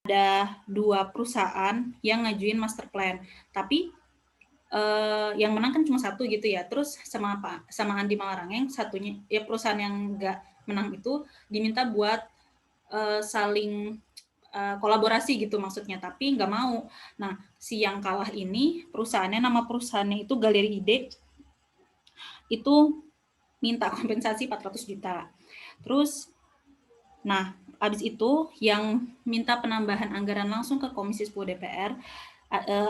ada 2 perusahaan yang ngajuin master plan, tapi yang menang kan cuma 1 gitu ya. Terus sama Andi Malarangeng, satunya ya perusahaan yang nggak menang itu diminta buat saling kolaborasi gitu maksudnya, tapi nggak mau. Nah, si yang kalah ini nama perusahaannya itu Galeri Ide, itu minta kompensasi 400 juta. Terus, nah habis itu yang minta penambahan anggaran langsung ke Komisi 10 DPR,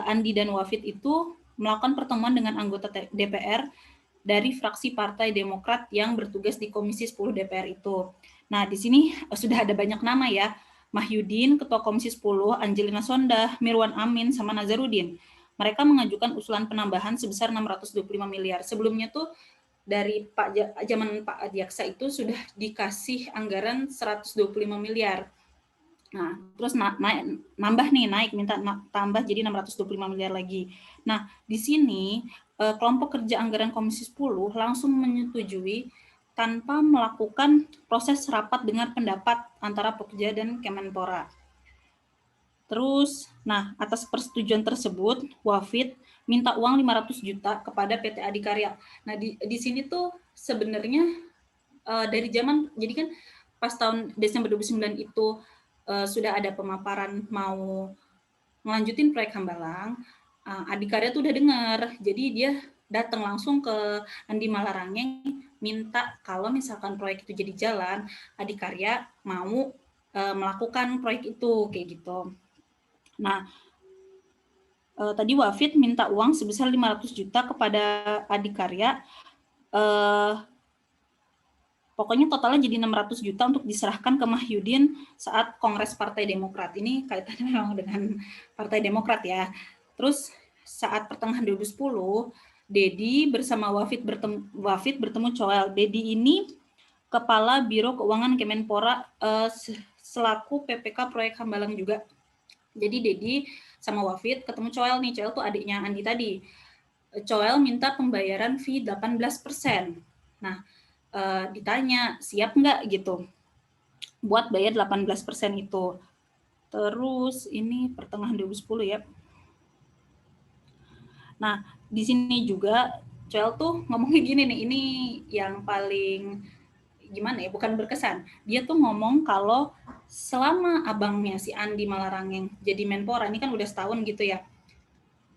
Andi dan Wafid itu melakukan pertemuan dengan anggota DPR dari fraksi Partai Demokrat yang bertugas di Komisi 10 DPR itu. Nah, di sini sudah ada banyak nama ya. Mahyudin, Ketua Komisi 10, Angelina Sondah, Mirwan Amin, sama Nazarudin. Mereka mengajukan usulan penambahan sebesar 625 miliar. Sebelumnya tuh dari zaman Pak Adiaksa itu sudah dikasih anggaran 125 miliar. Nah, terus naik minta tambah jadi 625 miliar lagi. Nah, di sini kelompok kerja anggaran Komisi 10 langsung menyetujui tanpa melakukan proses rapat dengar pendapat antara Pokja dan Kemenpora. Terus, nah atas persetujuan tersebut, Wafid minta uang 500 juta kepada PT Adikarya. Nah, di sini tuh sebenarnya dari zaman, jadi kan pas tahun Desember 2009 itu sudah ada pemaparan mau ngelanjutin proyek Hambalang, Adikarya tuh udah dengar, jadi dia datang langsung ke Andi Malarangeng minta kalau misalkan proyek itu jadi jalan, Adikarya mau melakukan proyek itu, kayak gitu. Nah, tadi Wafid minta uang sebesar 500 juta kepada Adikarya, pokoknya totalnya jadi 600 juta untuk diserahkan ke Mahyudin saat Kongres Partai Demokrat. Ini kaitannya memang dengan Partai Demokrat ya. Terus saat pertengahan 2010, Dedi bersama Wafid bertemu Coel. Dedi ini Kepala Biro Keuangan Kemenpora selaku PPK Proyek Hambalang juga. Jadi Dedi sama Wafid ketemu Coel nih. Coel tuh adiknya Andi tadi. Coel minta pembayaran fee 18%. Nah, ditanya siap nggak gitu buat bayar 18% itu. Terus ini pertengahan 2010 ya. Nah, di sini juga Coel tuh ngomongnya gini nih, ini yang paling gimana ya, bukan berkesan. Dia tuh ngomong kalau selama abangnya si Andi Malarangeng jadi Menpora, ini kan udah setahun gitu ya,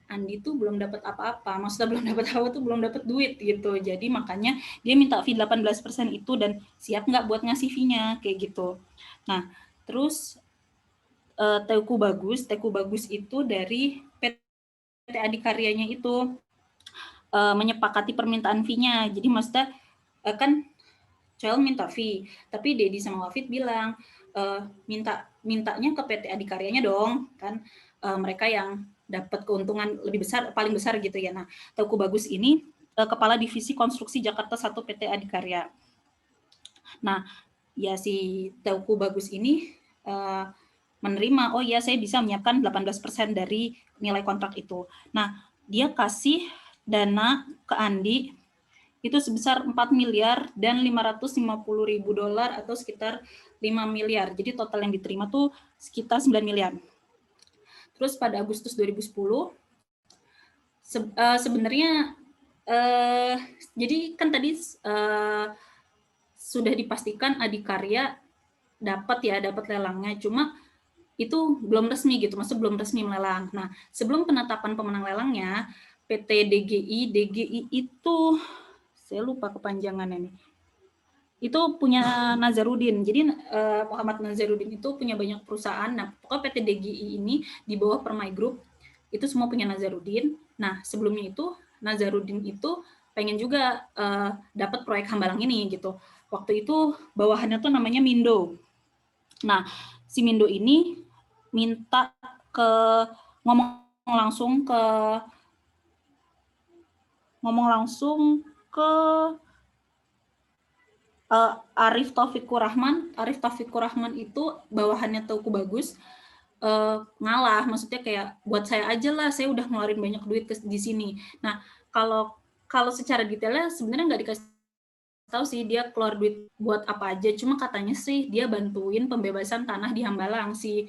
Andi tuh belum dapat apa-apa, maksudnya belum dapat apa tuh belum dapat duit gitu. Jadi makanya dia minta fee 18% itu dan siap nggak buat ngasih fee-nya kayak gitu. Nah, terus Teku Bagus itu dari PT Adikaryanya itu menyepakati permintaan fee-nya. Jadi maksudnya kan Coel minta fee, tapi Dedi sama Wafid bilang mintanya ke PT Adikaryanya dong, kan mereka yang dapat keuntungan lebih besar, paling besar gitu ya. Nah, Teku Bagus ini Kepala Divisi Konstruksi Jakarta 1 PT Adikarya. Nah, ya si Teku Bagus ini menerima, oh ya saya bisa menyiapkan 18% dari nilai kontrak itu. Nah, dia kasih dana ke Andi itu sebesar 4 miliar dan 550 ribu dolar atau sekitar 5 miliar. Jadi total yang diterima tuh sekitar 9 miliar. Terus pada Agustus 2010, sebenarnya jadi kan tadi sudah dipastikan Adikarya dapat lelangnya, cuma itu belum resmi gitu, maksudnya belum resmi melelang. Nah, sebelum penetapan pemenang lelangnya, PT DGI itu saya lupa kepanjangannya nih. Itu punya Nazarudin. Jadi Muhammad Nazarudin itu punya banyak perusahaan. Nah, pokoknya PT DGI ini di bawah Permai Group itu semua punya Nazarudin. Nah, sebelumnya itu Nazarudin itu pengen juga dapat proyek Hambalang ini gitu. Waktu itu bawahannya tuh namanya Mindo. Nah, si Mindo ini minta ngomong langsung ke Arif Taufikur Rahman itu bawahannya Teku Bagus ngalah, maksudnya kayak buat saya aja lah, saya udah ngeluarin banyak duit di sini. Nah, kalau secara detailnya sebenarnya nggak dikasih tahu sih dia keluar duit buat apa aja, cuma katanya sih dia bantuin pembebasan tanah di Hambalang si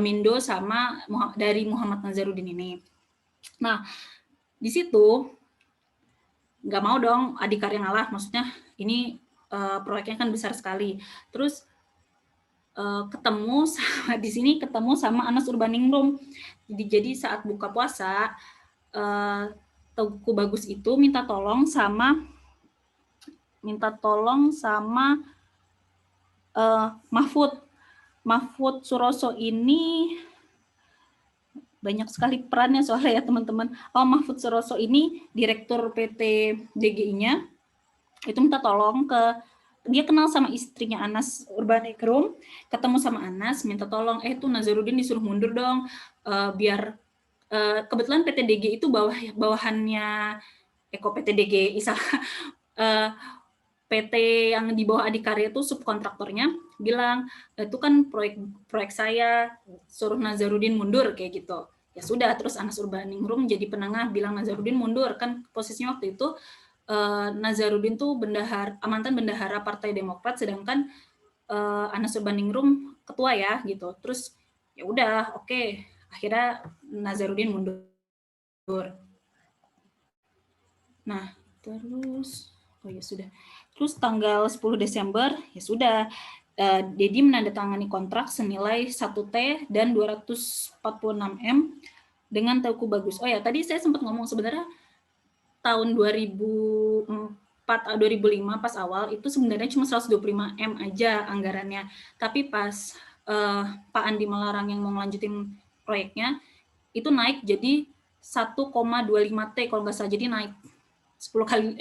Mindo sama dari Muhammad Nazarudin ini. Nah, di situ nggak mau dong Adikarya ngalah, maksudnya ini proyeknya kan besar sekali. Terus ketemu sama di sini ketemu sama Anas Urbaningrum. Jadi saat buka puasa Teuku Bagus itu minta tolong sama Mahfud Suroso ini banyak sekali perannya soalnya ya teman-teman. Mahfud Suroso ini direktur PT DGI-nya itu minta tolong dia kenal sama istrinya Anas Urbaningrum, ketemu sama Anas, minta tolong, tuh Nazarudin disuruh mundur dong, biar kebetulan PT DGI itu bawahannya PT DGI, PT yang di bawah Adikarya itu subkontraktornya bilang, itu kan proyek saya, suruh Nazarudin mundur kayak gitu. Ya sudah, terus Anas Urbaningrum jadi penengah bilang Nazarudin mundur, kan posisinya waktu itu Nazarudin tuh mantan bendahara Partai Demokrat, sedangkan Anas Urbaningrum ketua ya gitu. Terus ya udah, oke, akhirnya Nazarudin mundur. Nah, terus ya sudah. Terus tanggal 10 Desember ya sudah, Dedi menandatangani kontrak senilai 1T dan 246 M dengan Teuku Bagus. Oh ya, tadi saya sempat ngomong sebenarnya tahun 2004 2005 pas awal itu sebenarnya cuma 125 M aja anggarannya. Tapi pas Pak Andi Malarang yang mau ngelanjutin proyeknya itu naik jadi 1,25 T kalau nggak salah, jadi naik 10 kali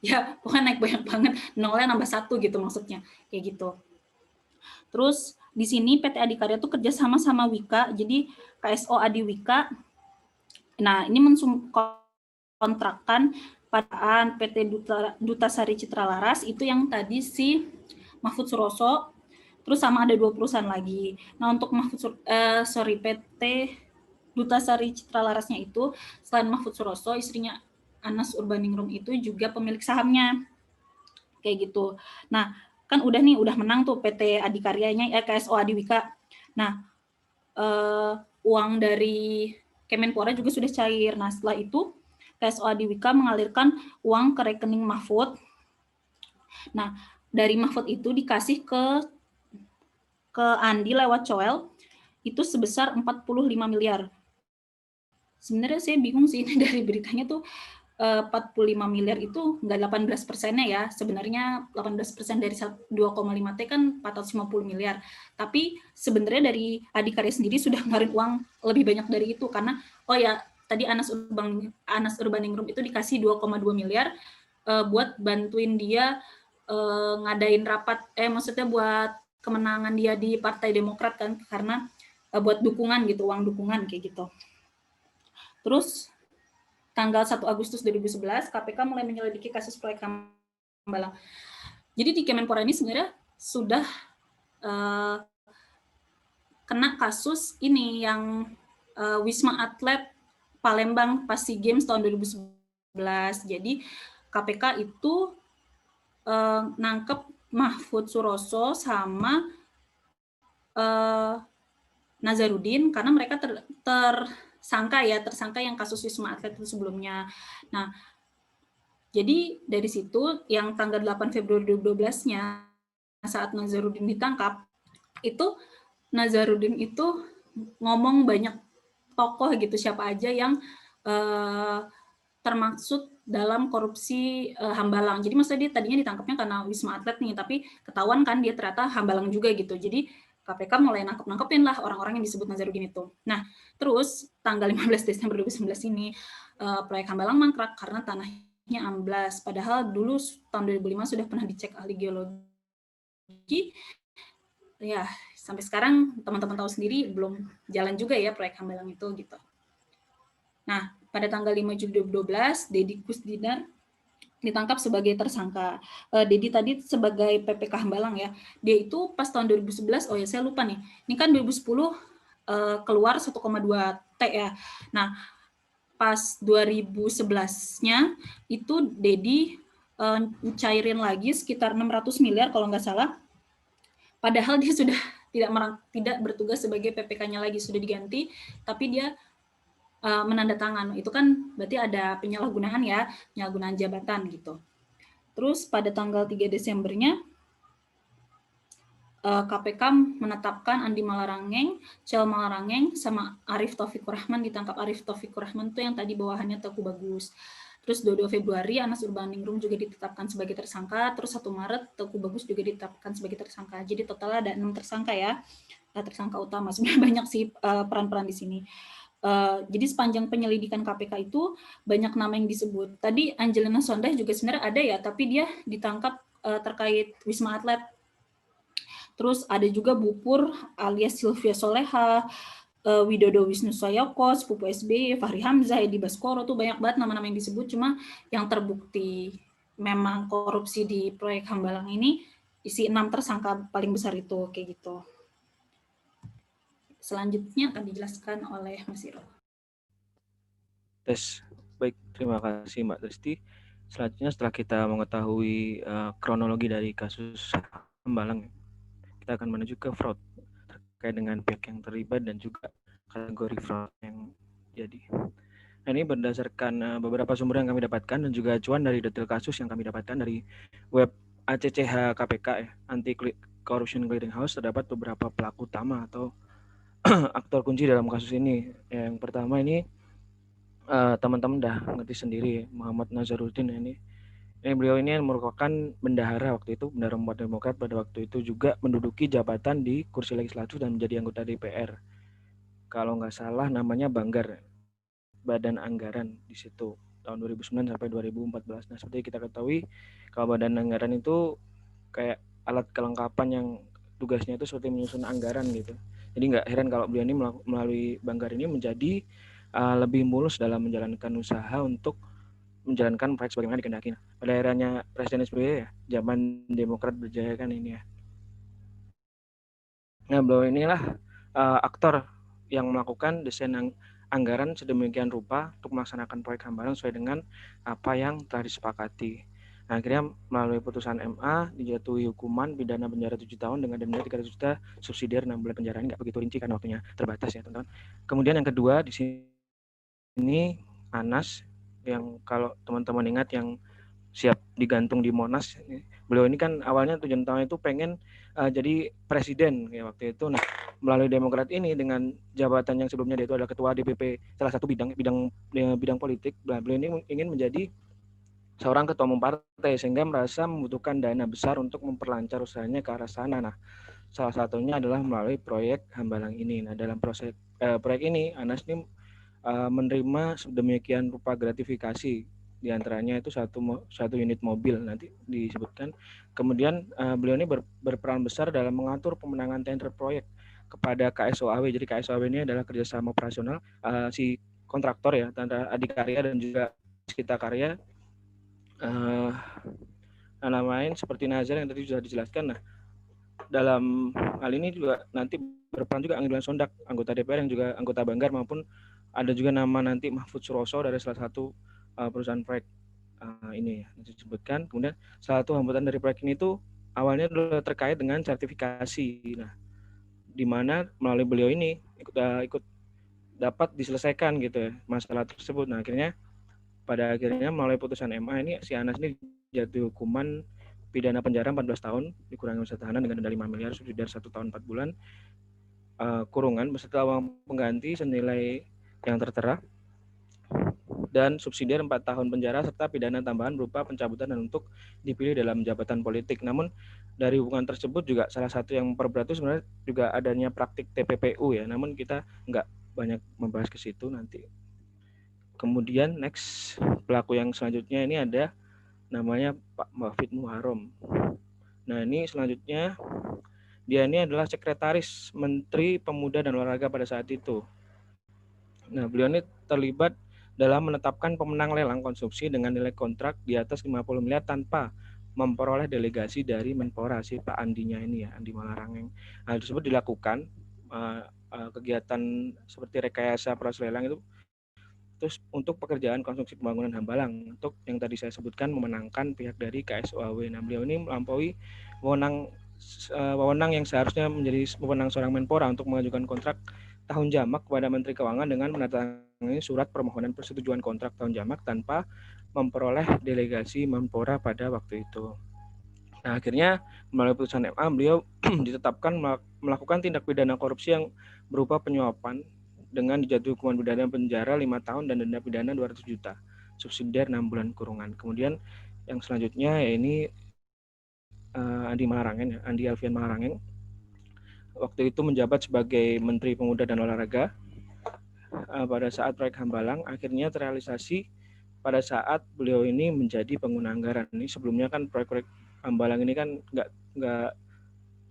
ya pokoknya naik banyak banget, nolnya nambah 1 gitu maksudnya, kayak gitu. Terus di sini PT Adikarya tuh kerja sama Wika, jadi KSO Adiwika. Nah, ini kontrakkan padaan PT Dutasari Citra Laras itu yang tadi si Mahfud Suroso, terus sama ada 2 perusahaan lagi. Nah, untuk PT Dutasari Citra Larasnya itu selain Mahfud Suroso, istrinya Anas Urbaningrum itu juga pemilik sahamnya. Kayak gitu. Nah, kan udah menang tuh PT Adikaryanya, KSO Adiwika. Nah, uang dari Kemenpora juga sudah cair. Nah, setelah itu KSO Adiwika mengalirkan uang ke rekening Mahfud. Nah, dari Mahfud itu dikasih ke Andi lewat Coel itu sebesar 45 miliar. Sebenarnya saya bingung sih ini dari beritanya tuh 45 miliar itu nggak 18%-nya ya. Sebenarnya 18% dari 2,5 T kan 450 miliar. Tapi sebenarnya dari Adikarya sendiri sudah ngarin uang lebih banyak dari itu karena tadi Anas Urbaningrum itu dikasih 2,2 miliar buat bantuin dia ngadain rapat, maksudnya buat kemenangan dia di Partai Demokrat kan, karena buat dukungan gitu, uang dukungan kayak gitu. Terus tanggal 1 Agustus 2011 KPK mulai menyelidiki kasus proyek Hambalang. Jadi di Kemenpora ini sebenarnya sudah kena kasus ini yang Wisma Atlet Palembang pas SEA Games tahun 2011. Jadi KPK itu nangkep Mahfud Suroso sama Nazarudin karena mereka tersangka yang kasus Wisma Atlet itu sebelumnya. Nah, jadi dari situ yang tanggal 8 Februari 2012-nya saat Nazarudin ditangkap, itu Nazarudin itu ngomong banyak tokoh gitu, siapa aja yang termaksud dalam korupsi Hambalang. Jadi maksudnya dia tadinya ditangkapnya karena Wisma Atlet nih, tapi ketahuan kan dia ternyata Hambalang juga gitu. Jadi KPK mulai nangkepin lah orang-orang yang disebut Nazarudin itu. Nah, terus tanggal 15 Desember 2019 ini proyek Hambalang mangkrak karena tanahnya amblas. Padahal dulu tahun 2005 sudah pernah dicek ahli geologi. Ya, sampai sekarang teman-teman tahu sendiri belum jalan juga ya proyek Hambalang itu gitu. Nah, pada tanggal 5 Juli 2012, Dedi Kusdinar ditangkap sebagai tersangka. Dedi tadi sebagai PPK Hambalang ya. Dia itu pas tahun 2011, saya lupa nih. Ini kan 2010 keluar 1,2 T ya. Nah, pas 2011-nya itu Dedi cairin lagi sekitar 600 miliar kalau nggak salah. Padahal dia sudah tidak bertugas sebagai PPK-nya lagi, sudah diganti, tapi dia menandatangan. Itu kan berarti ada penyalahgunaan ya, penyalahgunaan jabatan gitu. Terus pada tanggal 3 Desembernya KPK menetapkan Andi Malarangeng, Cel Malarangeng, sama Arif Taufikur Rahman ditangkap. Arif Taufikur Rahman itu yang tadi bawahannya Teguh Bagus. Terus 22 Februari Anas Urbaningrum juga ditetapkan sebagai tersangka. Terus 1 Maret Teguh Bagus juga ditetapkan sebagai tersangka. Jadi total ada 6 tersangka ya. Tersangka utama. Sebenarnya banyak sih peran-peran di sini. Jadi sepanjang penyelidikan KPK itu banyak nama yang disebut. Tadi Angelina Sondakh juga sebenarnya ada ya, tapi dia ditangkap terkait Wisma Atlet. Terus ada juga Bupur alias Sylvia Soleha, Widodo Wisnu Sayoko, sepupu SBY, Fahri Hamzah, Edi Baskoro, tuh banyak banget nama-nama yang disebut, cuma yang terbukti memang korupsi di proyek Hambalang ini isi 6 tersangka paling besar itu, kayak gitu. Selanjutnya akan dijelaskan oleh Mas Iro. Baik, terima kasih Mbak Tristi. Selanjutnya setelah kita mengetahui kronologi dari kasus Hambalang, kita akan menuju ke fraud terkait dengan pihak yang terlibat dan juga kategori fraud yang jadi. Nah, ini berdasarkan beberapa sumber yang kami dapatkan dan juga acuan dari detail kasus yang kami dapatkan dari web ACCH KPK ya, Anti Corruption Clearinghouse, terdapat beberapa pelaku utama atau aktor kunci dalam kasus ini. Yang pertama ini teman-teman dah ngerti sendiri, Muhammad Nazarudin ini. Beliau ini merupakan bendahara waktu itu, bendahara umat Demokrat pada waktu itu, juga menduduki jabatan di kursi legislatif dan menjadi anggota DPR. Kalau nggak salah namanya Banggar, Badan Anggaran di situ tahun 2009 sampai 2014. Nah, seperti kita ketahui, kalau Badan Anggaran itu kayak alat kelengkapan yang tugasnya itu seperti menyusun anggaran gitu. Jadi nggak heran kalau beliau ini melalui Banggar ini menjadi lebih mulus dalam menjalankan usaha untuk menjalankan proyek sebagaimana dikehendaki. Pada eranya Presiden SBY ya, zaman Demokrat berjaya kan ini ya. Nah, beliau inilah aktor yang melakukan desain anggaran sedemikian rupa untuk melaksanakan proyek Hambalang sesuai dengan apa yang telah disepakati. Nah, akhirnya melalui putusan MA dijatuhi hukuman pidana penjara 7 tahun dengan denda 300 juta, subsidiar 6 bulan penjara. Ini nggak begitu rinci karena waktunya terbatas ya teman-teman. Kemudian yang kedua di sini Anas, yang kalau teman-teman ingat yang siap digantung di Monas. Beliau ini kan awalnya tujuan utama itu pengen jadi presiden ya waktu itu. Nah, melalui Demokrat ini dengan jabatan yang sebelumnya dia itu adalah ketua DPP salah satu bidang politik. Beliau ini ingin menjadi seorang ketua umum partai sehingga merasa membutuhkan dana besar untuk memperlancar usahanya ke arah sana. Nah, salah satunya adalah melalui proyek Hambalang ini. Nah, dalam proses proyek ini Anas ini menerima sedemikian rupa gratifikasi, diantaranya itu satu unit mobil nanti disebutkan. Kemudian beliau ini berperan besar dalam mengatur pemenangan tender proyek kepada KSOAW. Jadi KSOAW ini adalah kerjasama operasional si kontraktor ya, antara Adikarya dan juga Kita Karya. Nama lain seperti Nazar yang tadi sudah dijelaskan. Nah, dalam hal ini juga nanti berperan juga Angelina Sondakh, anggota DPR yang juga anggota Banggar, maupun ada juga nama nanti Mahfud Suroso dari salah satu perusahaan proyek ini ya disebutkan. Kemudian salah satu hambatan dari proyek ini itu awalnya terkait dengan sertifikasi. Nah, di mana melalui beliau ini ikut dapat diselesaikan gitu ya masalah tersebut. Nah, pada akhirnya melalui putusan MA ini si Anas ini jatuh hukuman pidana penjara 14 tahun dikurangi masa tahanan dengan denda 5 miliar subsidiar 1 tahun 4 bulan kurungan beserta uang pengganti senilai yang tertera dan subsidiar 4 tahun penjara serta pidana tambahan berupa pencabutan dan untuk dipilih dalam jabatan politik. Namun dari hubungan tersebut juga salah satu yang memperberat itu sebenarnya juga adanya praktik TPPU ya. Namun kita nggak banyak membahas ke situ nanti. Kemudian next pelaku yang selanjutnya ini ada namanya Pak Mufid Muharram. Nah, ini selanjutnya dia ini adalah sekretaris Menteri Pemuda dan Olahraga pada saat itu. Nah, beliau ini terlibat dalam menetapkan pemenang lelang konstruksi dengan nilai kontrak di atas 50 miliar tanpa memperoleh delegasi dari Menpora si Pak Andinya ini ya, Andi Malarangeng. Hal tersebut dilakukan kegiatan seperti rekayasa proses lelang itu Terus untuk pekerjaan konstruksi pembangunan Hambalang, untuk yang tadi saya sebutkan memenangkan pihak dari KSOAW. Nah, beliau ini melampaui wewenang yang seharusnya menjadi wewenang seorang Menpora untuk mengajukan kontrak tahun jamak kepada Menteri Keuangan dengan menandatangani surat permohonan persetujuan kontrak tahun jamak tanpa memperoleh delegasi Menpora pada waktu itu. Nah, akhirnya melalui putusan MA beliau ditetapkan melakukan tindak pidana korupsi yang berupa penyuapan dengan dijatuhi hukuman pidana penjara 5 tahun dan denda pidana 200 juta, subsidiar 6 bulan kurungan. Kemudian yang selanjutnya ya ini Andi Alfian Malarangeng. Waktu itu menjabat sebagai Menteri Pemuda dan Olahraga. Pada saat proyek Hambalang akhirnya terrealisasi pada saat beliau ini menjadi pengguna anggaran. Ini sebelumnya kan proyek-proyek Hambalang ini kan nggak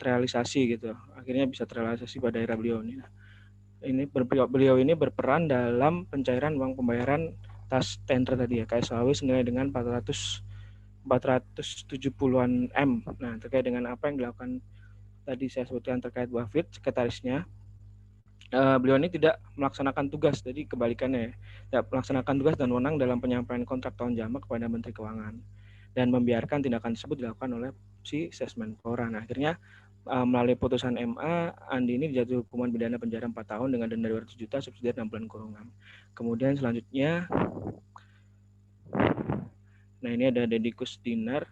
terrealisasi gitu. Akhirnya bisa terrealisasi pada era beliau ini. Beliau ini berperan dalam pencairan uang pembayaran tas tender tadi ya, KSAW senilai dengan 470-an M. Nah, terkait dengan apa yang dilakukan tadi saya sebutkan terkait Wafid, sekretarisnya, beliau ini tidak melaksanakan tugas, jadi kebalikannya ya, tidak melaksanakan tugas dan wewenang dalam penyampaian kontrak tahun jamak kepada Menteri Keuangan dan membiarkan tindakan tersebut dilakukan oleh si Sesmenpora. Nah, akhirnya melalui putusan MA, Andi ini dijatuhi hukuman pidana penjara 4 tahun dengan denda 200 juta, subsidiar 6 bulan kurungan. Kemudian selanjutnya, nah ini ada Deddy Kusdinar,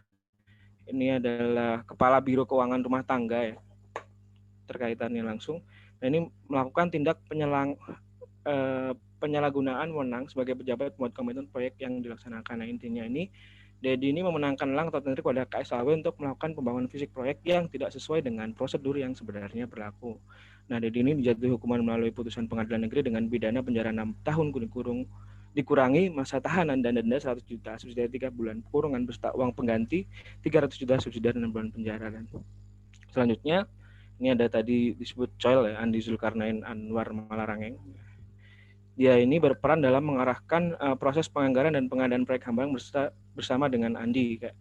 ini adalah Kepala Biro Keuangan Rumah Tangga ya, terkaitannya langsung. Nah, ini melakukan tindak penyalahgunaan wewenang sebagai pejabat pembuat komitmen proyek yang dilaksanakan. Nah, intinya ini Dedi ini memenangkan lelang atau tender kepada KSAW untuk melakukan pembangunan fisik proyek yang tidak sesuai dengan prosedur yang sebenarnya berlaku. Nah, Dedi ini dijatuhi hukuman melalui putusan pengadilan negeri dengan pidana penjara 6 tahun dikurangi masa tahanan dan denda 100 juta, subsidiar 3 bulan kurungan beserta uang pengganti 300 juta, subsidiar 6 bulan penjara. Dan selanjutnya, ini ada tadi disebut Coil ya, Andi Zulkarnain Anwar Malarangeng. Dia ini berperan dalam mengarahkan proses penganggaran dan pengadaan proyek Hambalang bersama dengan Andi, kayak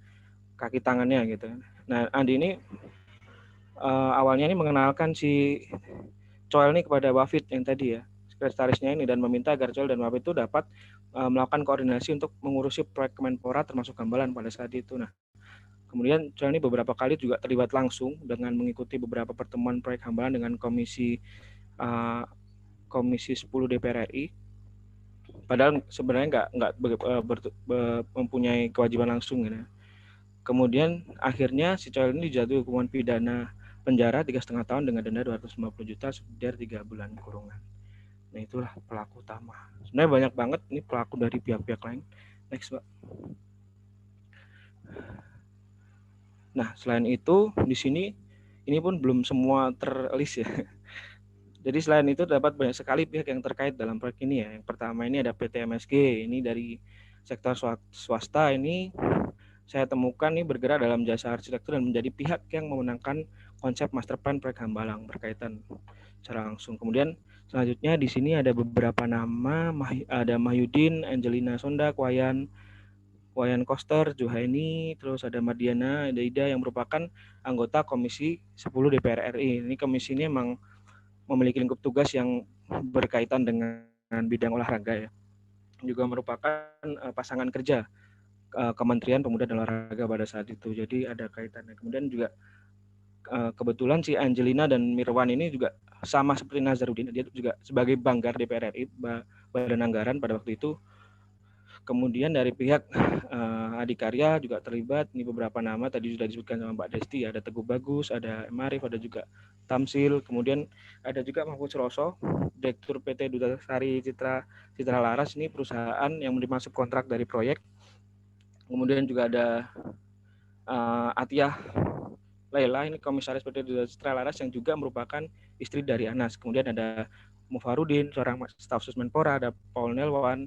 kaki tangannya gitu. Nah, Andi ini awalnya ini mengenalkan si Coel ini kepada Wafid yang tadi ya, sekretarisnya ini, dan meminta agar Coel dan Wafid itu dapat melakukan koordinasi untuk mengurusi proyek Kemenpora termasuk Hambalang pada saat itu. Nah, kemudian Coel ini beberapa kali juga terlibat langsung dengan mengikuti beberapa pertemuan proyek Hambalang dengan Komisi 10 DPR RI. Padahal sebenarnya nggak mempunyai kewajiban langsung gitu. Kemudian akhirnya si Coel ini dijatuhi hukuman pidana penjara 3,5 tahun dengan denda 250 juta, subsidiar 3 bulan kurungan. Nah, itulah pelaku utama. Sebenarnya banyak banget ini pelaku dari pihak-pihak lain. Next, Pak. Nah, selain itu di sini ini pun belum semua terlist ya. Jadi selain itu dapat banyak sekali pihak yang terkait dalam proyek ini ya. Yang pertama ini ada PT MSG, ini dari sektor swasta ini saya temukan nih bergerak dalam jasa arsitektur dan menjadi pihak yang memenangkan konsep master plan proyek Hambalang berkaitan secara langsung. Kemudian selanjutnya di sini ada beberapa nama, ada Mahyudin, Angelina Sondak, Wayan Koster, Juhaini, terus ada Mardiana, ada Ida yang merupakan anggota Komisi 10 DPR RI. Ini komisi ini memang memiliki lingkup tugas yang berkaitan dengan bidang olahraga ya. Juga merupakan pasangan kerja Kementerian Pemuda dan Olahraga pada saat itu. Jadi ada kaitannya. Kemudian juga kebetulan si Angelina dan Mirwan ini juga sama seperti Nazarudin, dia juga sebagai banggar DPR RI, Badan Anggaran pada waktu itu. Kemudian dari pihak Adikarya juga terlibat. Ini beberapa nama tadi sudah disebutkan sama Mbak Desti, ada Teguh Bagus, ada Marif, ada juga Tamsil. Kemudian ada juga Mahfud Suroso, Direktur PT Duta Sari Citra Laras, ini perusahaan yang dimasuk kontrak dari proyek. Kemudian juga ada Atiyah Laila, ini komisaris PT Duta Citra Laras yang juga merupakan istri dari Anas. Kemudian ada Mufarudin, seorang staf Susmenpora, ada Paul Nelwan,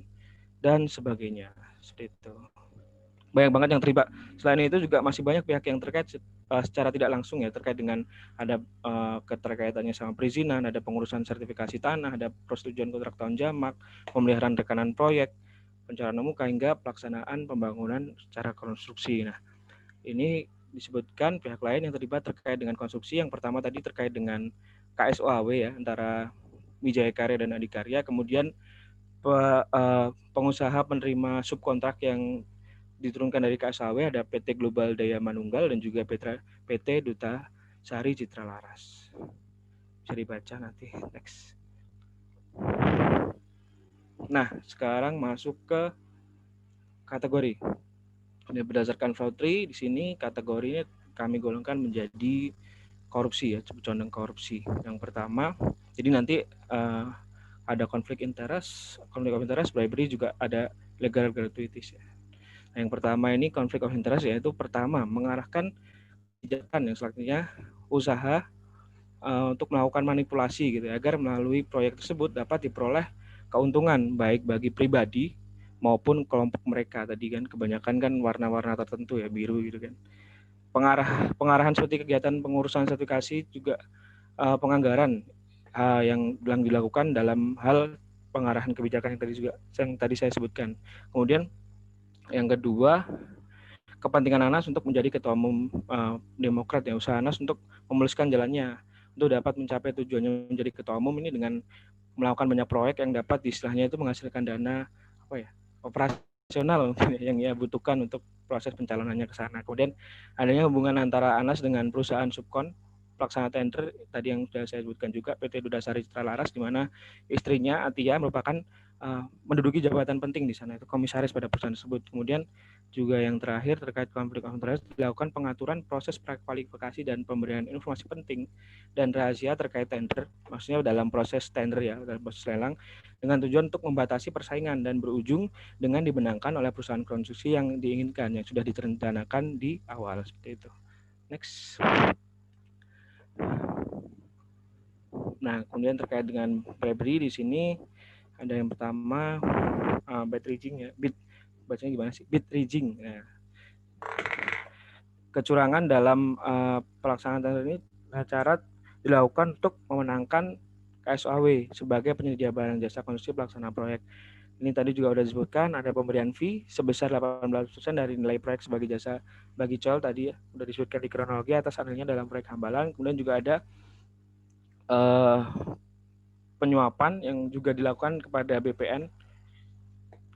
dan sebagainya. Seperti itu. Banyak banget yang terlibat. Selain itu juga masih banyak pihak yang terkait secara tidak langsung ya, terkait dengan ada keterkaitannya sama perizinan, ada pengurusan sertifikasi tanah, ada persetujuan kontrak tahun jamak, pemeliharaan rekanan proyek, pencarian muka, hingga pelaksanaan pembangunan secara konstruksi. Nah, ini disebutkan pihak lain yang terlibat terkait dengan konstruksi. Yang pertama tadi terkait dengan KSOAW ya, antara Wijaya Karya dan Adikarya. Kemudian pengusaha penerima subkontrak yang diturunkan dari KSAW ada PT Global Daya Manunggal dan juga PT Duta Sari Citra Laras. Bisa dibaca nanti. Next. Nah, sekarang masuk ke kategori. Berdasarkan fraud tree, di sini kategorinya kami golongkan menjadi korupsi ya, condong korupsi. Yang pertama, jadi nanti ada konflik of interest, bribery, juga ada legal gratuities ya. Nah, yang pertama ini konflik of interest, yaitu pertama mengarahkan kebijakan yang selanjutnya usaha untuk melakukan manipulasi gitu agar melalui proyek tersebut dapat diperoleh keuntungan baik bagi pribadi maupun kelompok mereka. Tadi kan kebanyakan kan warna-warna tertentu ya, biru gitu kan. Pengarahan seperti kegiatan pengurusan sertifikasi, juga penganggaran yang dilakukan dalam hal pengarahan kebijakan yang tadi saya sebutkan. Kemudian yang kedua, kepentingan Anas untuk menjadi ketua umum Demokrat ya, usaha Anas untuk memuluskan jalannya untuk dapat mencapai tujuannya menjadi ketua umum ini dengan melakukan banyak proyek yang dapat istilahnya itu menghasilkan dana operasional yang ia butuhkan untuk proses pencalonannya ke sana. Kemudian adanya hubungan antara Anas dengan perusahaan subkon pelaksana tender tadi yang sudah saya sebutkan juga, PT Duta Sari Citra Laras, di mana istrinya Atia merupakan menduduki jabatan penting di sana, itu komisaris pada perusahaan tersebut. Kemudian juga yang terakhir terkait konflik of interest, dilakukan pengaturan proses prakualifikasi dan pemberian informasi penting dan rahasia terkait tender, maksudnya dalam proses tender ya, dalam proses lelang, dengan tujuan untuk membatasi persaingan dan berujung dengan dibenangkan oleh perusahaan konstruksi yang diinginkan, yang sudah direncanakan di awal, seperti itu. Next. Nah, kemudian terkait dengan bribery di sini ada yang pertama bid rigging ya, bacanya gimana sih? Bid rigging. Nah, kecurangan dalam pelaksanaan tender ini cara dilakukan untuk memenangkan KSAW sebagai penyedia barang jasa konstruksi pelaksana proyek. Ini tadi juga sudah disebutkan, ada pemberian fee sebesar 18% dari nilai proyek sebagai jasa bagi col, tadi ya, sudah disebutkan di kronologi atas andilnya dalam proyek Hambalang. Kemudian juga ada penyuapan yang juga dilakukan kepada BPN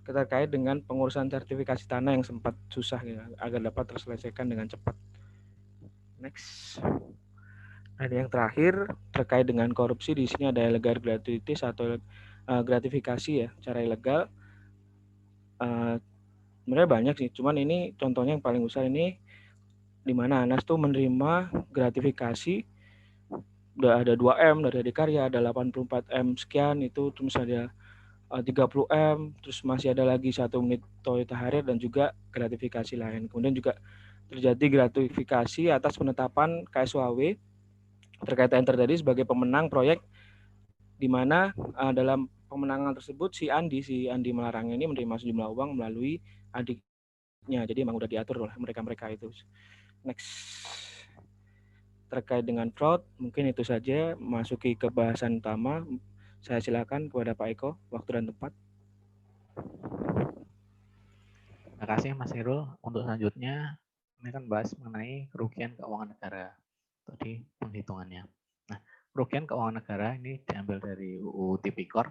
terkait dengan pengurusan sertifikasi tanah yang sempat susah ya, agar dapat terselesaikan dengan cepat. Next. Ada yang terakhir terkait dengan korupsi, di sini ada illegal gratuities atau gratifikasi ya, cara ilegal. Sebenarnya banyak sih, cuman ini contohnya yang paling besar ini di mana Anas tuh menerima gratifikasi udah ada 2M dari Adikarya, ada 84M sekian itu, terus ada 30M, terus masih ada lagi 1 menit Toyota Harrier dan juga gratifikasi lain. Kemudian juga terjadi gratifikasi atas penetapan KSAW terkait tender tadi sebagai pemenang proyek, di mana dalam pemenangan tersebut si Andi Malarang ini menerima sejumlah uang melalui adiknya. Jadi memang udah diatur oleh mereka itu. Next. Terkait dengan fraud, mungkin itu saja. Masuki ke bahasan utama. Saya silakan kepada Pak Eko, waktu dan tempat. Terima kasih Mas Irul. Untuk selanjutnya, ini kan bahas mengenai kerugian keuangan negara. Tadi penghitungannya. Nah, kerugian keuangan negara ini diambil dari UU Tipikor.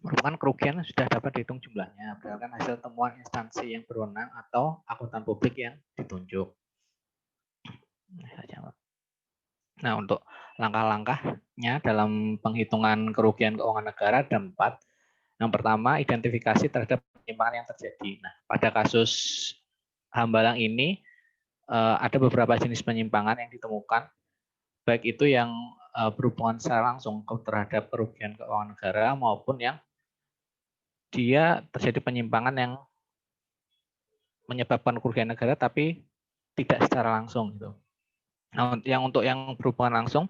Merupakan kerugian yang sudah dapat dihitung jumlahnya berdasarkan hasil temuan instansi yang berwenang atau akuntan publik yang ditunjuk. Nah, untuk langkah-langkahnya dalam penghitungan kerugian keuangan negara ada 4. Yang pertama, identifikasi terhadap penyimpangan yang terjadi. Nah, pada kasus Hambalang ini ada beberapa jenis penyimpangan yang ditemukan, baik itu yang berhubungan secara langsung terhadap kerugian keuangan negara maupun yang dia terjadi penyimpangan yang menyebabkan kerugian negara tapi tidak secara langsung gitu. Nah, untuk yang berhubungan langsung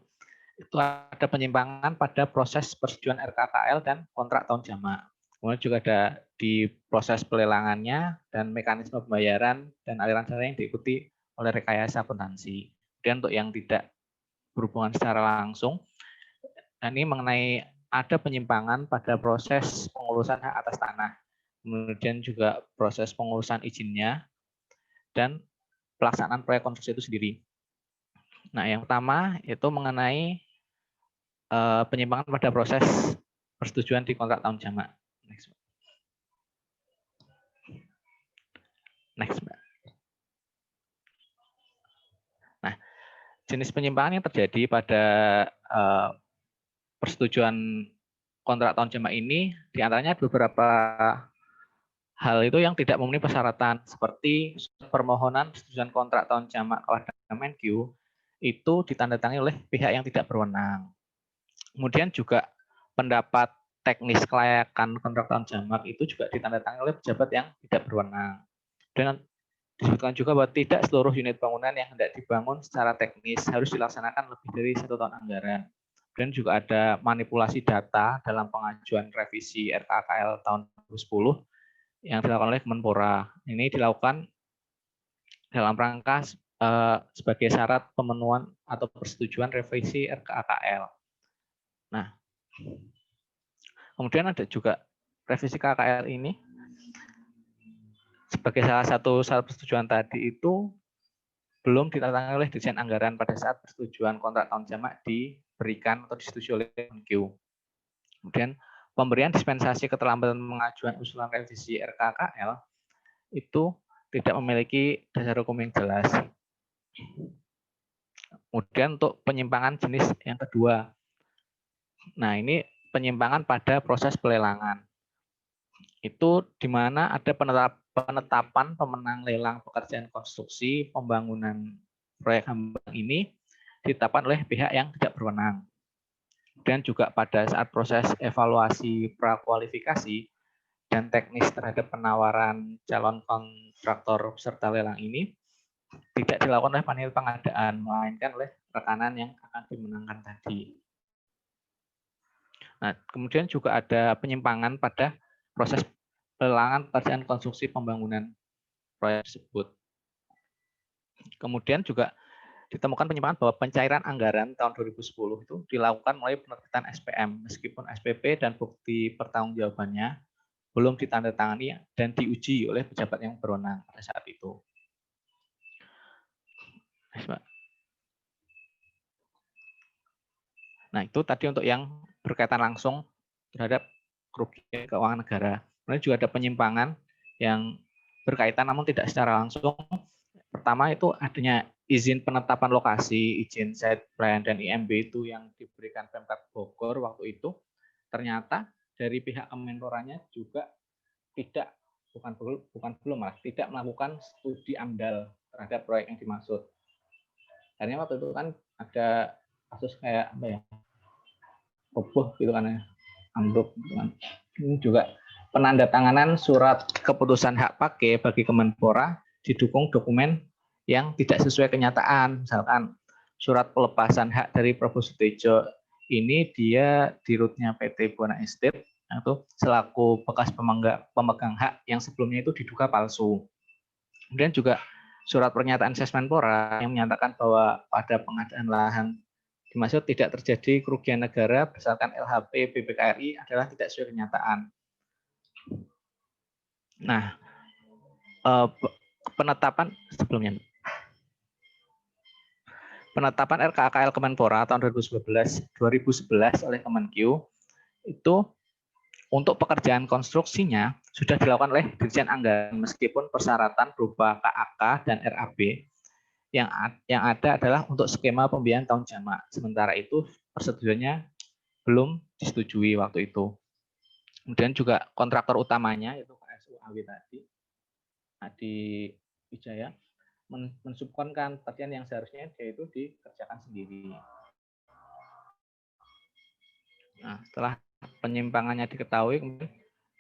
itu ada penyimpangan pada proses persetujuan RKKL dan kontrak tahun jamak. Kemudian juga ada di proses pelelangannya dan mekanisme pembayaran dan aliran dana yang diikuti oleh rekayasa akuntansi. Kemudian untuk yang tidak berhubungan secara langsung, ini mengenai ada penyimpangan pada proses pengurusan hak atas tanah. Kemudian juga proses pengurusan izinnya dan pelaksanaan proyek konstruksi itu sendiri. Nah, yang pertama itu mengenai penyimpangan pada proses persetujuan di kontrak tahun jamak. Next, Mbak. Nah, jenis penyimpangan yang terjadi pada persetujuan kontrak tahun jamak ini, diantaranya beberapa hal itu yang tidak memenuhi persyaratan, seperti permohonan persetujuan kontrak tahun jamak kepada Kemenkeu itu ditandatangani oleh pihak yang tidak berwenang. Kemudian juga pendapat teknis kelayakan kontrak tahun jamak itu juga ditandatangani oleh pejabat yang tidak berwenang. Dan disebutkan juga bahwa tidak seluruh unit bangunan yang hendak dibangun secara teknis harus dilaksanakan lebih dari 1 tahun anggaran. Dan juga ada manipulasi data dalam pengajuan revisi RKKL tahun 2010 yang dilakukan oleh Kemenpora. Ini dilakukan dalam rangka sebagai syarat pemenuhan atau persetujuan revisi RKKL. Nah, kemudian ada juga revisi KKL ini sebagai salah satu syarat persetujuan tadi itu belum ditandatangani oleh Dirjen Anggaran pada saat persetujuan kontrak tahun jamak diberikan atau disetujui oleh Kemenkeu. Kemudian pemberian dispensasi keterlambatan pengajuan usulan revisi RKKL itu tidak memiliki dasar hukum yang jelas. Kemudian untuk penyimpangan jenis yang kedua. Nah, ini penyimpangan pada proses pelelangan. Itu di mana ada penetapan pemenang lelang pekerjaan konstruksi pembangunan proyek Hambang ini ditetapkan oleh pihak yang tidak berwenang. Dan juga pada saat proses evaluasi prakualifikasi dan teknis terhadap penawaran calon kontraktor peserta lelang ini tidak dilakukan oleh panel pengadaan, melainkan oleh rekanan yang akan dimenangkan tadi. Nah, kemudian juga ada penyimpangan pada proses pelelangan pekerjaan konstruksi pembangunan proyek tersebut. Kemudian juga ditemukan penyimpangan bahwa pencairan anggaran tahun 2010 itu dilakukan melalui penerbitan SPM, meskipun SPP dan bukti pertanggungjawabannya belum ditandatangani dan diuji oleh pejabat yang berwenang pada saat itu. Nah, itu tadi untuk yang berkaitan langsung terhadap kerugian keuangan negara. Kemudian juga ada penyimpangan yang berkaitan namun tidak secara langsung. Pertama itu adanya izin penetapan lokasi, izin site plan dan IMB itu yang diberikan Pemkab Bogor waktu itu ternyata dari pihak Kemenporanya juga tidak tidak melakukan studi AMDAL terhadap proyek yang dimaksud. Karena waktu itu kan ada kasus kayak apa ya, roboh gitu kan ya, ambruk gitu kan. Ini juga penandatanganan surat keputusan hak pakai bagi Kemenpora didukung dokumen yang tidak sesuai kenyataan. Misalkan surat pelepasan hak dari Prabowo Sutejo ini dia di rootnya PT Buana Estate atau selaku bekas pemegang hak yang sebelumnya itu diduga palsu. Kemudian juga surat pernyataan Sesmenpora yang menyatakan bahwa pada pengadaan lahan dimaksud tidak terjadi kerugian negara berdasarkan LHP BPKRI adalah tidak sesuai kenyataan. Nah, penetapan RKKL Kemenpora tahun 2011 oleh Kemenkeu itu untuk pekerjaan konstruksinya sudah dilakukan oleh Dirjen Anggaran meskipun persyaratan berupa KAK dan RAB yang ada adalah untuk skema pembiayaan tahun jamak. Sementara itu persetujuannya belum disetujui waktu itu. Kemudian juga kontraktor utamanya yaitu KSU AW tadi, Adi Wijaya, mensubkonkan pekerjaan yang seharusnya dia itu dikerjakan sendiri. Nah, setelah penyimpangannya diketahui, kemudian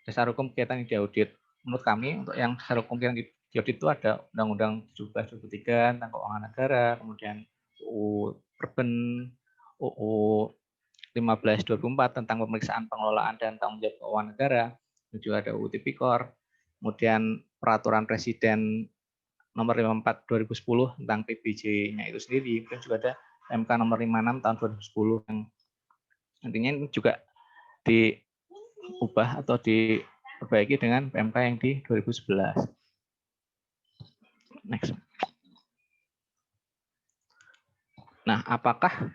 dasar hukum kegiatan yang diaudit. Menurut kami, untuk yang dasar hukum kegiatan diaudit itu ada Undang-Undang 17/2003 tentang keuangan negara, kemudian UU Perben, UU 15/2004 tentang pemeriksaan pengelolaan dan tanggung jawab keuangan negara, dan juga ada UU Tipikor, kemudian Peraturan Presiden nomor 54/2010 tentang PBJ-nya itu sendiri, dan juga ada MK nomor 56 tahun 2010 yang nantinya ini juga diubah atau diperbaiki dengan PMK yang di 2011. Next. Nah, apakah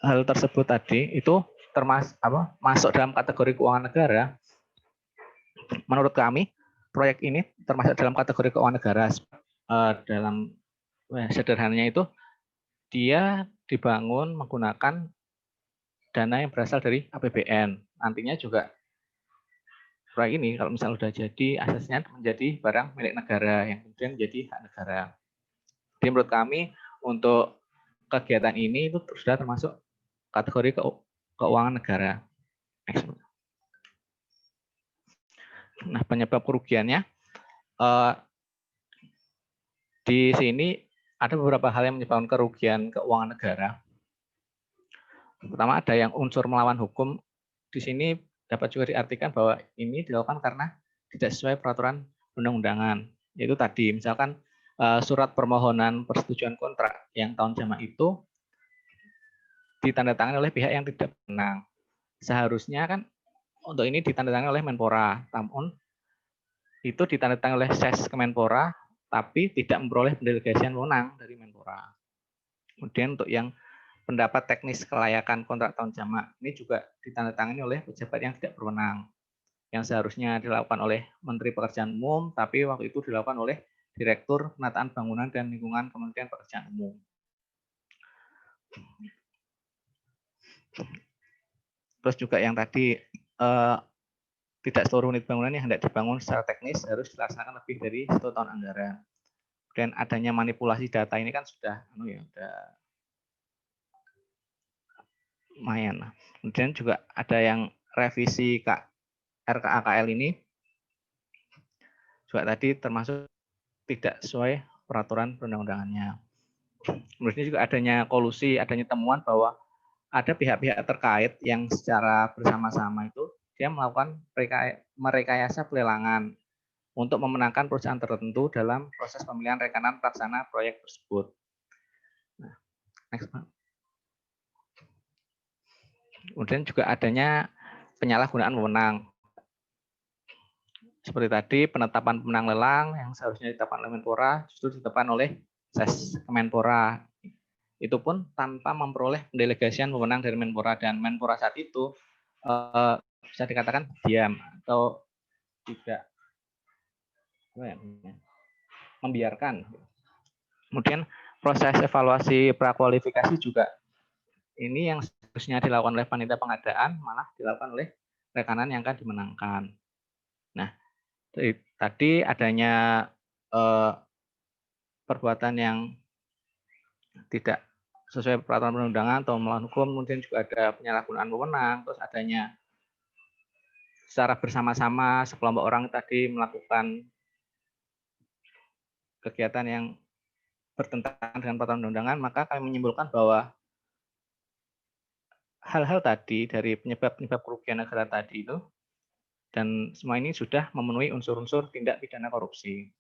hal tersebut tadi itu masuk dalam kategori keuangan negara, menurut kami proyek ini termasuk dalam kategori keuangan negara. Dalam sederhananya itu dia dibangun menggunakan dana yang berasal dari APBN. Nantinya juga proyek ini kalau misalnya sudah jadi, asetnya menjadi barang milik negara yang kemudian menjadi hak negara. Jadi menurut kami untuk kegiatan ini itu sudah termasuk kategori keuangan negara. Next. Nah, penyebab kerugiannya di sini ada beberapa hal yang menyebabkan kerugian keuangan negara. Pertama, ada yang unsur melawan hukum. Di sini dapat juga diartikan bahwa ini dilakukan karena tidak sesuai peraturan undang-undangan. Yaitu tadi, misalkan surat permohonan persetujuan kontrak yang tahun jamak itu ditandatangani oleh pihak yang tidak berwenang. Seharusnya kan untuk ini ditandatangani oleh Menpora, namun itu ditandatangani oleh Ses Kemenpora, tapi tidak memperoleh pendelegasian wewenang dari Menpora. Kemudian untuk yang pendapat teknis kelayakan kontrak tahun jamak ini juga ditandatangani oleh pejabat yang tidak berwenang, yang seharusnya dilakukan oleh Menteri Pekerjaan Umum, tapi waktu itu dilakukan oleh Direktur Penataan Bangunan dan Lingkungan Kementerian Pekerjaan Umum. Terus juga yang tadi tidak seluruh unit bangunan yang hendak dibangun secara teknis harus dilaksanakan lebih dari 1 tahun anggaran. Dan adanya manipulasi data ini kan sudah lumayan. Kemudian juga ada yang revisi RKAKL ini juga tadi termasuk tidak sesuai peraturan perundang-undangannya. Kemudian juga adanya kolusi, adanya temuan bahwa ada pihak-pihak terkait yang secara bersama-sama itu dia melakukan merekayasa pelelangan untuk memenangkan perusahaan tertentu dalam proses pemilihan rekanan pelaksana proyek tersebut. Nah, next, Pak. Kemudian juga adanya penyalahgunaan wewenang. Seperti tadi, penetapan pemenang lelang yang seharusnya ditetapkan oleh Menpora justru ditetapkan oleh Ses Kemenpora. Itu pun tanpa memperoleh pendelegasian wewenang dari Menpora, dan Menpora saat itu bisa dikatakan diam atau tidak membiarkan. Kemudian proses evaluasi prakualifikasi juga ini yang seharusnya dilakukan oleh panitia pengadaan malah dilakukan oleh rekanan yang akan dimenangkan. Nah, tadi adanya perbuatan yang tidak sesuai peraturan perundang-undangan atau melawan hukum, kemudian juga ada penyalahgunaan wewenang, terus adanya secara bersama-sama sekelompok orang tadi melakukan kegiatan yang bertentangan dengan peraturan perundang-undangan, maka kami menyimpulkan bahwa hal-hal tadi dari penyebab-penyebab kerugian negara tadi itu dan semua ini sudah memenuhi unsur-unsur tindak pidana korupsi.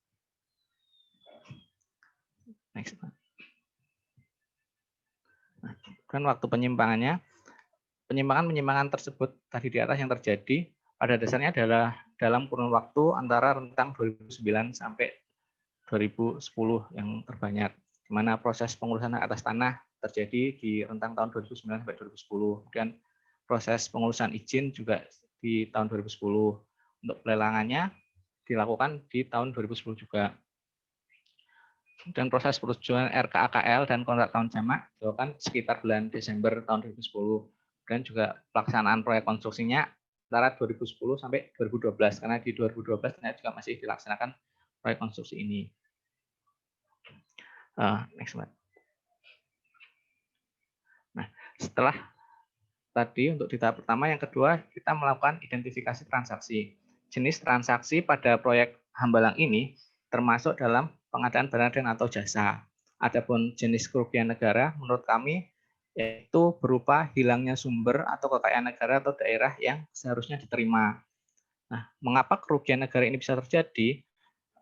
Next. Nah, kan waktu penyimpangan tersebut tadi di atas yang terjadi pada dasarnya adalah dalam kurun waktu antara rentang 2009 sampai 2010 yang terbanyak, di mana proses pengurusan hak atas tanah terjadi di rentang tahun 2009 sampai 2010. Kemudian proses pengurusan izin juga di tahun 2010. Untuk pelelangannya dilakukan di tahun 2010 juga. Dan proses persetujuan RKAKL dan kontrak tahun jamak dilakukan sekitar bulan Desember tahun 2010. Dan juga pelaksanaan proyek konstruksinya antara 2010 sampai 2012, karena di 2012 ternyata juga masih dilaksanakan proyek konstruksi ini. Next slide. Nah, setelah tadi untuk di tahap pertama, yang kedua kita melakukan identifikasi transaksi. Jenis transaksi pada proyek Hambalang ini termasuk dalam pengadaan barang dan atau jasa. Adapun jenis kerugian negara menurut kami yaitu berupa hilangnya sumber atau kekayaan negara atau daerah yang seharusnya diterima. Nah, mengapa kerugian negara ini bisa terjadi?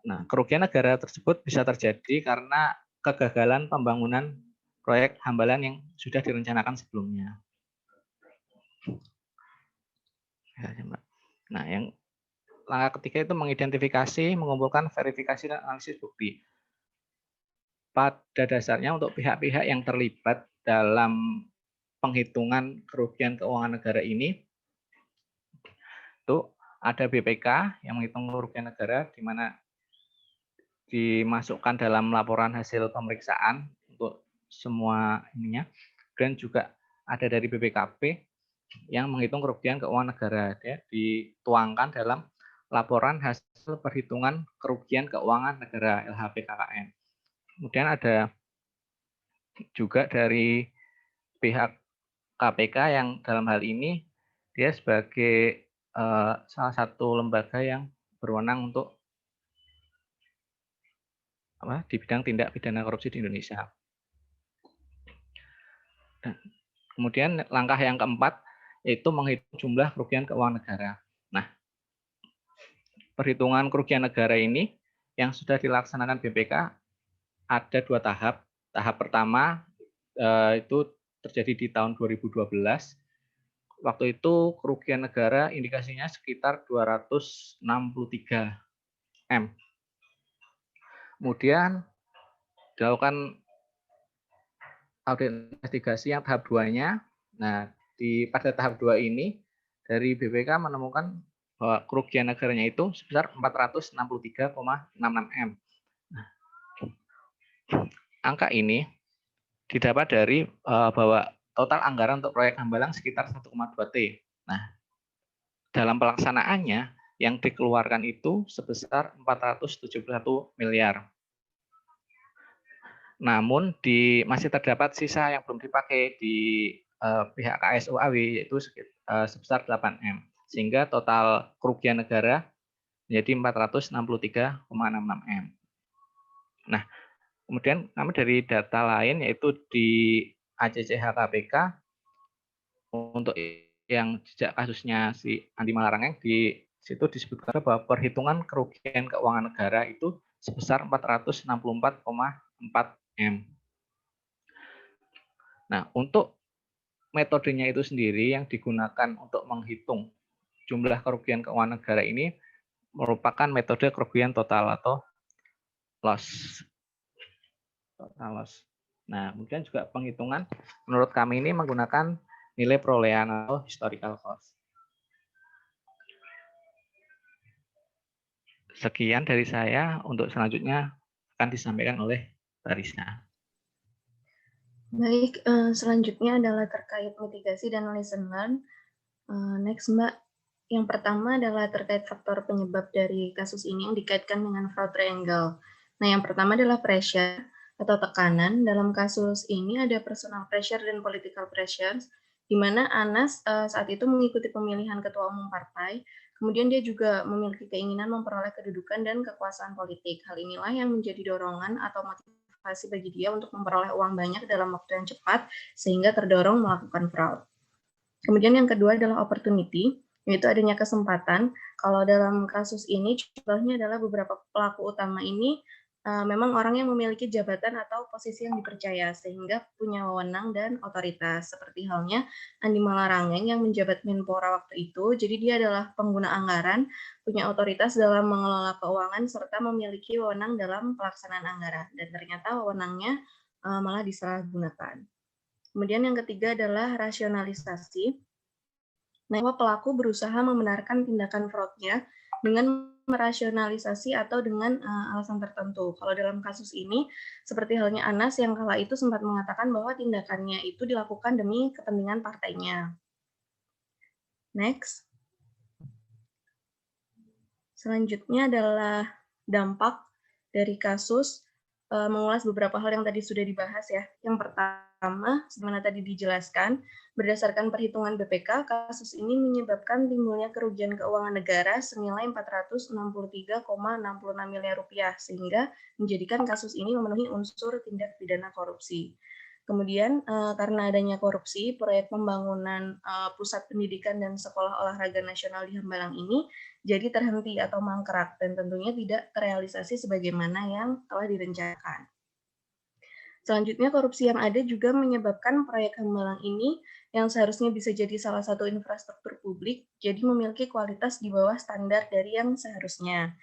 Nah, kerugian negara tersebut bisa terjadi karena kegagalan pembangunan proyek Hambalang yang sudah direncanakan sebelumnya. Nah, yang langkah ketiga itu mengidentifikasi, mengumpulkan verifikasi dan analisis bukti. Pada dasarnya untuk pihak-pihak yang terlibat dalam penghitungan kerugian keuangan negara ini itu ada BPK yang menghitung kerugian negara, di mana dimasukkan dalam laporan hasil pemeriksaan untuk semua ininya. Dan juga ada dari BPKP yang menghitung kerugian keuangan negara, ya, dituangkan dalam laporan hasil perhitungan kerugian keuangan negara LHPKKN. Kemudian ada juga dari pihak KPK yang dalam hal ini dia sebagai salah satu lembaga yang berwenang untuk di bidang tindak pidana korupsi di Indonesia. Dan kemudian langkah yang keempat yaitu menghitung jumlah kerugian keuangan negara. Nah, perhitungan kerugian negara ini yang sudah dilaksanakan BPK ada 2 tahap. Tahap pertama itu terjadi di tahun 2012. Waktu itu kerugian negara indikasinya sekitar 263 M. Kemudian dilakukan audit investigasi yang tahap 2-nya. Nah, pada tahap 2 ini dari BPK menemukan bahwa kerugian negaranya itu sebesar 463,66 M. Nah, angka ini didapat dari bahwa total anggaran untuk proyek Hambalang sekitar 1,2 T. Nah, dalam pelaksanaannya yang dikeluarkan itu sebesar 471 miliar. Namun masih terdapat sisa yang belum dipakai di pihak KSUAW yaitu sebesar 8 M. Sehingga total kerugian negara menjadi 463,66 M. Nah, kemudian kami dari data lain yaitu di ACCH KPK untuk yang jejak kasusnya si Andi Malarangeng, di situ disebutkan bahwa perhitungan kerugian keuangan negara itu sebesar 464,4 M. Nah, untuk metodenya itu sendiri yang digunakan untuk menghitung jumlah kerugian keuangan negara ini merupakan metode kerugian total atau loss. Total loss. Nah, kemudian juga penghitungan menurut kami ini menggunakan nilai perolehan atau historical cost. Sekian dari saya, untuk selanjutnya akan disampaikan oleh Barisa. Baik, selanjutnya adalah terkait mitigasi dan lesson learn. Next, Mbak. Yang pertama adalah terkait faktor penyebab dari kasus ini yang dikaitkan dengan fraud triangle. Nah, yang pertama adalah pressure atau tekanan. Dalam kasus ini ada personal pressure dan political pressure, di mana Anas saat itu mengikuti pemilihan ketua umum partai, kemudian dia juga memiliki keinginan memperoleh kedudukan dan kekuasaan politik. Hal inilah yang menjadi dorongan atau motivasi bagi dia untuk memperoleh uang banyak dalam waktu yang cepat, sehingga terdorong melakukan fraud. Kemudian yang kedua adalah opportunity, yaitu adanya kesempatan. Kalau dalam kasus ini, contohnya adalah beberapa pelaku utama ini memang orang yang memiliki jabatan atau posisi yang dipercaya, sehingga punya wewenang dan otoritas. Seperti halnya Andi Malarangeng yang menjabat Menpora waktu itu, jadi dia adalah pengguna anggaran, punya otoritas dalam mengelola keuangan, serta memiliki wewenang dalam pelaksanaan anggaran. Dan ternyata wewenangnya malah disalahgunakan. Kemudian yang ketiga adalah rasionalisasi. Nah, pelaku berusaha membenarkan tindakan fraudnya dengan merasionalisasi atau dengan alasan tertentu. Kalau dalam kasus ini, seperti halnya Anas yang kala itu sempat mengatakan bahwa tindakannya itu dilakukan demi kepentingan partainya. Next. Selanjutnya adalah dampak dari kasus, mengulas beberapa hal yang tadi sudah dibahas ya. Yang pertama, sebagaimana tadi dijelaskan, berdasarkan perhitungan BPK, kasus ini menyebabkan timbulnya kerugian keuangan negara senilai 463,66 miliar rupiah, sehingga menjadikan kasus ini memenuhi unsur tindak pidana korupsi. Kemudian karena adanya korupsi, proyek pembangunan pusat pendidikan dan sekolah olahraga nasional di Hambalang ini jadi terhenti atau mangkrak dan tentunya tidak terrealisasi sebagaimana yang telah direncanakan. Selanjutnya, korupsi yang ada juga menyebabkan proyek Hambalang ini yang seharusnya bisa jadi salah satu infrastruktur publik, jadi memiliki kualitas di bawah standar dari yang seharusnya.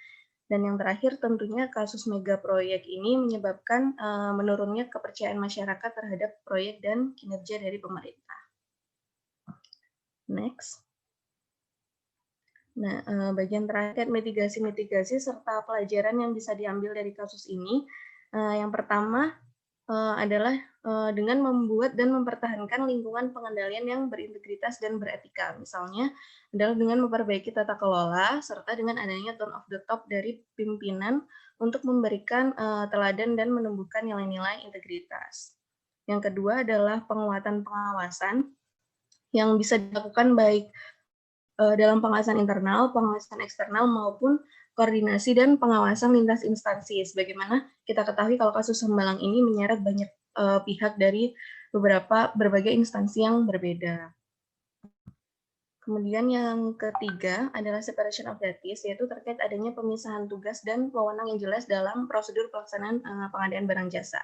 Dan yang terakhir tentunya kasus mega proyek ini menyebabkan menurunnya kepercayaan masyarakat terhadap proyek dan kinerja dari pemerintah. Next. Nah, bagian terakhir mitigasi-mitigasi serta pelajaran yang bisa diambil dari kasus ini. Yang pertama adalah dengan membuat dan mempertahankan lingkungan pengendalian yang berintegritas dan beretika. Misalnya adalah dengan memperbaiki tata kelola serta dengan adanya tone of the top dari pimpinan untuk memberikan teladan dan menumbuhkan nilai-nilai integritas. Yang kedua adalah penguatan pengawasan yang bisa dilakukan baik dalam pengawasan internal, pengawasan eksternal, maupun koordinasi dan pengawasan lintas instansi. Sebagaimana kita ketahui kalau kasus Hambalang ini menyeret banyak pihak dari berbagai instansi yang berbeda. Kemudian yang ketiga adalah separation of duties, yaitu terkait adanya pemisahan tugas dan wewenang yang jelas dalam prosedur pelaksanaan pengadaan barang jasa,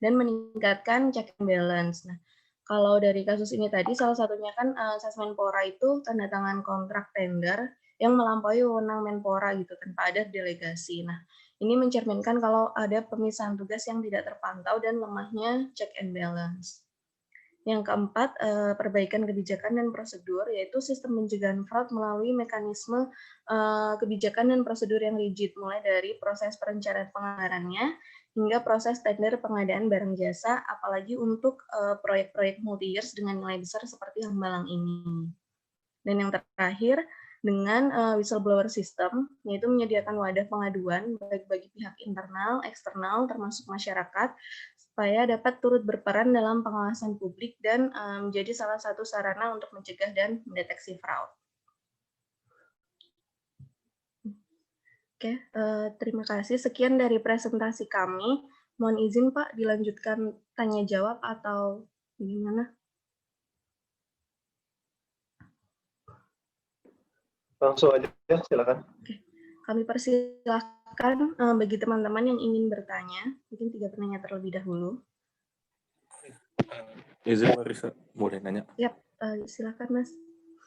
dan meningkatkan check and balance. Nah, kalau dari kasus ini tadi, salah satunya kan Sasmenpora itu tanda tangan kontrak tender yang melampaui wewenang Menpora gitu, tanpa ada delegasi. Nah, ini mencerminkan kalau ada pemisahan tugas yang tidak terpantau dan lemahnya check and balance. Yang keempat, perbaikan kebijakan dan prosedur, yaitu sistem pencegahan fraud melalui mekanisme kebijakan dan prosedur yang rigid, mulai dari proses perencanaan penganggarannya hingga proses tender pengadaan barang jasa, apalagi untuk proyek-proyek multi-years dengan nilai besar seperti Hambalang ini. Dan yang terakhir, dengan whistleblower system, yaitu menyediakan wadah pengaduan baik bagi pihak internal, eksternal, termasuk masyarakat, supaya dapat turut berperan dalam pengawasan publik dan menjadi salah satu sarana untuk mencegah dan mendeteksi fraud. Oke, terima kasih. Sekian dari presentasi kami. Mohon izin Pak, dilanjutkan tanya jawab atau bagaimana? Langsung aja, silakan. Oke. Kami persilahkan bagi teman-teman yang ingin bertanya, mungkin 3 penanya terlebih dahulu. Izin Marisa, boleh nanya? Yap, silakan Mas.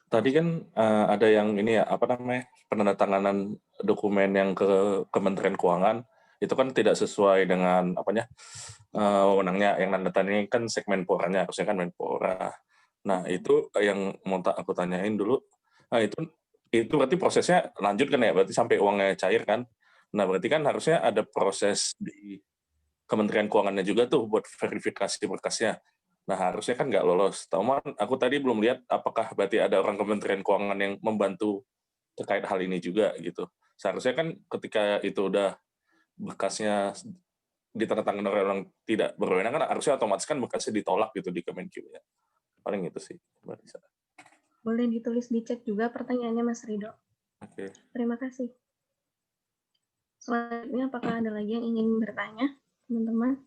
Tadi kan ada yang ini ya, apa namanya, penandatanganan dokumen yang ke Kementerian Keuangan, itu kan tidak sesuai dengan apanya wewenangnya, yang nandatangani kan Segmenporanya, harusnya kan Menpora. Nah, itu yang mau aku tanyain dulu. Nah, itu berarti prosesnya lanjut kan ya, berarti sampai uangnya cair kan. Nah, berarti kan harusnya ada proses di Kementerian Keuangannya juga tuh buat verifikasi berkasnya. Nah, harusnya kan nggak lolos. Tahu, aku tadi belum lihat apakah berarti ada orang Kementerian Keuangan yang membantu terkait hal ini juga gitu. Seharusnya kan ketika itu udah berkasnya ditandatangani oleh orang tidak berwenang kan harusnya otomatis kan berkasnya ditolak gitu di Kemenq ya. Paling itu sih. Boleh ditulis di chat juga pertanyaannya Mas Ridho. Oke. Terima kasih. Selanjutnya apakah ada lagi yang ingin bertanya, teman-teman?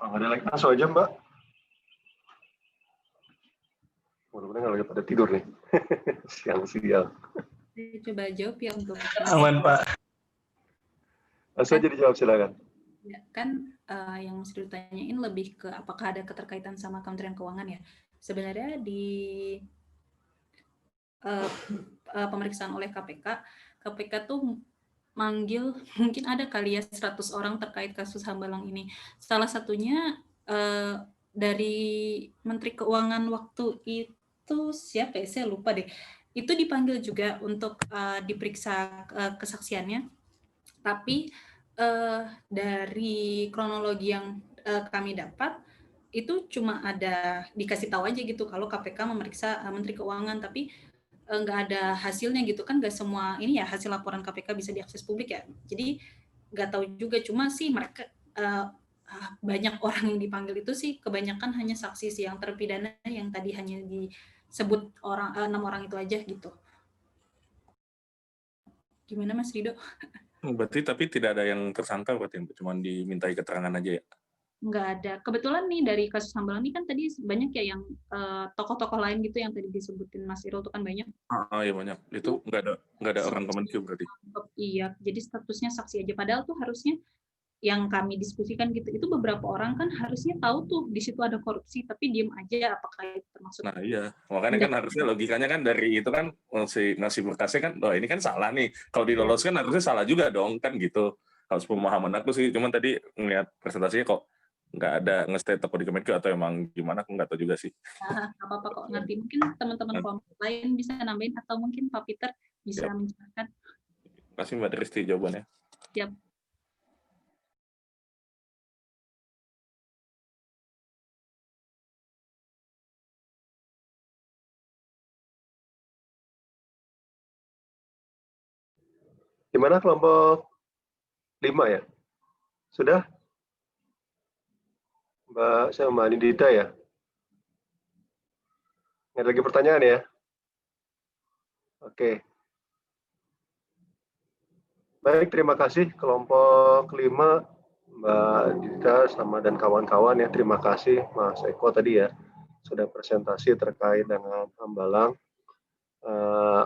Kalau nggak ada lagi, langsung aja Mbak. Mudah-mudahan nggak lagi pada tidur nih. Siang-siang. Coba jawab ya untuk Aman Pak. Langsung aja dijawab, silakan. Ya, kan yang mesti ditanyain lebih ke apakah ada keterkaitan sama Kementerian Keuangan ya. Sebenarnya di pemeriksaan oleh KPK tuh manggil mungkin ada kali ya 100 orang terkait kasus Hambalang ini. Salah satunya dari Menteri Keuangan waktu itu siapa ya, saya lupa deh. Itu dipanggil juga untuk diperiksa kesaksiannya. Tapi dari kronologi yang kami dapat itu cuma ada dikasih tahu aja gitu kalau KPK memeriksa Menteri Keuangan, tapi nggak ada hasilnya gitu kan. Nggak semua ini ya hasil laporan KPK bisa diakses publik ya, jadi nggak tahu juga. Cuma sih mereka banyak orang yang dipanggil itu sih kebanyakan hanya saksi sih, yang terpidana yang tadi hanya disebut 6 orang itu aja gitu. Gimana Mas Ridho? Berarti tapi tidak ada yang tersangka berarti, cuma dimintai keterangan aja ya? nggak ada. Kebetulan nih dari kasus Hambalang ini kan tadi banyak ya yang tokoh-tokoh lain gitu yang tadi disebutin Mas Irul itu kan banyak. Iya banyak. Itu nggak ada orang Kemenkyu berarti. Iya, jadi statusnya saksi aja. Padahal tuh harusnya yang kami diskusikan gitu, itu beberapa orang kan harusnya tahu tuh di situ ada korupsi, tapi diem aja. Apakah itu termasuk? Nah iya, makanya kan harusnya logikanya kan dari itu kan ngasih berkasnya kan, oh ini kan salah nih. Kalau diloloskan harusnya salah juga dong kan gitu. Harus pemahaman aku sih. Cuman tadi ngeliat presentasinya kok nggak ada nge-state toko di Kemenkyu atau emang gimana, aku nggak tahu juga sih. Nah, apa-apa kok, nanti mungkin teman-teman kelompok lain bisa nambahin atau mungkin Pak Peter bisa menjelaskan. Terima kasih Mbak Tristi jawabannya. Siap. Gimana kelompok 5 ya? Sudah? Mbak Anindita ya? Nggak ada lagi pertanyaan ya? Oke. Baik, terima kasih kelompok 5, Mbak Dita sama dan kawan-kawan ya. Terima kasih Mas Eko tadi ya, sudah presentasi terkait dengan Hambalang.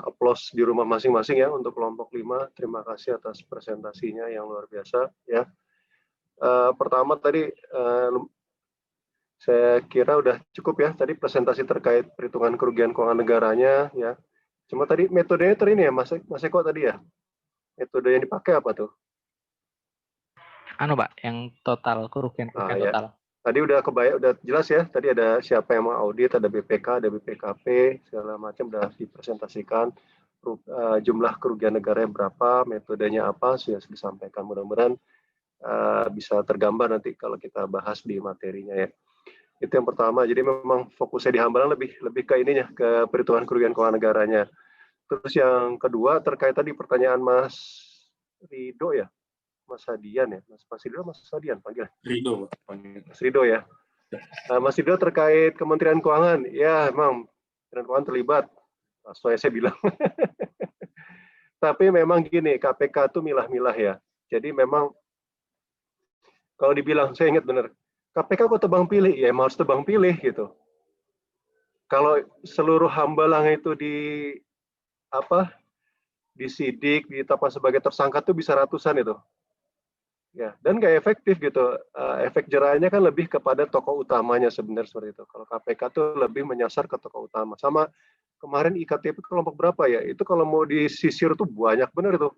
Applause di rumah masing-masing ya untuk kelompok 5. Terima kasih atas presentasinya yang luar biasa ya. Pertama tadi saya kira udah cukup ya tadi presentasi terkait perhitungan kerugian keuangan negaranya ya. Cuma tadi metodenya ini ya Mas Eko tadi ya. Metode yang dipakai apa tuh? Pak, yang total kerugian Ya. total. Tadi udah jelas ya. Tadi ada siapa yang mau audit, ada BPK, ada BPKP, segala macam udah dipresentasikan. Jumlah kerugian negaranya berapa, metodenya apa sudah disampaikan. Mudah-mudahan bisa tergambar nanti kalau kita bahas di materinya ya. Itu yang pertama. Jadi memang fokusnya di Hambalang lebih ke ininya, ke perhitungan kerugian keuangan negaranya. Terus yang kedua terkait tadi pertanyaan Mas Rido ya. Mas Hadian ya, Mas Rido, Mas Hadian panggil. Rido, Mas Rido ya. Mas Rido terkait Kementerian Keuangan, ya memang Kementerian Keuangan terlibat. Soalnya saya bilang. Tapi memang gini, KPK itu milah-milah ya. Jadi memang kalau dibilang, saya ingat benar, KPK kok tebang pilih, ya emang harus tebang pilih gitu. Kalau seluruh Hambalang itu disidik, ditetapkan sebagai tersangka tuh bisa ratusan itu. Ya, dan nggak efektif gitu. Efek jerahnya kan lebih kepada tokoh utamanya sebenarnya seperti itu. Kalau KPK tuh lebih menyasar ke tokoh utama. Sama kemarin IKTP kelompok berapa ya? Itu kalau mau disisir tuh banyak benar itu.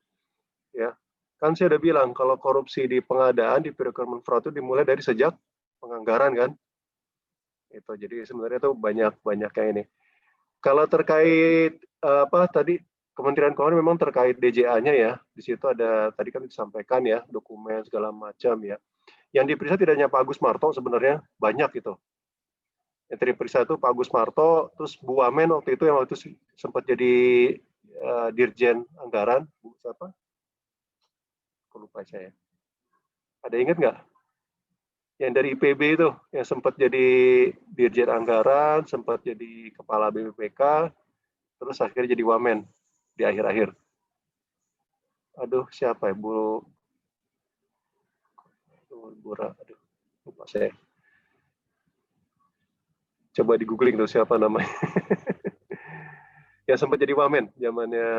Ya, kan saya udah bilang kalau korupsi di pengadaan di procurement fraud itu dimulai dari sejak penganggaran kan. Itu jadi sebenarnya tuh banyak yang ini. Kalau terkait tadi Kementerian Keuangan memang terkait DJA-nya ya, di situ ada tadi kan disampaikan ya dokumen segala macam ya. Yang diperiksa tidak hanya Pak Agus Marto sebenarnya banyak gitu. Yang diperiksa itu Pak Agus Marto, terus Bu Wamen waktu itu yang waktu itu sempat jadi Dirjen Anggaran, Bu siapa? Aku lupa saya. Ada ingat nggak? Yang dari IPB itu yang sempat jadi Dirjen Anggaran, sempat jadi Kepala BPK, terus akhirnya jadi Wamen di akhir-akhir. Aduh, siapa ya? Bu Ra, aduh, lupa saya. Coba di googling tuh siapa namanya. Ya sempat jadi Wamen zamannya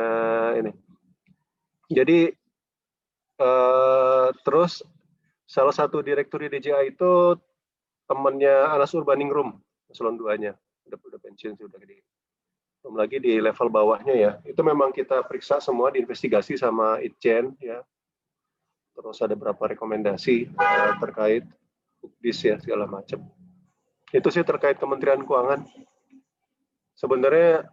ini. Jadi terus salah satu direktur di DJA itu temannya Anas Urbaningrum, eselon 2-nya. Udah pensiun sih, udah gede. Belum lagi di level bawahnya ya. Itu memang kita periksa semua, diinvestigasi sama Itjen ya. Terus ada beberapa rekomendasi terkait buktis ya segala macam. Itu sih terkait Kementerian Keuangan. Sebenarnya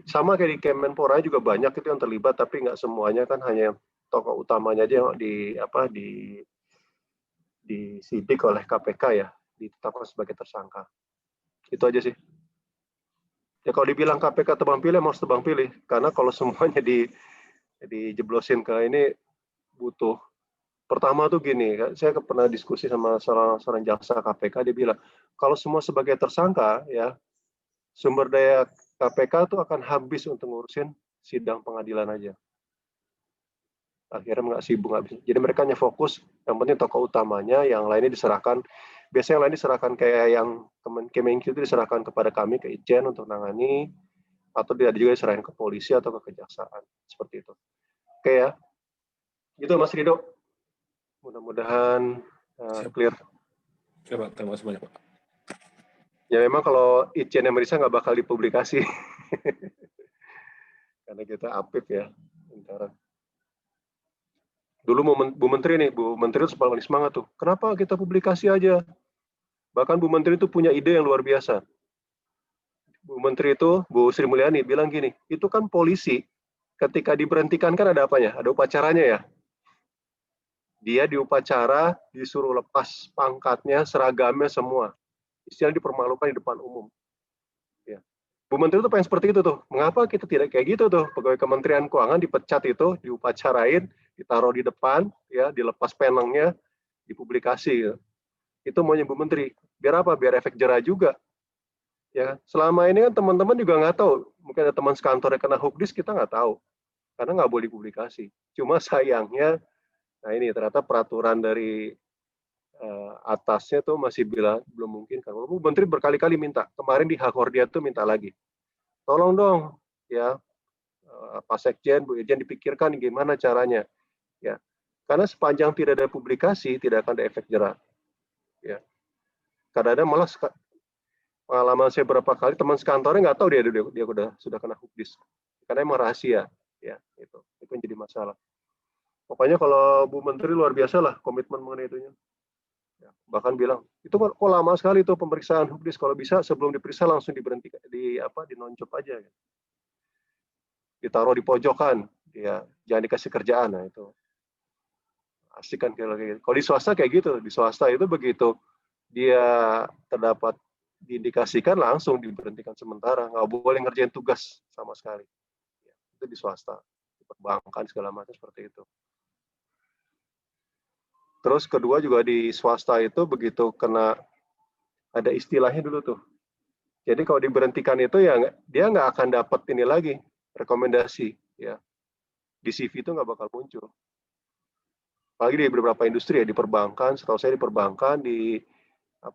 sama kayak di Kemenpora juga banyak itu yang terlibat, tapi nggak semuanya kan, hanya tokoh utamanya aja yang disidik oleh KPK ya, ditetapkan sebagai tersangka. Itu aja sih. Ya kalau dibilang KPK tebang pilih, harus tebang pilih. Karena kalau semuanya dijeblosin ke ini, butuh. Pertama tuh gini, saya pernah diskusi sama seorang jaksa KPK, dia bilang, kalau semua sebagai tersangka, ya sumber daya KPK tuh akan habis untuk ngurusin sidang pengadilan aja. Akhirnya nggak sibuk, nggak bisa. Jadi mereka hanya fokus, yang penting tokoh utamanya, yang lainnya diserahkan. Biasanya yang lain diserahkan kayak yang Kemenkyu itu diserahkan kepada kami, ke Itjen untuk nangani, atau dia juga diserahin ke polisi atau ke kejaksaan. Seperti itu. Oke ya. Gitu Mas Rido. Mudah-mudahan clear. Siap, terima kasih banyak Pak. Ya memang kalau Itjen yang merisa nggak bakal dipublikasi. Karena kita apip ya. Bentar. Dulu Bu Menteri nih, Bu Menteri itu paling semangat tuh. Kenapa kita publikasi aja? Bahkan Bu Menteri itu punya ide yang luar biasa. Bu Menteri itu, Bu Sri Mulyani bilang gini, itu kan polisi, ketika diberhentikan kan ada apanya? Ada upacaranya ya. Dia diupacara, disuruh lepas pangkatnya, seragamnya semua. Istilah dipermalukan di depan umum. Ya. Bu Menteri itu pengen seperti itu tuh. Mengapa kita tidak kayak gitu tuh? Pegawai Kementerian Keuangan dipecat itu, diupacarain, ditaruh di depan, ya, dilepas penengnya, dipublikasi. Ya. Itu maunya Bu Menteri. Biar apa? Biar efek jerah juga. Ya, selama ini kan teman-teman juga nggak tahu. Mungkin ada teman sekantor yang kena hukdis, kita nggak tahu. Karena nggak boleh dipublikasi. Cuma sayangnya, nah ini ternyata peraturan dari atasnya tuh masih bilang belum mungkin. Karena Bu Menteri berkali-kali minta. Kemarin di Hakordia tuh minta lagi. Tolong dong, ya, Pak Sekjen, Bu Irjen dipikirkan gimana caranya. Ya, karena sepanjang tidak ada publikasi, tidak akan ada efek jerah. Ya, kadang-kadang malah pengalaman saya berapa kali teman sekantornya nggak tahu dia sudah kena hukdis, karena emang rahasia, ya itu yang jadi masalah. Pokoknya kalau Bu Menteri luar biasa lah komitmen mengenai itunya. Ya, bahkan bilang itu kok lama sekali tuh pemeriksaan hukdis, kalau bisa sebelum diperiksa langsung diberhentikan, dinonjop aja. Gitu. Ditaruh di pojokan, ya jangan dikasih kerjaan, nah itu asik kan kalau gitu. Kalau di swasta kayak gitu, di swasta itu begitu dia terdapat diindikasikan langsung diberhentikan sementara, nggak boleh ngerjain tugas sama sekali. Ya, itu di swasta, di perbankan segala macam seperti itu. Terus kedua juga di swasta itu begitu kena ada istilahnya dulu tuh. Jadi kalau diberhentikan itu ya dia nggak akan dapat ini lagi rekomendasi, ya di CV itu nggak bakal muncul. Apalagi di beberapa industri ya, di perbankan, setahu saya di perbankan, di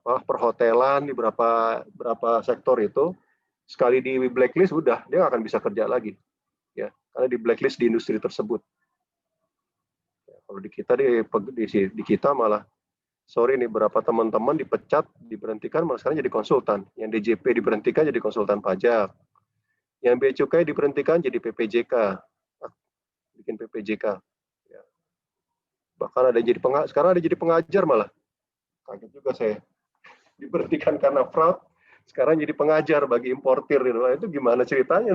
perhotelan, di beberapa sektor itu sekali di blacklist udah dia nggak akan bisa kerja lagi, ya karena di blacklist di industri tersebut. Ya, kalau di kita di kita malah sorry nih, berapa teman-teman dipecat, diberhentikan malah sekarang jadi konsultan. Yang DJP diberhentikan jadi konsultan pajak, yang bea cukai diberhentikan jadi PPJK, bikin PPJK. Ya. Bahkan ada jadi sekarang ada jadi pengajar malah. Kaget juga saya. Diberhentikan karena fraud, sekarang jadi pengajar bagi importir. Itu gimana ceritanya?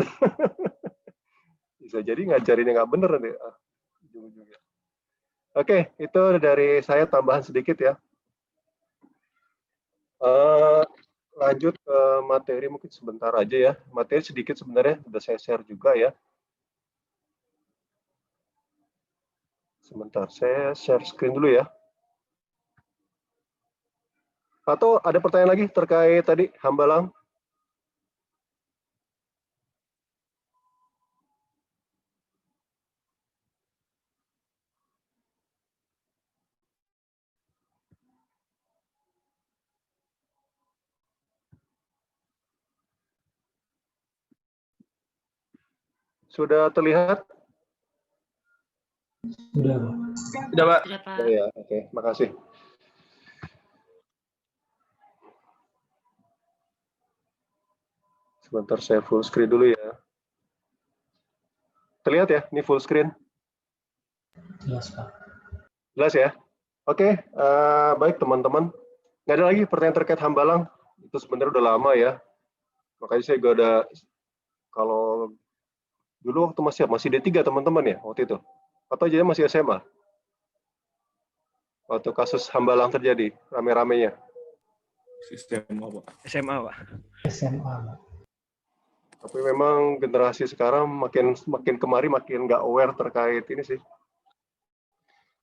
Bisa jadi ngajarinnya nggak bener nanti. Oke, itu dari saya tambahan sedikit ya. Lanjut ke materi mungkin sebentar aja ya. Materi sedikit sebenarnya sudah saya share juga ya. Sebentar, saya share screen dulu ya. Atau ada pertanyaan lagi terkait tadi Hambalang? Sudah terlihat? Sudah, Pak. Sudah, Pak. Sudah, Pak. Oh ya, oke, makasih. Sebentar saya full screen dulu ya. Terlihat ya, ini full screen? Jelas, Pak. Jelas ya? Oke, baik teman-teman. Nggak ada lagi pertanyaan terkait Hambalang. Itu sebenarnya udah lama ya. Makanya saya juga ada, kalau dulu waktu masih D3 teman-teman ya, waktu itu. Atau jadi masih SMA? Waktu kasus Hambalang terjadi, rame-ramenya. SMA, Pak. SMA, Pak. SMA, Pak. Tapi memang generasi sekarang makin kemari makin nggak aware terkait ini sih.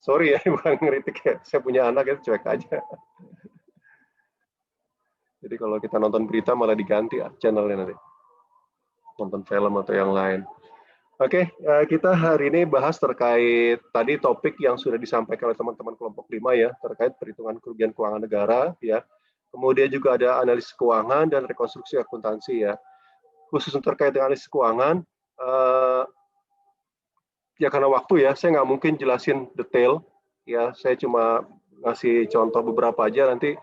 Sorry ya, bukan ngeritik ya. Saya punya anak itu cuek aja. Jadi kalau kita nonton berita malah diganti channelnya nanti. Nonton film atau yang lain. Oke, kita hari ini bahas terkait tadi topik yang sudah disampaikan oleh teman-teman kelompok 5 ya, terkait perhitungan kerugian keuangan negara ya. Kemudian juga ada analisis keuangan dan rekonstruksi akuntansi ya. Khusus terkait dengan analisis keuangan, ya karena waktu ya, saya nggak mungkin jelasin detail ya. Saya cuma ngasih contoh beberapa aja. Nanti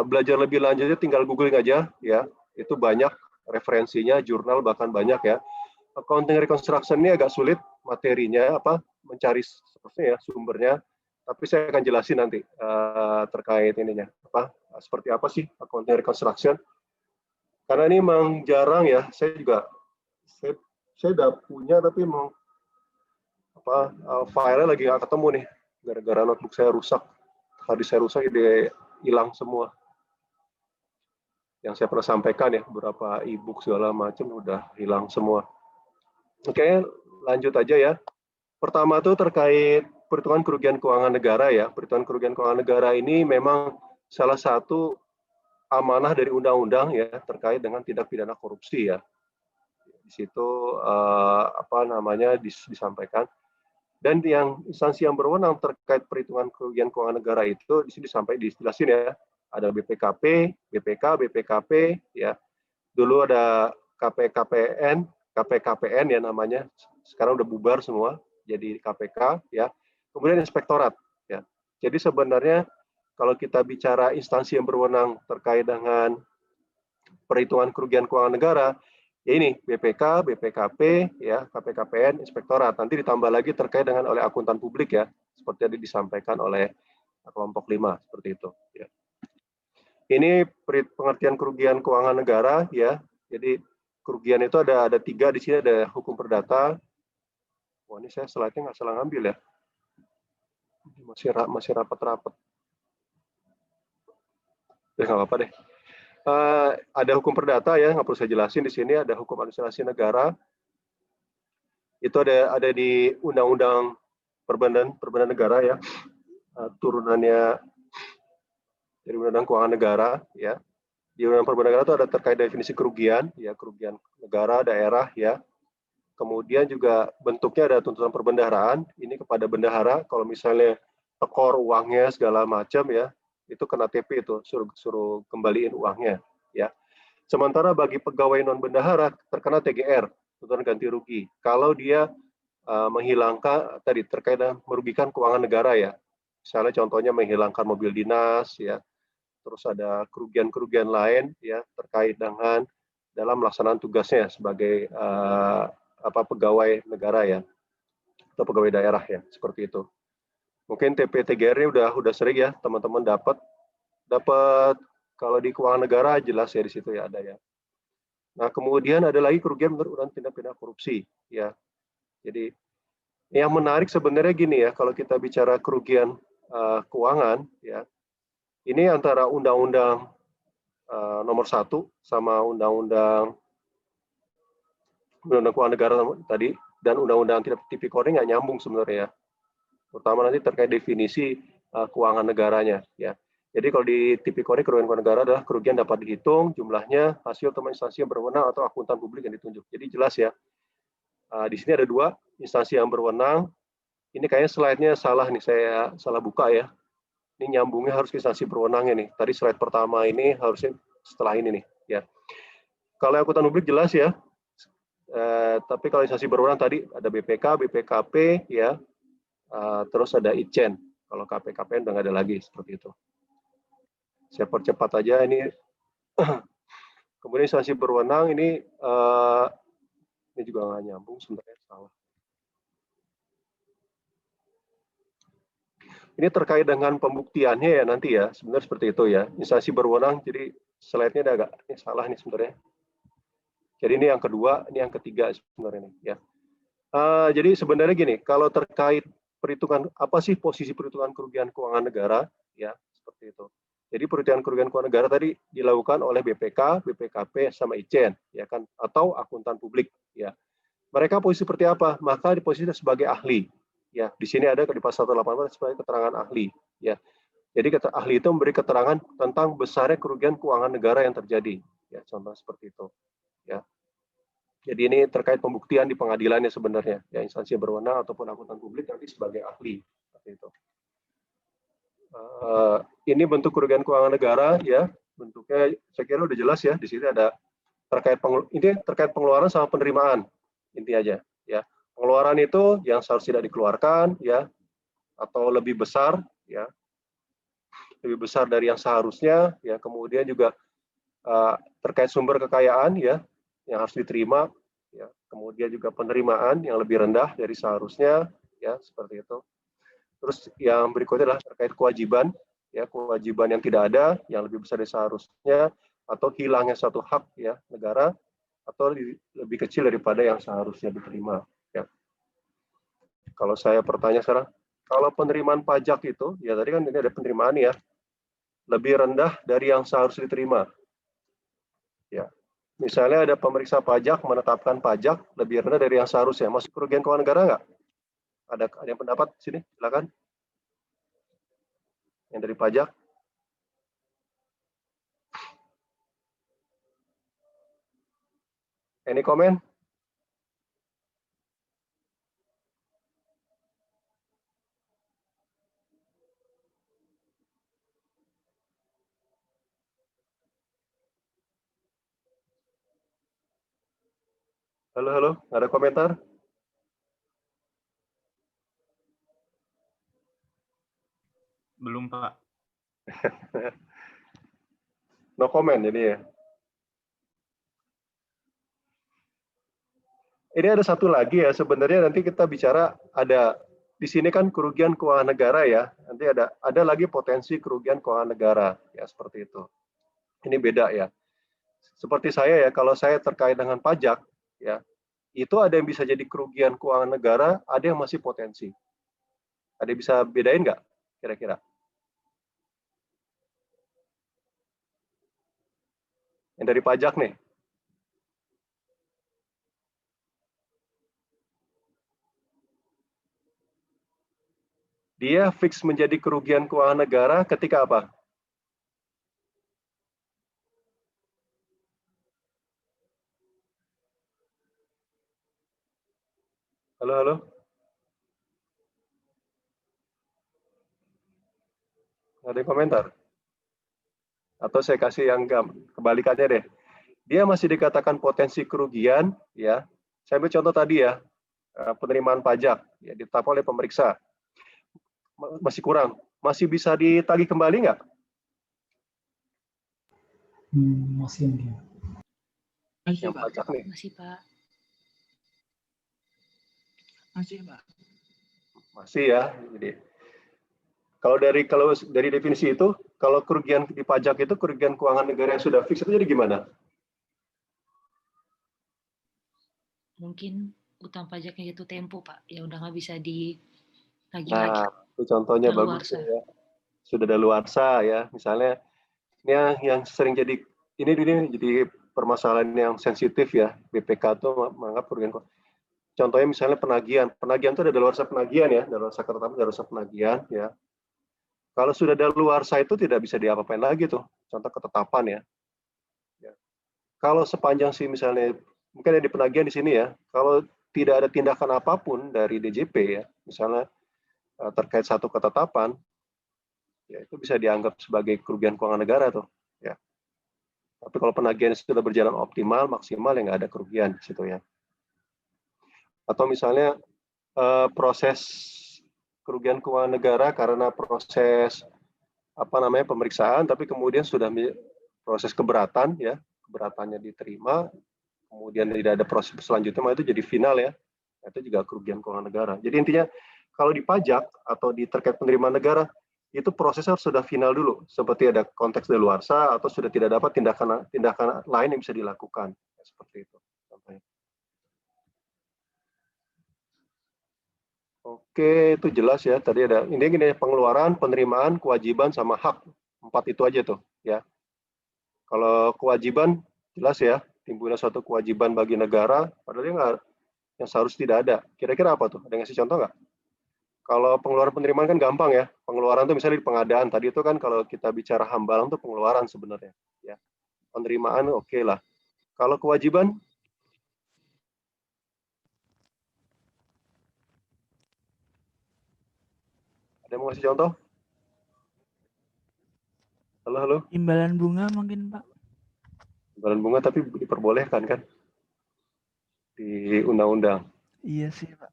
belajar lebih lanjutnya tinggal googling aja ya. Itu banyak referensinya, jurnal bahkan banyak ya. Accounting reconstruction ini agak sulit materinya, mencari ya, sumbernya. Tapi saya akan jelasin nanti terkait ininya, seperti apa sih accounting reconstruction. Karena ini memang jarang ya, saya udah punya tapi memang file-nya lagi nggak ketemu nih, gara-gara notebook saya rusak, harddisk saya rusak, jadi hilang semua. Yang saya pernah sampaikan ya, beberapa e-book segala macam udah hilang semua. Oke, lanjut aja ya. Pertama tuh terkait perhitungan kerugian keuangan negara ya. Perhitungan kerugian keuangan negara ini memang salah satu amanah dari undang-undang ya terkait dengan tindak pidana korupsi ya. Di situ disampaikan. Dan yang instansi yang berwenang terkait perhitungan kerugian keuangan negara itu di sini dijelasin ya. Ada BPKP, BPK, BPKP ya. Dulu ada KPKPN ya namanya, sekarang udah bubar semua jadi KPK ya. Kemudian inspektorat ya. Jadi sebenarnya kalau kita bicara instansi yang berwenang terkait dengan perhitungan kerugian keuangan negara, ya ini BPK, BPKP ya, KPKPN, inspektorat. Nanti ditambah lagi terkait dengan oleh akuntan publik ya, seperti tadi disampaikan oleh kelompok 5 seperti itu ya. Ini pengertian kerugian keuangan negara ya. Jadi kerugian itu ada 3 di sini, ada hukum perdata. Wah, ini saya slide-nya nggak salah ngambil ya. Masih rapat-rapat. Nggak apa-apa deh. Ada hukum perdata ya, nggak perlu saya jelasin di sini. Ada hukum administrasi negara. Itu ada di Undang-Undang Perbankan Negara ya. Turunannya dari Undang-Undang Keuangan Negara ya. Di Undang-Undang Perbankan Negara itu ada terkait definisi kerugian ya, kerugian negara, daerah ya. Kemudian juga bentuknya ada tuntutan perbendaharaan, ini kepada bendahara, kalau misalnya tekor uangnya segala macam ya, itu kena TP itu, suruh kembaliin uangnya ya. Sementara bagi pegawai non bendahara terkena TGR, tuntutan ganti rugi. Kalau dia menghilangkan tadi terkait dengan merugikan keuangan negara ya. Misalnya contohnya menghilangkan mobil dinas ya. Terus ada kerugian-kerugian lain ya terkait dengan dalam melaksanakan tugasnya sebagai pegawai negara ya atau pegawai daerah ya, seperti itu. Mungkin TP-TGR ini udah sering ya teman-teman dapat kalau di keuangan negara jelas ya di situ ya ada ya. Nah, kemudian ada lagi kerugian menurut undang tindak pidana korupsi ya. Jadi yang menarik sebenarnya gini ya, kalau kita bicara kerugian keuangan ya. Ini antara undang-undang nomor 1 sama undang-undang keuangan negara tadi dan undang-undang tipikor nggak nyambung sebenarnya, terutama nanti terkait definisi keuangan negaranya ya. Jadi kalau di tipikor kerugian keuangan negara adalah kerugian dapat dihitung jumlahnya hasil teman instansi yang berwenang atau akuntan publik yang ditunjuk. Jadi jelas ya. Di sini ada 2 instansi yang berwenang. Ini kayaknya slide-nya salah nih, saya salah buka ya. Ini nyambungnya harus ke instansi berwenangnya nih. Tadi slide pertama ini harusnya setelah ini nih ya. Kalau akuntan publik jelas ya. Tapi kalau instansi berwenang tadi ada BPK, BPKP ya, terus ada Itjen. Kalau KPKPN udah nggak ada lagi seperti itu. Saya percepat aja ini. Kemudian instansi berwenang ini juga nggak nyambung sebenarnya, salah. Ini terkait dengan pembuktiannya ya nanti ya, sebenarnya seperti itu ya. Instansi berwenang, jadi slide-nya ada agak salah nih sebenarnya. Jadi ini yang kedua, ini yang ketiga sebenarnya nih ya. Jadi sebenarnya gini, kalau terkait perhitungan apa sih posisi perhitungan kerugian keuangan negara ya, seperti itu. Jadi perhitungan kerugian keuangan negara tadi dilakukan oleh BPK, BPKP sama Itjen ya kan, atau akuntan publik ya. Mereka posisi seperti apa? Maka di posisi sebagai ahli ya. Di sini ada di pasal 118 sebagai keterangan ahli ya. Jadi ahli itu memberi keterangan tentang besarnya kerugian keuangan negara yang terjadi ya, contoh seperti itu ya. Jadi ini terkait pembuktian di pengadilannya sebenarnya, ya instansi berwenang ataupun akuntan publik nanti sebagai ahli. Seperti itu. Ini bentuk kerugian keuangan negara, ya bentuknya saya kira udah jelas ya. Di sini ada terkait pengeluaran sama penerimaan, inti aja. Ya, pengeluaran itu yang seharusnya tidak dikeluarkan, ya, atau lebih besar, ya, lebih besar dari yang seharusnya, ya. Kemudian juga terkait sumber kekayaan, ya, yang harus diterima, ya. Kemudian juga penerimaan yang lebih rendah dari seharusnya, ya, seperti itu. Terus yang berikutnya adalah terkait kewajiban, ya, kewajiban yang tidak ada, yang lebih besar dari seharusnya, atau hilangnya suatu hak, ya, negara, atau lebih kecil daripada yang seharusnya diterima, ya. Kalau saya bertanya sekarang, kalau penerimaan pajak itu, ya tadi kan ini ada penerimaan ya, lebih rendah dari yang seharusnya diterima. Ya, misalnya ada pemeriksa pajak menetapkan pajak lebih rendah dari yang seharusnya, masuk kerugian keuangan negara nggak? Ada yang pendapat sini? Silakan. Yang dari pajak. Any comment? Halo, halo, nggak ada komentar? Belum, Pak. No comment jadi ya. Ini ada satu lagi ya, sebenarnya nanti kita bicara ada di sini kan kerugian keuangan negara ya. Nanti ada lagi potensi kerugian keuangan negara ya, seperti itu. Ini beda ya. Seperti saya ya, kalau saya terkait dengan pajak ya, itu ada yang bisa jadi kerugian keuangan negara, ada yang masih potensi. Ada yang bisa bedain nggak kira-kira? Yang dari pajak nih. Dia fix menjadi kerugian keuangan negara ketika apa? Halo, halo. Ada yang komentar? Atau saya kasih yang kebalikannya deh. Dia masih dikatakan potensi kerugian, ya. Saya ambil contoh tadi ya, penerimaan pajak, ya, ditetapkan oleh pemeriksa. Masih kurang. Masih bisa ditagih kembali nggak? Masih mungkin. Masih, Yang Pak. pajak nih. Masih, Pak. Masih, Pak. Masih ya. Jadi kalau dari definisi itu, kalau kerugian di pajak itu kerugian keuangan negara yang sudah fix itu jadi gimana? Mungkin utang pajaknya jatuh tempo, Pak. Ya udah nggak bisa ditagih Nah, lagi. itu contohnya bagus Daluarsa. ya. Sudah daluarsa ya. Misalnya ini yang sering jadi ini jadi permasalahan yang sensitif ya. BPK itu menganggap kerugian keuangan. Contohnya misalnya penagihan. Penagihan itu ada daluarsa penagihan ya, daluarsa ketetapan, daluarsa penagihan ya. Kalau sudah daluarsa itu tidak bisa diapa-apain lagi tuh. Contoh ketetapan ya. Kalau sepanjang sih misalnya mungkin ada di penagihan di sini ya. Kalau tidak ada tindakan apapun dari DJP ya, misalnya terkait satu ketetapan, ya itu bisa dianggap sebagai kerugian keuangan negara tuh. Ya. Tapi kalau penagihan sudah berjalan optimal, maksimal, ya nggak ada kerugian di situ ya. Atau misalnya proses kerugian keuangan negara karena proses pemeriksaan, tapi kemudian sudah proses keberatan ya, keberatannya diterima, kemudian tidak ada proses selanjutnya, maka itu jadi final ya, itu juga kerugian keuangan negara. Jadi intinya kalau di pajak atau di terkait penerimaan negara itu prosesnya harus sudah final dulu, seperti ada konteks daluarsa atau sudah tidak dapat tindakan lain yang bisa dilakukan, seperti itu. Oke, itu jelas ya. Tadi ada ini pengeluaran, penerimaan, kewajiban, sama hak. 4 itu aja tuh ya. Kalau kewajiban jelas ya, timbulnya suatu kewajiban bagi negara, padahal yang seharusnya tidak ada. Kira-kira apa tuh? Ada yang ngasih contoh nggak? Kalau pengeluaran penerimaan kan gampang ya. Pengeluaran tuh misalnya di pengadaan. Tadi itu kan kalau kita bicara hambalang tuh pengeluaran sebenarnya. Ya. Penerimaan oke lah. Kalau kewajiban? Ada mau ngasih contoh? Halo. Imbalan bunga mungkin, Pak. Imbalan bunga tapi diperbolehkan kan di undang-undang. Iya sih, Pak.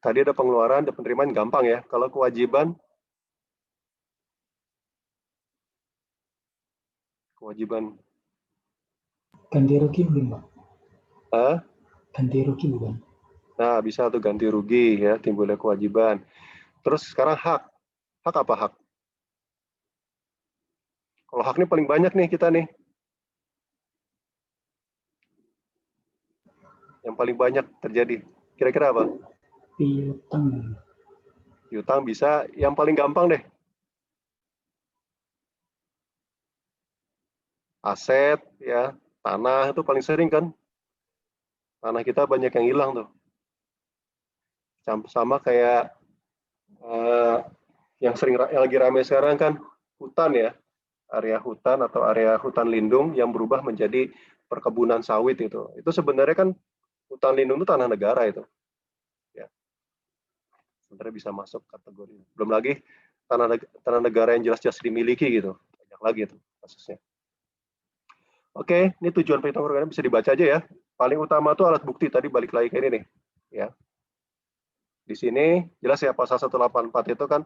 Tadi ada pengeluaran, ada penerimaan, gampang ya. Kalau kewajiban Ganti rugi belum, Pak? ah, Ganti rugi bukan? nah bisa tuh ganti rugi ya, timbulnya kewajiban. Terus sekarang hak. Hak apa hak? Kalau hak ini paling banyak nih kita nih. Yang paling banyak terjadi. Kira-kira apa? Piutang. Piutang bisa. Yang paling gampang deh. Aset ya, tanah itu paling sering kan. Tanah kita banyak yang hilang tuh. Sama kayak yang lagi ramai sekarang kan hutan ya. Area hutan atau area hutan lindung yang berubah menjadi perkebunan sawit itu. Itu sebenarnya kan hutan lindung itu tanah negara itu. Ya. Sebenarnya bisa masuk kategori. Belum lagi tanah negara yang jelas-jelas dimiliki gitu. Banyak lagi itu kasusnya. Oke, ini tujuan perhitungan kerugian bisa dibaca aja ya. Paling utama itu alat bukti, tadi balik lagi ke ini nih. Ya. Di sini jelas ya pasal 184 itu kan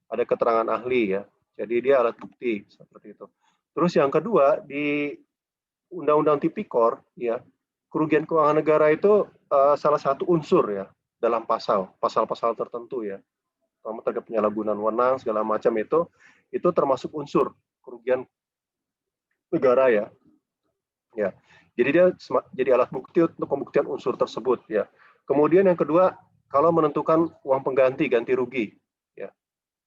ada keterangan ahli ya. Jadi dia alat bukti seperti itu. Terus yang kedua di Undang-Undang Tipikor ya, kerugian keuangan negara itu salah satu unsur ya dalam pasal-pasal tertentu ya. Terutama terkait penyalahgunaan wewenang segala macam itu termasuk unsur kerugian negara ya. Ya. Jadi dia jadi alat bukti untuk pembuktian unsur tersebut ya. Kemudian yang kedua, kalau menentukan uang pengganti, ganti rugi ya.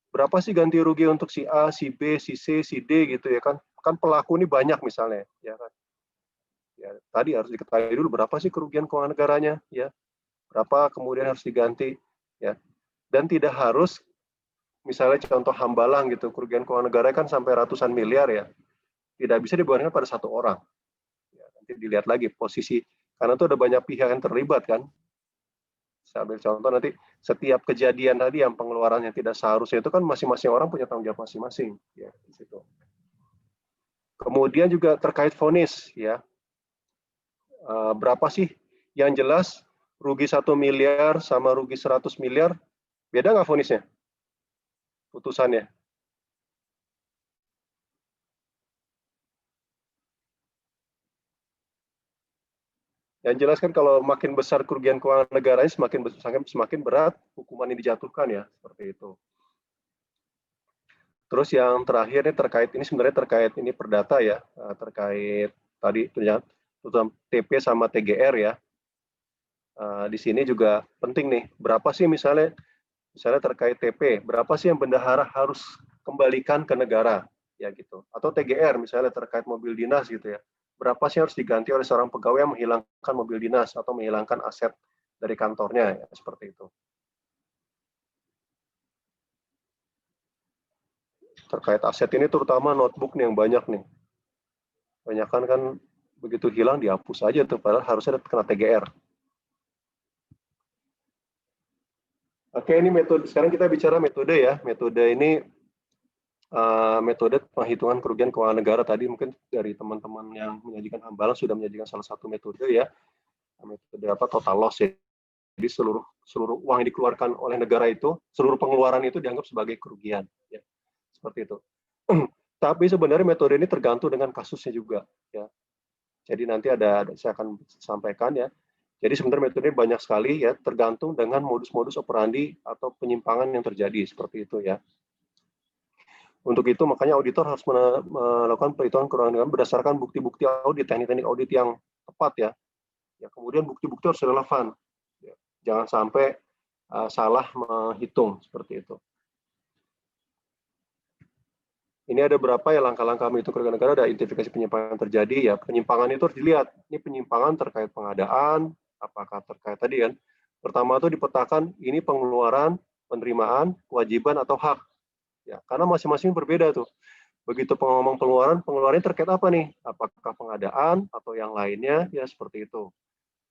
Berapa sih ganti rugi untuk si A, si B, si C, si D gitu ya kan? Kan pelaku ini banyak misalnya ya kan. Ya, tadi harus diketahui dulu berapa sih kerugian keuangan negaranya ya. Berapa kemudian harus diganti ya. Dan tidak harus misalnya contoh Hambalang gitu, kerugian keuangan negara kan sampai ratusan miliar ya. Tidak bisa dibandingkan pada satu orang. Nanti dilihat lagi posisi, karena itu ada banyak pihak yang terlibat kan. Saya ambil contoh nanti setiap kejadian tadi yang pengeluarannya tidak seharusnya itu kan masing-masing orang punya tanggung jawab masing-masing ya di situ. Kemudian juga terkait vonis ya, berapa sih yang jelas rugi 1 miliar sama rugi 100 miliar beda nggak vonisnya putusannya? Yang jelas kan kalau makin besar kerugian keuangan negaranya semakin berat hukuman yang dijatuhkan ya, seperti itu. Terus yang terakhir ini sebenarnya terkait ini perdata ya, terkait tadi tuntutan TP sama TGR ya. Di sini juga penting nih, berapa sih misalnya terkait TP, berapa sih yang bendahara harus kembalikan ke negara ya gitu. Atau TGR misalnya terkait mobil dinas gitu ya. Berapa sih harus diganti oleh seorang pegawai yang menghilangkan mobil dinas atau menghilangkan aset dari kantornya ya, seperti itu. Terkait aset ini terutama notebook nih yang banyak nih. Banyakan kan begitu hilang dihapus aja tuh, padahal harusnya kena TGR. Oke, ini metode. Sekarang kita bicara metode ya. Metode ini metode penghitungan kerugian keuangan negara. Tadi mungkin dari teman-teman yang menyajikan Hambalang sudah menyajikan salah satu metode ya. Metode apa? Total loss ya. Jadi seluruh uang yang dikeluarkan oleh negara itu, seluruh pengeluaran itu dianggap sebagai kerugian. Ya. Seperti itu. Tapi sebenarnya metode ini tergantung dengan kasusnya juga. Ya. Jadi nanti saya akan sampaikan ya. Jadi sebenarnya metode banyak sekali ya, tergantung dengan modus-modus operandi atau penyimpangan yang terjadi seperti itu ya. Untuk itu makanya auditor harus melakukan perhitungan kerugian negara berdasarkan bukti-bukti audit, teknik-teknik audit yang tepat ya. Ya kemudian bukti-bukti harus relevan. Ya. Jangan sampai salah menghitung seperti itu. Ini ada berapa ya langkah-langkah menghitung kerugian negara, ada identifikasi penyimpangan yang terjadi ya. Penyimpangan itu harus dilihat. Ini penyimpangan terkait pengadaan, apakah terkait tadi kan. Pertama itu dipetakan ini pengeluaran, penerimaan, kewajiban atau hak. Ya, karena masing-masing berbeda tuh. begitu ngomong pengeluaran, pengeluarannya terkait apa nih? Apakah pengadaan atau yang lainnya? Ya seperti itu.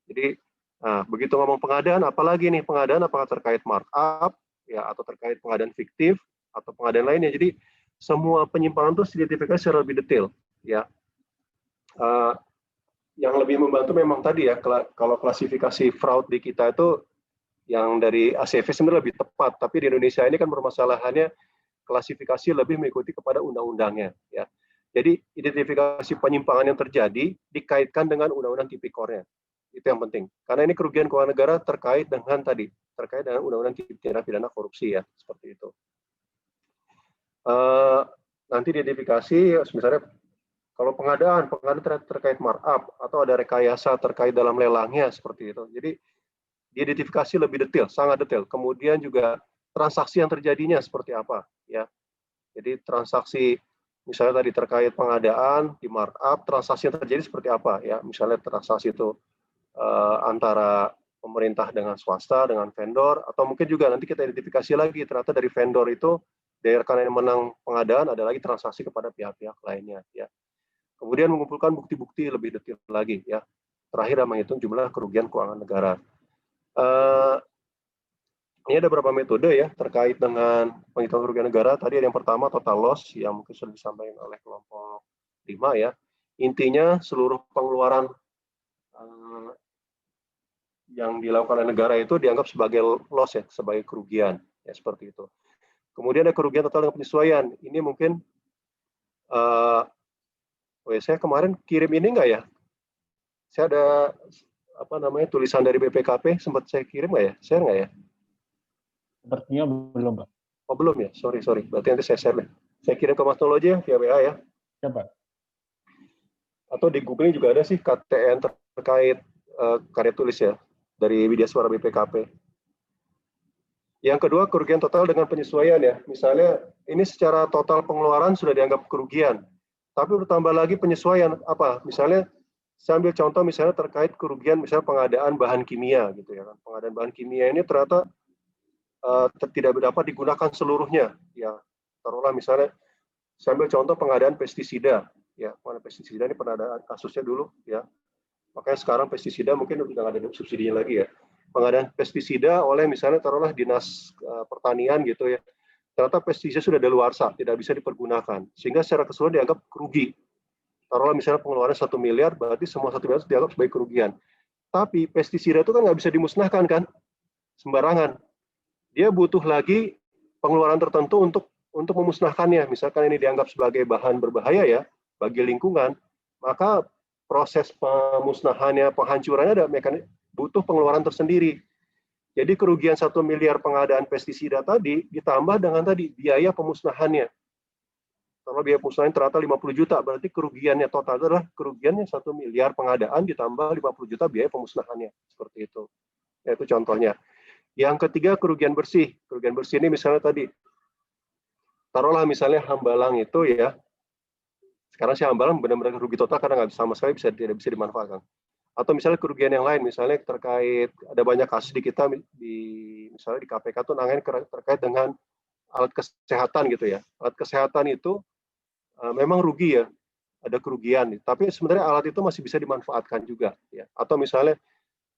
Jadi, nah, begitu ngomong pengadaan, apalagi nih pengadaan, apakah terkait markup, ya, atau terkait pengadaan fiktif, atau pengadaan lainnya. Jadi, semua penyimpangan itu diidentifikasi secara lebih detail. Ya, yang lebih membantu memang tadi ya, kalau klasifikasi fraud di kita itu yang dari ACV sebenarnya lebih tepat, tapi di Indonesia ini kan permasalahannya klasifikasi lebih mengikuti kepada undang-undangnya. Ya. Jadi identifikasi penyimpangan yang terjadi dikaitkan dengan undang-undang tipikornya. Itu yang penting. Karena ini kerugian keuangan negara terkait dengan undang-undang tindak pidana korupsi ya, seperti itu. Nanti diidentifikasi, misalnya kalau pengadaan terkait markup atau ada rekayasa terkait dalam lelangnya seperti itu. Jadi diidentifikasi lebih detail, sangat detail. Kemudian juga transaksi yang terjadinya seperti apa, ya. Jadi transaksi misalnya tadi terkait pengadaan di markup, transaksi yang terjadi seperti apa, ya. Misalnya transaksi itu antara pemerintah dengan swasta, dengan vendor, atau mungkin juga nanti kita identifikasi lagi ternyata dari vendor itu karena yang menang pengadaan ada lagi transaksi kepada pihak-pihak lainnya, ya. Kemudian mengumpulkan bukti-bukti lebih detail lagi, ya. Terakhir menghitung jumlah kerugian keuangan negara. Ini ada beberapa metode ya terkait dengan penghitungan kerugian negara. Tadi ada yang pertama total loss yang mungkin sudah disampaikan oleh kelompok 5 ya. Intinya seluruh pengeluaran yang dilakukan oleh negara itu dianggap sebagai loss ya, sebagai kerugian ya, seperti itu. Kemudian ada kerugian total dengan penyesuaian. Ini mungkin saya kemarin kirim ini enggak ya? Saya ada tulisan dari BPKP, sempat saya kirim nggak ya? Share nggak ya? Sepertinya belum, Pak. Oh, belum ya? Sorry. Berarti nanti saya share deh. Saya kirim ke Mas Nolo aja via WA ya. Ya, Pak. Atau di Google juga ada sih KTN terkait karya tulis ya, dari Widya Suara BPKP. Yang kedua, kerugian total dengan penyesuaian ya. Misalnya, ini secara total pengeluaran sudah dianggap kerugian. Tapi bertambah lagi penyesuaian, apa? Misalnya, saya ambil contoh misalnya terkait kerugian misalnya pengadaan bahan kimia gitu ya kan. Pengadaan bahan kimia ini ternyata tidak dapat digunakan seluruhnya ya. Taruhlah misalnya saya ambil contoh pengadaan pestisida ya. Pengadaan pestisida ini pengadaan kasusnya dulu ya. Makanya sekarang pestisida mungkin udah nggak ada subsidinya lagi ya. Pengadaan pestisida oleh misalnya taruhlah dinas pertanian gitu ya. Ternyata pestisida sudah daluarsa, tidak bisa dipergunakan. Sehingga secara keseluruhan dianggap kerugi. Taruhlah misalnya pengeluaran 1 miliar, berarti semua 1 miliar dianggap sebagai kerugian. Tapi pestisida itu kan nggak bisa dimusnahkan kan, sembarangan. Dia butuh lagi pengeluaran tertentu untuk memusnahkannya. Misalkan ini dianggap sebagai bahan berbahaya ya bagi lingkungan, maka proses pemusnahannya, penghancurannya ada mekanisme butuh pengeluaran tersendiri. Jadi kerugian 1 miliar pengadaan pestisida tadi ditambah dengan tadi biaya pemusnahannya. Kalau biaya pemusnahan ternyata 50 juta, berarti kerugiannya total adalah kerugiannya 1 miliar pengadaan ditambah 50 juta biaya pemusnahannya. Seperti itu. Ya, itu contohnya. Yang ketiga, kerugian bersih. Kerugian bersih ini misalnya tadi, taruhlah misalnya Hambalang itu ya, sekarang si Hambalang benar-benar rugi total karena nggak sama sekali tidak bisa dimanfaatkan. Atau misalnya kerugian yang lain, misalnya terkait, ada banyak kasus di kita, misalnya di KPK itu nangani terkait dengan alat kesehatan gitu ya. Alat kesehatan itu memang rugi ya, ada kerugian. Tapi sebenarnya alat itu masih bisa dimanfaatkan juga. Ya. Atau misalnya,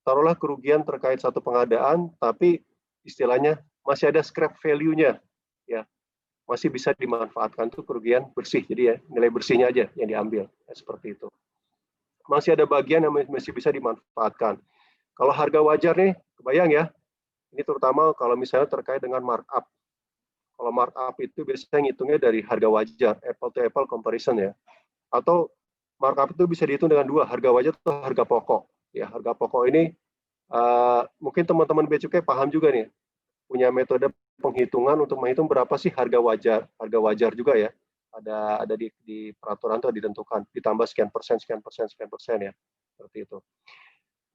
taruhlah kerugian terkait satu pengadaan, tapi istilahnya masih ada scrap value-nya, ya masih bisa dimanfaatkan, itu kerugian bersih. Jadi ya nilai bersihnya aja yang diambil, ya, seperti itu. Masih ada bagian yang masih bisa dimanfaatkan. Kalau harga wajar nih, kebayang ya, ini terutama kalau misalnya terkait dengan markup. Kalau markup itu biasanya ngitungnya dari harga wajar, apple to apple comparison ya. Atau markup itu bisa dihitung dengan dua, harga wajar atau harga pokok. Ya, harga pokok ini mungkin teman-teman Bea Cukai paham juga nih, punya metode penghitungan untuk menghitung berapa sih harga wajar juga ya. Ada di peraturan itu ditentukan, ditambah sekian persen ya, seperti itu.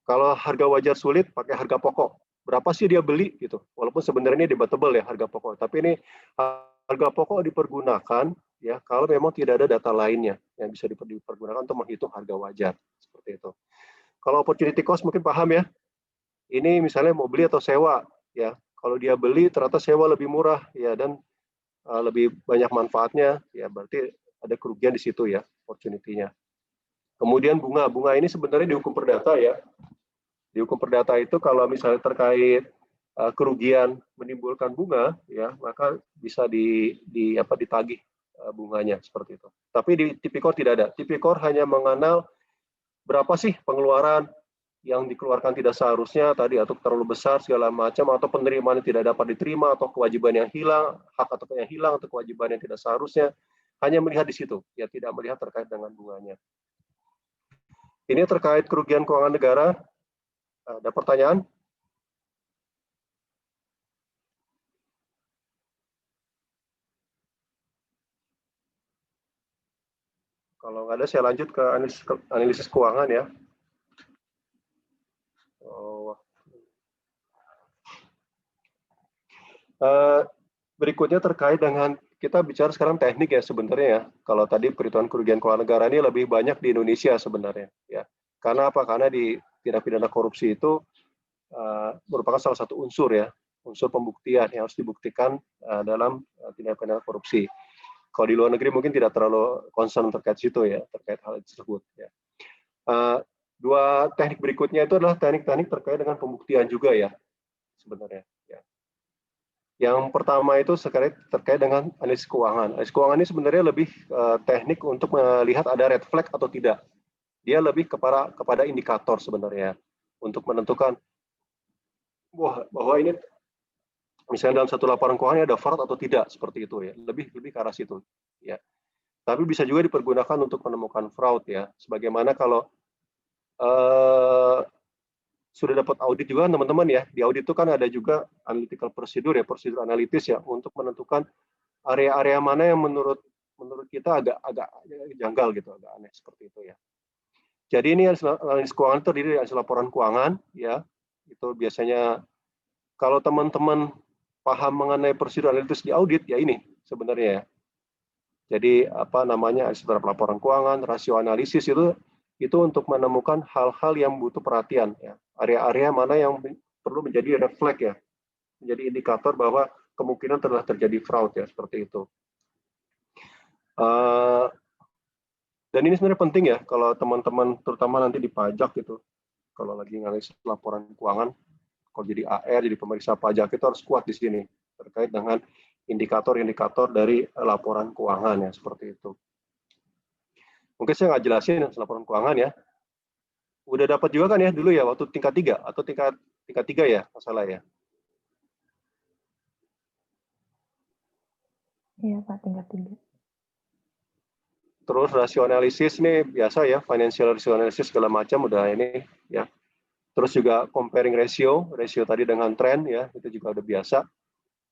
Kalau harga wajar sulit, pakai harga pokok. Berapa sih dia beli gitu? Walaupun sebenarnya ini debatable ya harga pokok, tapi ini harga pokok dipergunakan ya kalau memang tidak ada data lainnya yang bisa dipergunakan untuk menghitung harga wajar, seperti itu. Kalau opportunity cost mungkin paham ya. Ini misalnya mau beli atau sewa ya. Kalau dia beli ternyata sewa lebih murah ya dan lebih banyak manfaatnya ya, berarti ada kerugian di situ ya, opportunity-nya. Kemudian bunga ini sebenarnya di hukum perdata ya. Di hukum perdata itu kalau misalnya terkait kerugian menimbulkan bunga ya, maka bisa ditagih bunganya seperti itu. Tapi di Tipikor tidak ada. Tipikor hanya mengenal berapa sih pengeluaran yang dikeluarkan tidak seharusnya tadi, atau terlalu besar segala macam, atau penerimaan yang tidak dapat diterima, atau kewajiban yang hilang, hak atau yang hilang, atau kewajiban yang tidak seharusnya. Hanya melihat di situ, ya tidak melihat terkait dengan bunganya. Ini terkait kerugian keuangan negara. Ada pertanyaan? Kalau nggak ada, saya lanjut ke analisis keuangan ya. Berikutnya terkait dengan, kita bicara sekarang teknik ya sebenarnya ya. Kalau tadi perhitungan kerugian keuangan negara ini lebih banyak di Indonesia sebenarnya ya. Karena apa? Karena di tindak pidana korupsi itu merupakan salah satu unsur ya, unsur pembuktian yang harus dibuktikan dalam tindak pidana korupsi. Kalau di luar negeri mungkin tidak terlalu concern terkait situ ya, terkait hal tersebut ya. Dua teknik berikutnya itu adalah teknik-teknik terkait dengan pembuktian juga ya sebenarnya ya. Yang pertama itu terkait dengan analisis keuangan. Analisis keuangan ini sebenarnya lebih teknik untuk melihat ada red flag atau tidak. Dia lebih kepada indikator sebenarnya untuk menentukan bahwa ini misalnya dalam satu laporan keuangan ada fraud atau tidak, seperti itu ya. Lebih ke arah situ ya. Tapi bisa juga dipergunakan untuk menemukan fraud ya. Sebagaimana kalau sudah dapat audit juga teman-teman ya. Di audit itu kan ada juga analytical procedure ya, prosedur analitis ya, untuk menentukan area-area mana yang menurut kita agak janggal gitu, agak aneh seperti itu ya. Jadi ini analisis keuangan terdiri dari laporan keuangan ya. Itu biasanya kalau teman-teman paham mengenai prosedur analitis di audit ya, ini sebenarnya ya. Jadi analisis terhadap laporan keuangan, rasio analisis itu untuk menemukan hal-hal yang butuh perhatian ya. Area-area mana yang perlu menjadi red flag ya, menjadi indikator bahwa kemungkinan telah terjadi fraud ya, seperti itu. Dan ini sebenarnya penting ya kalau teman-teman terutama nanti di pajak gitu, kalau lagi analisis laporan keuangan, kalau jadi AR, jadi pemeriksa pajak itu harus kuat di sini terkait dengan indikator-indikator dari laporan keuangan ya, seperti itu. Mungkin saya nggak jelasin laporan keuangan ya. Udah dapat juga kan ya dulu ya waktu tingkat 3 atau tingkat 3 ya, masalah ya. Iya Pak, tingkat 3. Terus rasio analisis ini biasa ya, financial ratio analysis segala macam udah ini ya. Terus juga comparing ratio tadi dengan tren ya, itu juga udah biasa.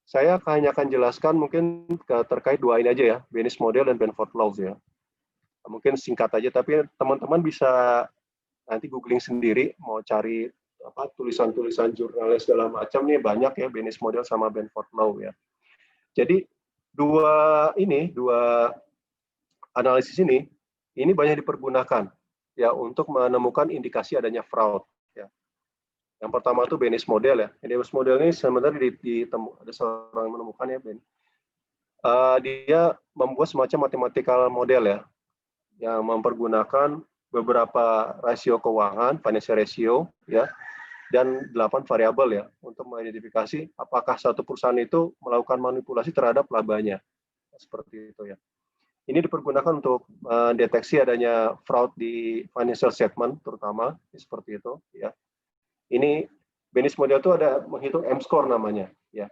Saya hanya akan jelaskan mungkin terkait dua ini aja ya, Bennis model dan Benford law ya. Mungkin singkat aja, tapi teman-teman bisa nanti googling sendiri, mau cari tulisan-tulisan jurnalis segala macam nih banyak ya, Bennis model sama Benford law ya. Jadi dua analisis ini banyak dipergunakan ya untuk menemukan indikasi adanya fraud. Yang pertama itu Bennis model ya. Bennis model ini sebenarnya ada seorang yang menemukannya, dia membuat semacam mathematical model ya, yang mempergunakan beberapa rasio keuangan, financial ratio ya, dan 8 variabel ya, untuk mengidentifikasi apakah satu perusahaan itu melakukan manipulasi terhadap labanya. Seperti itu ya. Ini dipergunakan untuk mendeteksi adanya fraud di financial statement terutama, seperti itu ya. Ini Bennis model itu ada menghitung M-score namanya ya.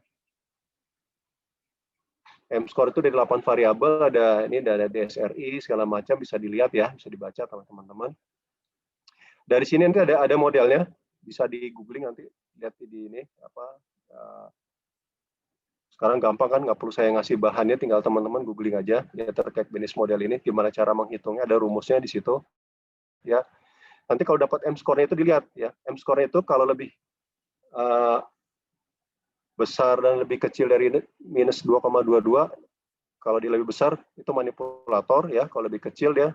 M-score itu dari 8 variabel, ada DSRI segala macam, bisa dilihat ya, bisa dibaca teman-teman. Dari sini nanti ada modelnya, bisa di googling nanti, lihat di ini sekarang gampang kan, nggak perlu saya ngasih bahannya, tinggal teman-teman googling aja ya terkait Bennis model ini, gimana cara menghitungnya, ada rumusnya di situ ya. Nanti kalau dapat M-score-nya itu dilihat ya. M-score-nya itu kalau lebih besar dan lebih kecil dari minus 2,22, kalau dia lebih besar itu manipulator ya. Kalau lebih kecil dia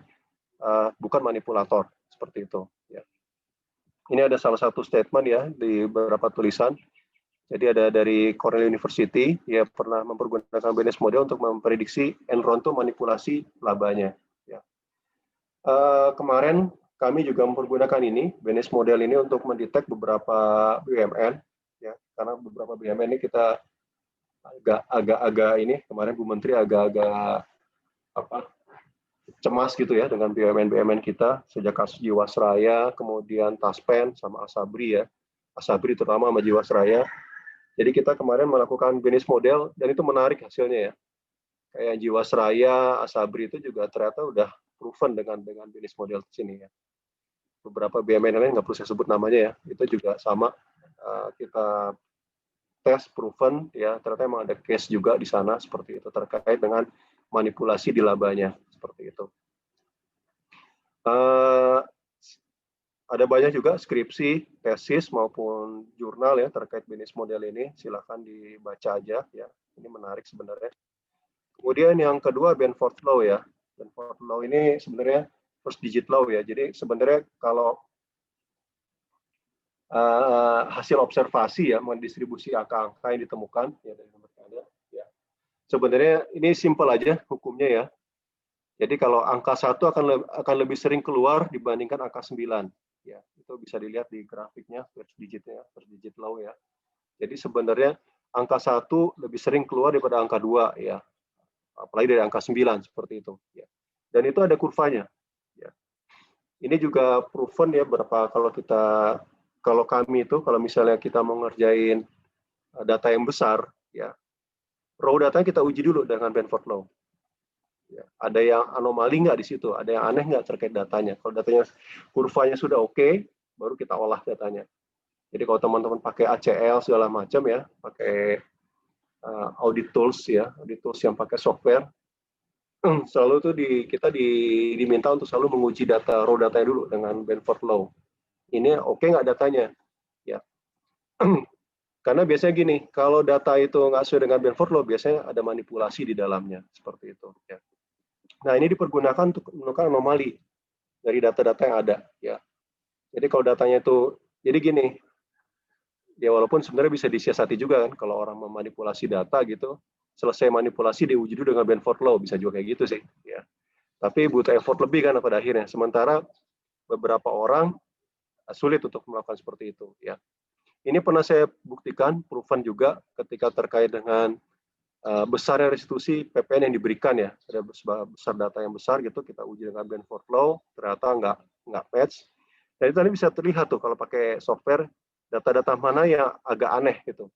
bukan manipulator, seperti itu ya. Ini ada salah satu statement ya di beberapa tulisan. Jadi ada dari Cornell University, ya pernah mempergunakan BNS model untuk memprediksi Enron itu manipulasi labanya. Ya. Kemarin kami juga mempergunakan ini, BNS model ini untuk mendetek beberapa BUMN, ya, karena beberapa BUMN ini kita agak-agak ini, kemarin Bu Menteri agak-agak cemas gitu ya dengan BUMN kita, sejak kasus Jiwasraya, kemudian Taspen, sama Asabri ya, Asabri terutama sama Jiwasraya. Jadi kita kemarin melakukan BNS model dan itu menarik hasilnya ya. Kayak Jiwasraya, Asabri itu juga ternyata udah proven dengan BNS model di sini ya. Beberapa BUMN lain nggak perlu saya sebut namanya ya, itu juga sama kita tes proven ya, ternyata emang ada case juga di sana seperti itu terkait dengan manipulasi di labanya seperti itu. Ada banyak juga skripsi, tesis maupun jurnal ya terkait BNS model ini. Silahkan dibaca aja ya. Ini menarik sebenarnya. Kemudian yang kedua Benford Law ya. Benford Law ini sebenarnya first digit law ya. Jadi sebenarnya kalau hasil observasi ya mendistribusi angka-angka yang ditemukan ya dari nomor ada ya. Sebenarnya ini simple aja hukumnya ya. Jadi kalau angka 1 akan lebih sering keluar dibandingkan angka 9. Ya, itu bisa dilihat di grafiknya first digit law ya. Jadi sebenarnya angka 1 lebih sering keluar daripada angka 2 ya. Apalagi dari angka 9 seperti itu ya. Dan itu ada kurvanya ya. Ini juga proven ya berapa kalau kami itu kalau misalnya kita mau ngerjain data yang besar ya. Raw datanya kita uji dulu dengan Benford Law. Ya, ada yang anomali nggak di situ, ada yang aneh nggak terkait datanya. Kalau datanya kurvanya sudah oke, baru kita olah datanya. Jadi kalau teman-teman pakai ACL segala macam ya, pakai audit tools ya, audit tools yang pakai software, selalu tuh kita diminta untuk selalu menguji raw datanya dulu dengan Benford Law. Ini oke nggak datanya? Ya, karena biasanya gini, kalau data itu nggak sesuai dengan Benford Law, biasanya ada manipulasi di dalamnya seperti itu. Ya. Nah, ini dipergunakan untuk menemukan anomali dari data-data yang ada. Ya. Jadi kalau datanya itu, jadi gini, ya walaupun sebenarnya bisa disiasati juga kan, kalau orang memanipulasi data gitu, selesai manipulasi diuji dulu dengan Benford Law, bisa juga kayak gitu sih. Ya. Tapi butuh effort lebih kan pada akhirnya. Sementara beberapa orang sulit untuk melakukan seperti itu. Ya. Ini pernah saya buktikan, proven juga ketika terkait dengan besarnya restitusi PPN yang diberikan ya, ada besar data yang besar gitu, kita uji dengan Benford Law, ternyata nggak match. Dan itu nanti bisa terlihat tuh kalau pakai software data-data mana yang agak aneh gitu.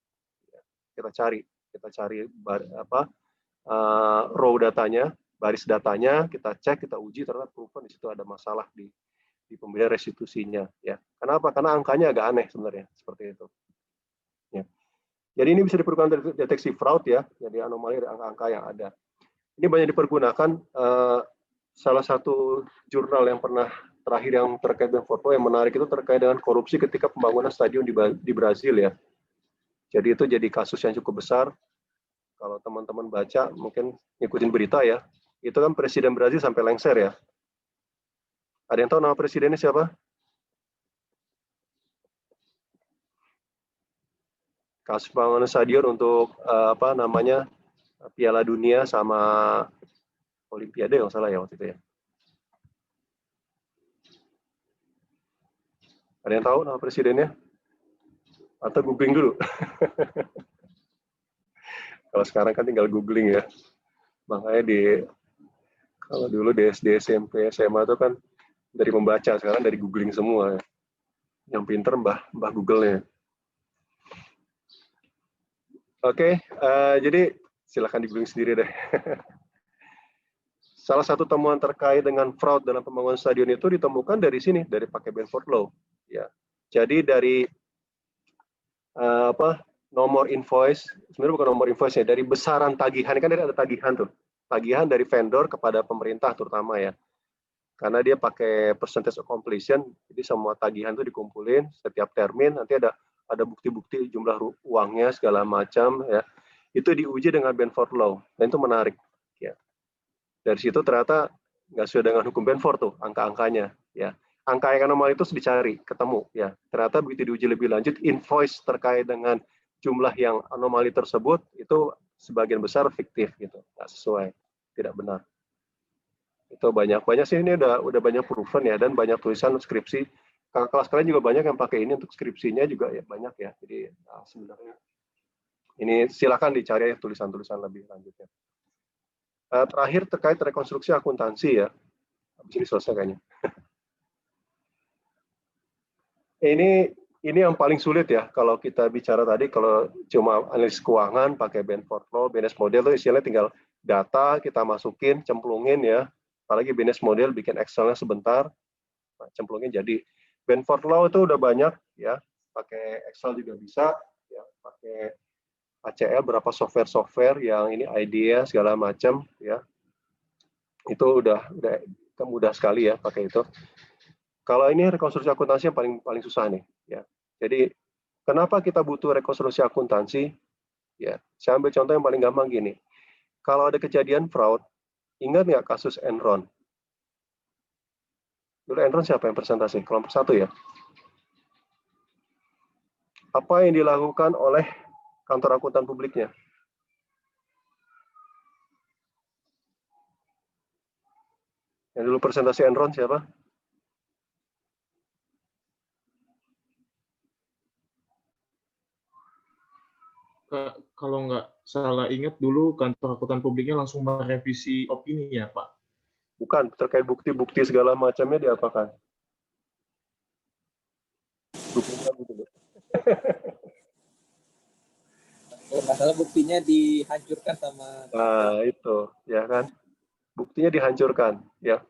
Kita cari raw datanya, baris datanya, kita cek, kita uji, ternyata proven di situ ada masalah di pemberian restitusinya. Ya, kenapa? Karena angkanya agak aneh sebenarnya seperti itu. Ya. Jadi ini bisa dipergunakan deteksi fraud ya, jadi anomali dari angka-angka yang ada. Ini banyak dipergunakan. Salah satu jurnal yang pernah terakhir yang terkait dengan foto yang menarik itu terkait dengan korupsi ketika pembangunan stadion di Brazil ya. Jadi itu jadi kasus yang cukup besar. Kalau teman-teman baca, mungkin ngikutin berita ya. Itu kan Presiden Brazil sampai lengser ya. Ada yang tahu nama presidennya siapa? Kasus pembangunan stadion untuk Piala Dunia sama Olimpiade yang salah ya waktu itu ya. Ada yang tahu nama presidennya? Atau googling dulu? Kalau sekarang kan tinggal googling ya. Makanya kalau dulu di SD, SMP, SMA itu kan dari membaca, sekarang dari googling semua. Yang pinter mbah Google-nya. Oke, jadi silakan di-googling sendiri deh. Salah satu temuan terkait dengan fraud dalam pembangunan stadion itu ditemukan dari sini, dari pakai Benford Law. Ya, jadi dari nomor invoice, sebenarnya bukan nomor invoice ya, dari besaran tagihan, kan ada tagihan tuh, tagihan dari vendor kepada pemerintah terutama ya. Karena dia pakai percentage of completion, jadi semua tagihan itu dikumpulin setiap termin, nanti ada bukti-bukti jumlah uangnya segala macam ya. Itu diuji dengan Benford Law dan itu menarik ya. Dari situ ternyata nggak sesuai dengan hukum Benford tuh angka-angkanya ya. Angka yang anomali itu dicari, ketemu ya. Ternyata begitu diuji lebih lanjut, invoice terkait dengan jumlah yang anomali tersebut itu sebagian besar fiktif gitu, nggak sesuai, tidak benar. Itu banyak sih ini udah banyak proven ya, dan banyak tulisan skripsi. Kakak kelas kalian juga banyak yang pakai ini untuk skripsinya juga ya banyak ya. Jadi sebenarnya ini silakan dicari tulisan-tulisan lebih lanjutnya. Terakhir terkait rekonstruksi akuntansi ya. Habis ini selesai kayaknya. Ini yang paling sulit ya kalau kita bicara tadi, kalau cuma analisis keuangan pakai Benford Law, Baynes model itu istilahnya tinggal data kita masukin, cemplungin ya. Apalagi Baynes model bikin Excel-nya sebentar, cemplungin jadi. Benford Law itu udah banyak ya, pakai Excel juga bisa, ya, pakai ACL berapa software yang ini idea segala macam ya. Itu udah mudah sekali ya pakai itu. Kalau ini rekonstruksi akuntansi yang paling susah nih, ya. Jadi kenapa kita butuh rekonstruksi akuntansi? Ya, saya ambil contoh yang paling gampang gini. Kalau ada kejadian fraud, ingat nggak kasus Enron? Dulu Enron siapa yang presentasi? Kelompok 1 ya. Apa yang dilakukan oleh kantor akuntan publiknya? Yang dulu presentasi Enron siapa? Kalau nggak salah ingat dulu kantor akuntan publiknya langsung merevisi opini ya Pak? Bukan, terkait bukti-bukti segala macamnya diapakan? Buktinya gitu. Kalau masalah buktinya dihancurkan sama. Nah itu, ya kan? Buktinya dihancurkan, ya.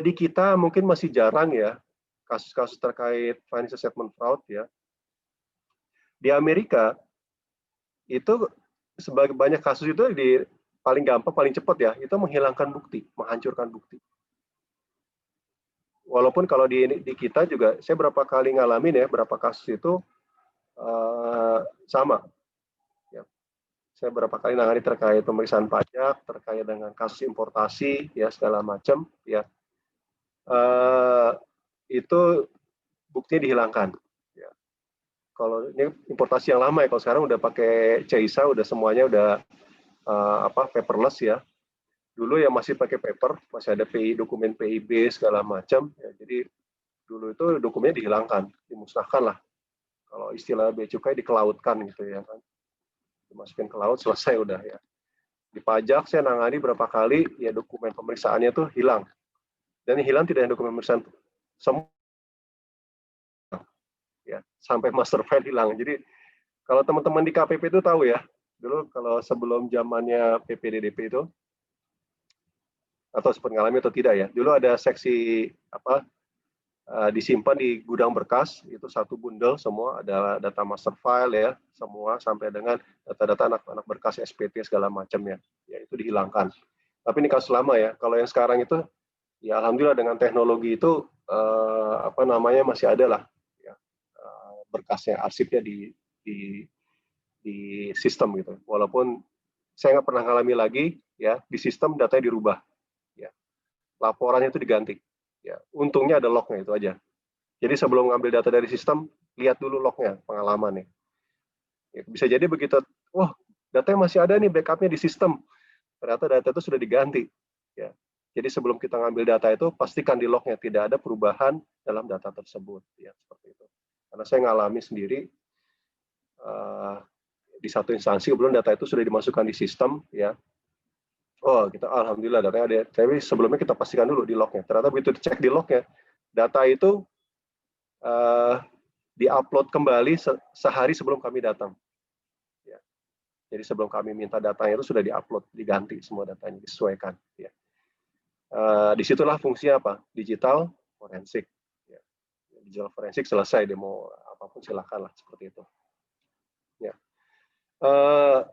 Di kita mungkin masih jarang ya kasus-kasus terkait financial statement fraud ya. Di Amerika itu sebagai banyak kasus itu paling gampang, paling cepat ya, itu menghilangkan bukti, menghancurkan bukti. Walaupun kalau di kita juga, saya berapa kali ngalamin ya, berapa kasus itu sama. Ya. Saya berapa kali nangani terkait pemeriksaan pajak, terkait dengan kasus importasi, ya segala macam, ya. Itu buktinya dihilangkan. Ya. Kalau ini importasi yang lama ya, kalau sekarang udah pakai CISA, udah semuanya udah paperless ya. Dulu ya masih pakai paper, masih ada dokumen PIB segala macam. Ya, jadi dulu itu dokumennya dihilangkan, dimusnahkan lah. Kalau istilah bea cukai dikelautkan gitu ya kan. Dimasukin ke laut, selesai udah ya. Di pajak saya nangani berapa kali, ya dokumen pemeriksaannya tuh hilang. Dan hilang tidak hanya dokumen pemeriksaan, semua ya, sampai master file hilang. Jadi kalau teman-teman di KPP itu tahu ya, dulu kalau sebelum zamannya PPDDP itu, atau sempat ngalami atau tidak ya, dulu ada seksi disimpan di gudang berkas, itu satu bundel semua, ada data master file ya, semua sampai dengan data-data anak-anak berkas SPT segala macamnya, ya itu dihilangkan. Tapi ini kasus lama ya. Kalau yang sekarang itu, ya alhamdulillah dengan teknologi itu masih ada lah ya, berkasnya, arsipnya di sistem gitu. Walaupun saya nggak pernah ngalami lagi ya, di sistem datanya dirubah, ya laporannya itu diganti. Ya, untungnya ada lognya itu aja. Jadi sebelum ngambil data dari sistem, lihat dulu lognya, pengalamannya. Ya, bisa jadi begitu, wah datanya masih ada nih, backupnya di sistem. Ternyata data itu sudah diganti. Ya. Jadi sebelum kita ngambil data itu, pastikan di lognya tidak ada perubahan dalam data tersebut. Ya, seperti itu. Karena saya ngalami sendiri, di satu instansi, kemudian data itu sudah dimasukkan di sistem, ya. Oh, kita alhamdulillah datanya ada. Tapi sebelumnya kita pastikan dulu di lognya. Ternyata begitu dicek di lognya, data itu diupload kembali sehari sebelum kami datang. Ya. Jadi sebelum kami minta datanya itu sudah diupload, diganti semua datanya, disesuaikan. Ya. Disitulah fungsinya apa? Digital forensik. Ya. Digital forensik selesai, demo apapun silakan lah seperti itu. Ya.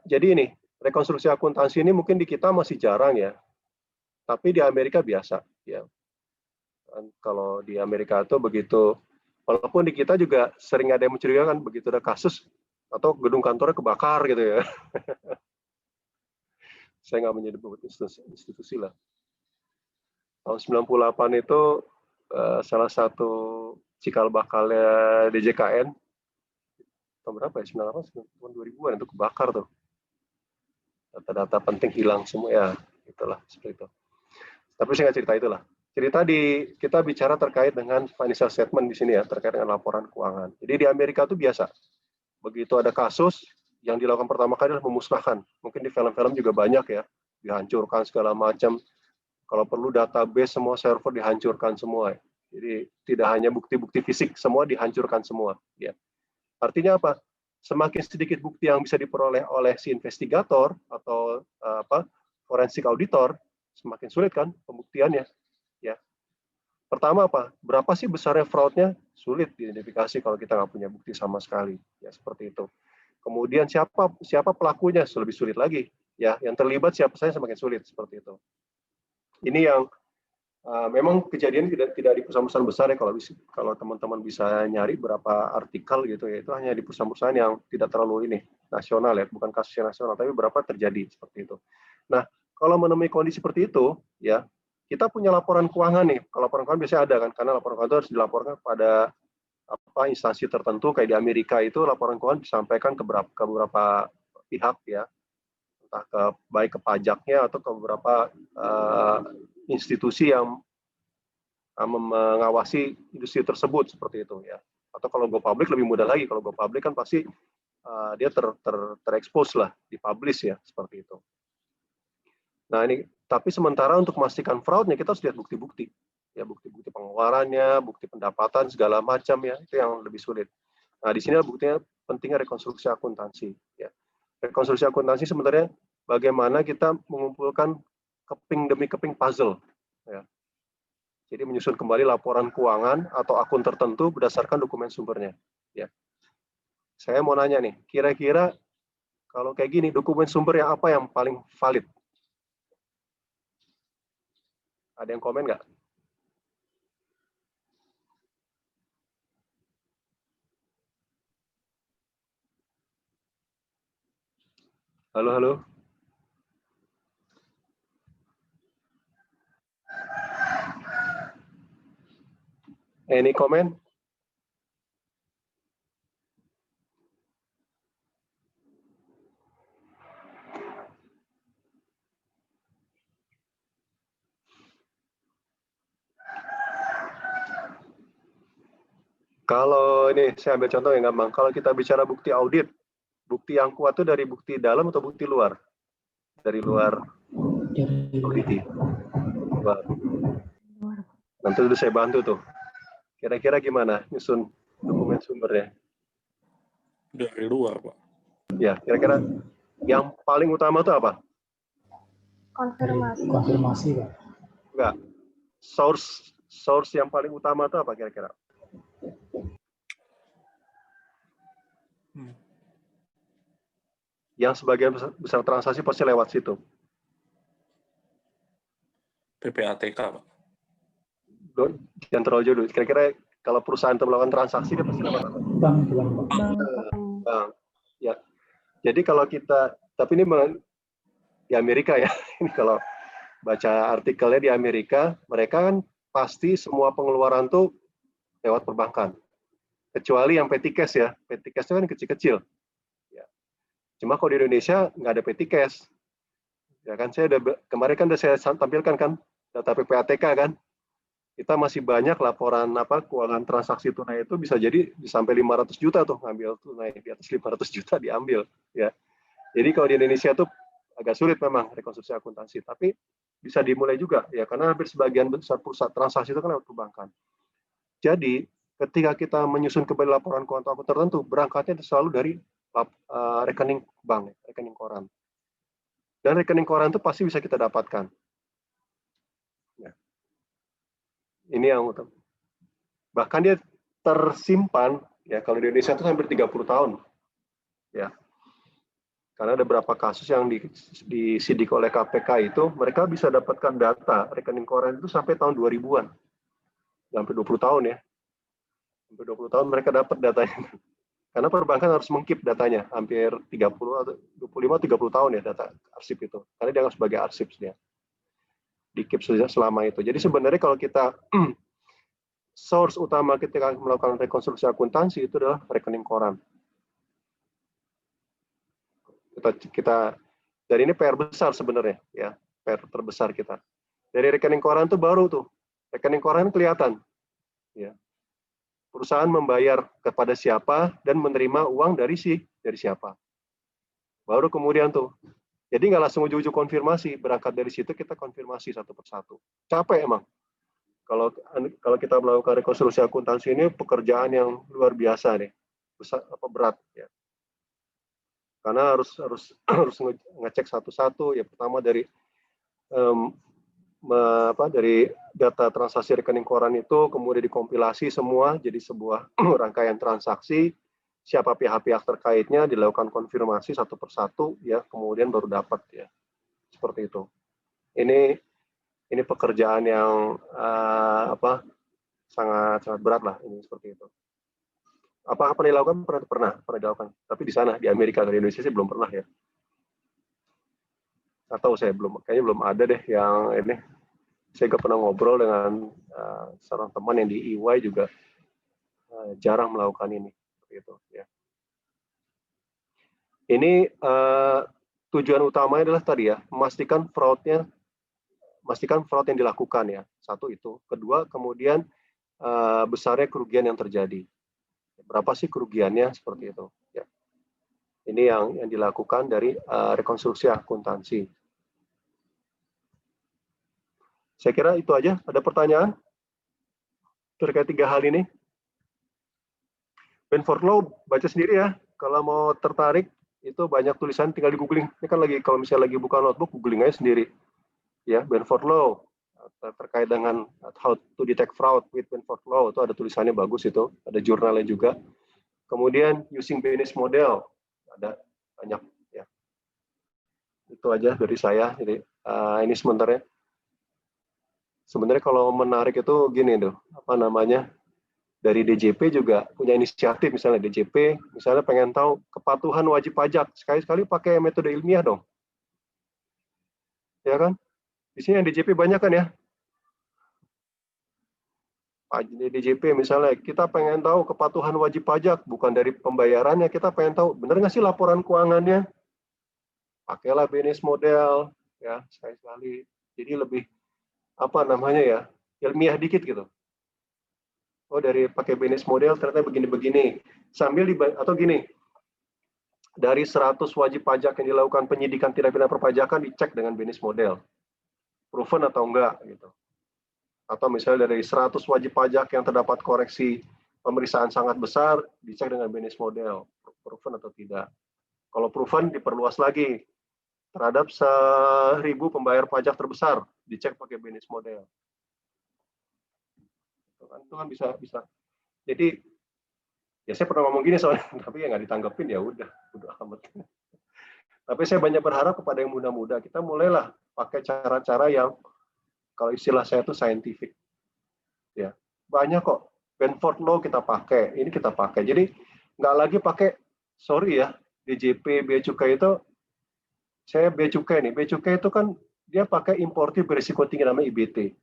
Jadi ini rekonstruksi akuntansi ini mungkin di kita masih jarang ya, tapi di Amerika biasa. Ya. Kalau di Amerika itu begitu, walaupun di kita juga sering ada yang mencurigakan begitu ada kasus atau gedung kantornya kebakar gitu ya. Saya nggak menyebut institusi lah. Tahun 98 itu salah satu cikal bakalnya DJKN tahun berapa ya, 98 tahun 2000-an itu kebakar tuh, data-data penting hilang semua ya, itulah seperti itu. Tapi saya nggak cerita itulah. Cerita kita bicara terkait dengan financial statement di sini ya, terkait dengan laporan keuangan. Jadi di Amerika itu biasa, begitu ada kasus yang dilakukan pertama kali adalah memusnahkan. Mungkin di film-film juga banyak ya, dihancurkan segala macam. Kalau perlu database semua server dihancurkan semua. Jadi tidak hanya bukti-bukti fisik, semua dihancurkan semua. Ya. Artinya apa? Semakin sedikit bukti yang bisa diperoleh oleh si investigator atau forensik auditor, semakin sulit kan pembuktiannya. Ya. Pertama apa? Berapa sih besarnya fraudnya? Sulit diidentifikasi kalau kita nggak punya bukti sama sekali. Ya seperti itu. Kemudian siapa pelakunya? Lebih sulit lagi. Ya, yang terlibat siapa saja semakin sulit seperti itu. Ini yang memang kejadian tidak di perusahaan-perusahaan besar ya, kalau teman-teman bisa nyari berapa artikel gitu ya, itu hanya di perusahaan-perusahaan yang tidak terlalu nasional ya, bukan kasusnya nasional, tapi berapa terjadi seperti itu. Nah, kalau menemui kondisi seperti itu ya, kita punya laporan keuangan nih. Kalau laporan keuangan biasanya ada kan, karena laporan keuangan itu harus dilaporkan pada instansi tertentu, kayak di Amerika itu laporan keuangan disampaikan ke beberapa pihak ya, entah baik ke pajaknya atau ke beberapa institusi yang mengawasi industri tersebut seperti itu ya. Atau kalau go public lebih mudah lagi. Kalau go public kan pasti dia terekspos lah, dipublish ya seperti itu. Nah ini, tapi sementara untuk memastikan fraudnya kita harus lihat bukti-bukti ya, bukti-bukti pengeluarannya, bukti pendapatan segala macam ya, itu yang lebih sulit. Nah di sini buktinya pentingnya rekonstruksi akuntansi ya. Rekonstruksi akuntansi sebenarnya bagaimana kita mengumpulkan keping demi keping puzzle ya. Jadi menyusun kembali laporan keuangan atau akun tertentu berdasarkan dokumen sumbernya ya. Saya mau nanya nih, kira-kira kalau kayak gini dokumen sumber yang apa yang paling valid? Ada yang komen nggak? Halo, halo. Any comment? Kalau ini saya ambil contoh yang gampang. Kalau kita bicara bukti audit, bukti yang kuat itu dari bukti dalam atau bukti luar? Dari luar audit. Luar. Nanti udah saya bantu tuh. Kira-kira gimana nyusun dokumen sumbernya? Dari luar, Pak. Ya, kira-kira yang paling utama itu apa? Konfirmasi. Konfirmasi, Pak. Enggak. Source yang paling utama itu apa kira-kira? Yang sebagian besar transaksi pasti lewat situ. PPATK, Pak. Jangan terlalu jauh. Kira-kira kalau perusahaan itu melakukan transaksi dia pasti lewat apa? Bank. Ya. Jadi kalau kita, tapi ini di Amerika ya. Ini kalau baca artikelnya di Amerika, mereka kan pasti semua pengeluaran tuh lewat perbankan. Kecuali yang petty cash ya. Petty cash itu kan kecil-kecil. Ya. Cuma kalau di Indonesia nggak ada petty cash. Ya kan, kemarin kan udah saya tampilkan kan data PPATK kan. Kita masih banyak laporan keuangan transaksi tunai itu bisa jadi sampai 500 juta tuh ngambil tunai, di atas 500 juta diambil ya. Jadi kalau di Indonesia tuh agak sulit memang rekonstruksi akuntansi, tapi bisa dimulai juga ya, karena hampir sebagian besar pusat transaksi itu kan lewat perbankan. Jadi ketika kita menyusun kembali laporan keuangan akun tertentu, berangkatnya selalu dari rekening bank, rekening koran. Dan rekening koran itu pasti bisa kita dapatkan. Ya. Ini yang utama. Bahkan dia tersimpan, ya kalau di Indonesia itu hampir 30 tahun. Ya. Karena ada beberapa kasus yang disidik oleh KPK itu, mereka bisa dapatkan data rekening koran itu sampai tahun 2000-an. Sampai 20 tahun ya. Sampai 20 tahun mereka dapat datanya. Karena perbankan harus mengkeep datanya, hampir 30 atau 25-30 tahun ya data arsip itu. Karena dianggap sebagai arsip dia. Di-keep selama itu. Jadi sebenarnya kalau kita source utama ketika melakukan rekonstruksi akuntansi itu adalah rekening koran. Kita dan ini PR besar sebenarnya, ya, PR terbesar kita. Dari rekening koran tuh baru tuh, rekening koran kelihatan, ya. Perusahaan membayar kepada siapa dan menerima uang dari siapa. Baru kemudian tuh, jadi nggak langsung ujung-ujung konfirmasi, berangkat dari situ kita konfirmasi satu persatu. Capek emang. Kalau kita melakukan rekonstruksi akuntansi ini pekerjaan yang luar biasa nih, besar apa berat ya. Karena harus ngecek satu-satu ya, pertama dari dari data transaksi rekening koran itu kemudian dikompilasi semua jadi sebuah rangkaian transaksi, siapa pihak-pihak terkaitnya, dilakukan konfirmasi satu persatu ya, kemudian baru dapat ya, seperti itu. Ini pekerjaan yang sangat berat lah ini, seperti itu. Apakah pernah dilakukan? Pernah dilakukan. Tapi di sana, di Amerika, dari Indonesia sih belum pernah ya. Atau saya kayaknya belum ada deh yang ini. Saya nggak pernah ngobrol dengan seorang teman yang di EY juga jarang melakukan ini. Seperti itu ya. Ini tujuan utamanya adalah tadi ya, memastikan fraud yang dilakukan ya. Satu itu. Kedua, kemudian besarnya kerugian yang terjadi. Berapa sih kerugiannya, seperti itu ya. Ini yang dilakukan dari rekonstruksi akuntansi. Saya kira itu aja. Ada pertanyaan terkait 3 hal ini? Benford Law baca sendiri ya. Kalau mau tertarik itu banyak tulisan, tinggal di googling. Ini kan lagi, kalau misalnya lagi buka notebook, googling aja sendiri. Ya, Benford Law terkait dengan how to detect fraud with Benford Law, itu ada tulisannya bagus itu, ada jurnalnya juga. Kemudian using Baynes model, ada banyak ya. Itu aja dari saya. Jadi ini sebenarnya kalau menarik itu gini tuh, apa namanya, dari DJP juga punya inisiatif, misalnya DJP misalnya pengen tahu kepatuhan wajib pajak, sekali-sekali pakai metode ilmiah dong, ya kan? Di sini yang DJP banyak kan ya. DJP misalnya, kita pengen tahu kepatuhan wajib pajak, bukan dari pembayarannya, kita pengen tahu, benar nggak sih laporan keuangannya? Pakailah Baynes model, ya, sekali-sekali. Jadi lebih, apa namanya ya, ilmiah dikit gitu. Oh, dari pakai Baynes model, ternyata begini-begini. Sambil, atau gini, dari 100 wajib pajak yang dilakukan penyidikan tindak pidana perpajakan, dicek dengan Baynes model. Proven atau enggak, gitu. Atau misalnya dari 100 wajib pajak yang terdapat koreksi pemeriksaan sangat besar, dicek dengan Baynes model, proven atau tidak. Kalau proven, diperluas lagi terhadap 1000 pembayar pajak terbesar, dicek pakai Baynes model. Itu kan bisa. Jadi ya saya pernah ngomong gini soalnya, tapi ya nggak ditanggepin, ya udah amat. Tapi saya banyak berharap kepada yang muda-muda, kita mulailah pakai cara-cara yang kalau istilah saya itu scientific. Ya, banyak kok. Benford Law kita pakai, ini kita pakai. Jadi nggak lagi pakai, sorry ya, DJP, Bea Cukai itu, saya Bea Cukai nih, Bea Cukai itu kan dia pakai importir berisiko tinggi namanya IBT.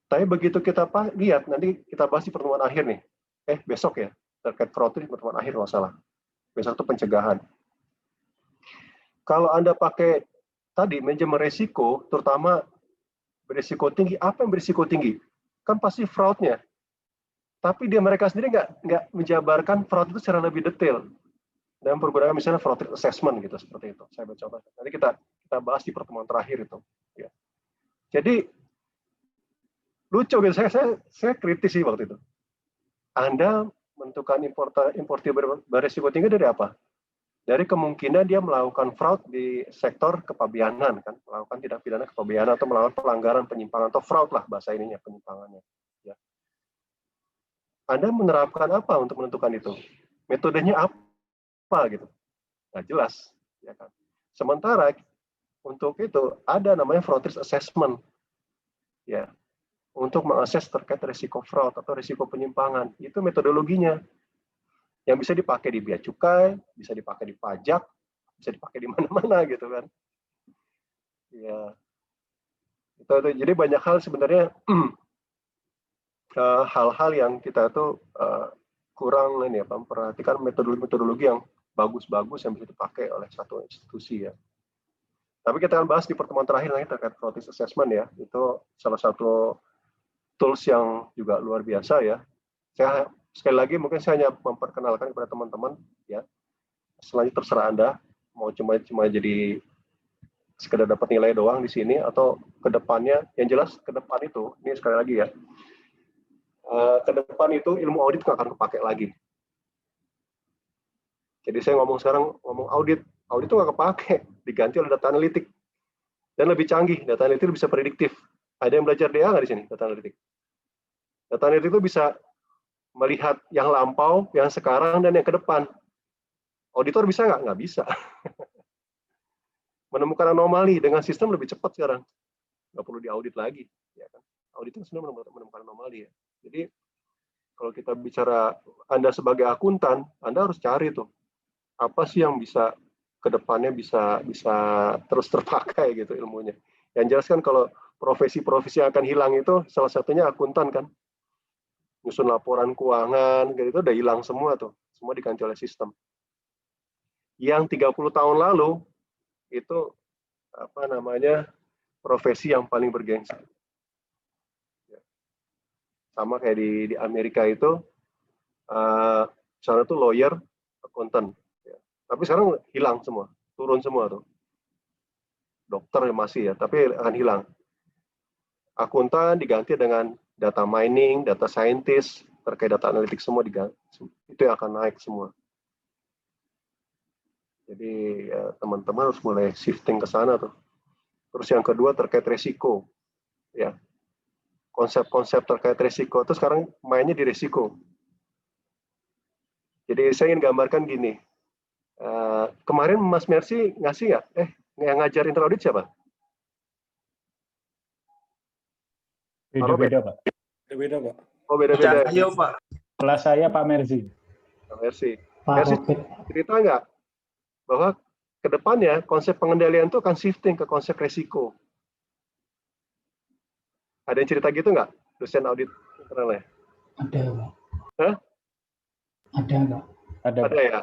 Tapi begitu kita lihat, nanti kita bahas di pertemuan akhir nih. Besok ya, terkait fraud di pertemuan akhir nggak salah. Besok itu pencegahan. Kalau Anda pakai tadi manajemen risiko, terutama berisiko tinggi, apa yang berisiko tinggi? Kan pasti fraudnya. Tapi mereka sendiri nggak menjabarkan fraud itu secara lebih detail. Dan pergunakan misalnya fraud assessment gitu, seperti itu. Saya coba. Nanti kita bahas di pertemuan terakhir itu. Ya. Jadi lucu gitu, saya kritis sih waktu itu. Anda menentukan importir berisiko tinggi dari apa? Dari kemungkinan dia melakukan fraud di sektor kepabeanan, kan, melakukan tindak pidana kepabeanan atau melakukan pelanggaran, penyimpangan atau fraud lah bahasa ininya, penyimpangannya. Ya. Anda menerapkan apa untuk menentukan itu? Metodenya apa gitu? Nggak jelas, ya kan? Sementara untuk itu ada namanya fraud risk assessment, ya, untuk mengakses terkait risiko fraud atau risiko penyimpangan. Itu metodologinya yang bisa dipakai di bea cukai, bisa dipakai di pajak, bisa dipakai di mana-mana gitu kan. Ya, itu. Jadi banyak hal sebenarnya hal-hal yang kita tuh kurang ini ya, memperhatikan metodologi yang bagus-bagus yang bisa dipakai oleh satu institusi ya. Tapi kita akan bahas di pertemuan terakhir nanti terkait fraud risk assessment ya. Itu salah satu tools yang juga luar biasa ya. Saya sekali lagi mungkin saya hanya memperkenalkan kepada teman-teman ya. Selanjutnya terserah Anda mau cuma jadi sekedar dapat nilai doang di sini atau ke depannya, yang jelas ke depan itu, ini sekali lagi ya, ke depan itu ilmu audit nggak akan kepake lagi. Jadi saya ngomong sekarang, ngomong audit itu nggak kepake, diganti oleh data analitik. Dan lebih canggih, data analitik bisa prediktif. Ada yang belajar DA nggak di sini, data analitik? Data analitik itu bisa melihat yang lampau, yang sekarang, dan yang ke depan. Auditor bisa nggak? Nggak bisa. Menemukan anomali dengan sistem lebih cepat sekarang. Nggak perlu diaudit lagi. Ya kan? Audit itu sebenarnya menemukan anomali. Ya. Jadi, kalau kita bicara Anda sebagai akuntan, Anda harus cari tuh, apa sih yang bisa ke depannya bisa terus terpakai gitu ilmunya. Yang jelas kan kalau profesi-profesi yang akan hilang itu salah satunya akuntan kan. Nyusun laporan keuangan, gitu udah hilang semua tuh. Semua diganti oleh sistem. Yang 30 tahun lalu, itu profesi yang paling bergengsi. Sama kayak di Amerika itu, sana tuh lawyer, accountant. Ya. Tapi sekarang hilang semua, turun semua tuh. Dokter masih ya, tapi akan hilang. Akuntan diganti dengan data mining, data scientist, terkait data analitik semua diganti. Itu yang akan naik semua. Jadi ya, teman-teman harus mulai shifting ke sana tuh. Terus yang kedua terkait resiko, ya konsep-konsep terkait resiko itu sekarang mainnya di resiko. Jadi saya ingin gambarkan gini, kemarin Mas Mercy ngasih nggak? Yang ngajar interaudit siapa? Beda-beda, Pak. Beda-beda, Pak. Oh, beda-beda. Ayo, Pak. Kelas saya Pak Mercy. Pak Mercy. Pak Mercy Robert. cerita nggak bahwa ke depannya konsep pengendalian itu akan shifting ke konsep resiko. Ada yang cerita gitu nggak? Dosen audit internal ya? Ada, Pak. Hah? Ada, Pak. Ada ya.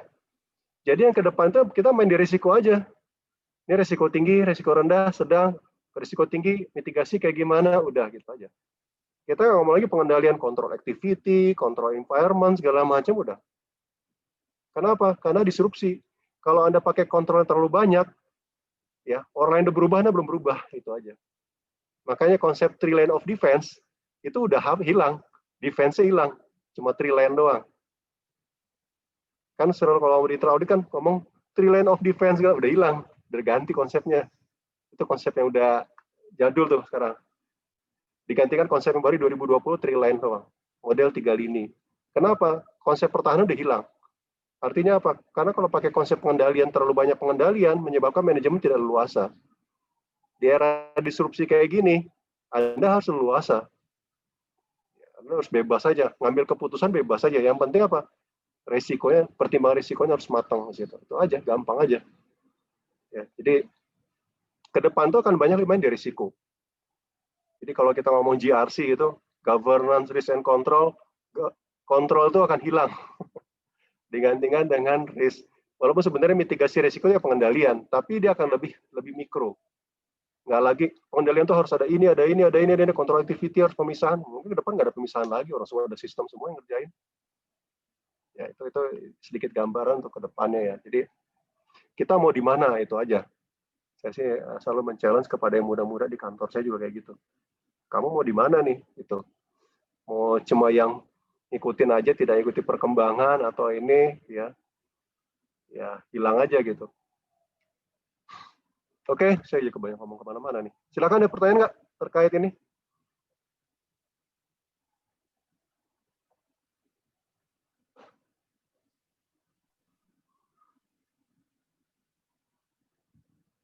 Jadi yang ke depan itu kita main di risiko aja. Ini risiko tinggi, risiko rendah, sedang, risiko tinggi, mitigasi kayak gimana, udah gitu aja. Kita ngomong lagi pengendalian kontrol activity, kontrol environment, segala macam udah. Kenapa? Karena disrupsi. Kalau Anda pakai kontrol yang terlalu banyak, ya orang lain udah berubah, Anda belum berubah, itu aja. Makanya konsep three line of defense itu udah hilang, defense-nya hilang, cuma three line doang. Kan kalau di audit kan ngomong three line of defense udah hilang, udah ganti konsepnya. Itu konsep yang udah jadul tuh sekarang. Digantikan konsep yang baru 2020 three line doang, model 3 lini. Kenapa? Konsep pertahanan udah hilang. Artinya apa? Karena kalau pakai konsep pengendalian, terlalu banyak pengendalian, menyebabkan manajemen tidak leluasa. Di era disrupsi kayak gini, Anda harus leluasa. Anda harus bebas saja, ngambil keputusan bebas saja. Yang penting apa? Resikonya, pertimbangan risikonya harus matang. Itu aja, gampang aja. Ya, jadi, ke depan itu akan banyak main di risiko. Jadi kalau kita ngomong GRC itu, Governance, Risk and Control, kontrol itu akan hilang. Digantikan dengan risk. Walaupun sebenarnya mitigasi risikonya pengendalian, tapi dia akan lebih mikro. Nggak lagi pengendalian itu harus ada ini, kontrol activity harus pemisahan. Mungkin ke depan nggak ada pemisahan lagi, orang semua ada sistem semua yang ngerjain. Ya itu sedikit gambaran untuk ke depannya ya. Jadi kita mau di mana itu aja. Saya sih selalu men-challenge kepada yang muda-muda di kantor saya juga kayak gitu. Kamu mau di mana nih? Itu mau cuma yang ikutin aja, tidak ikuti perkembangan atau ini ya hilang aja gitu. Oke, saya juga banyak ngomong kemana-mana nih. Silakan ada pertanyaan nggak terkait ini?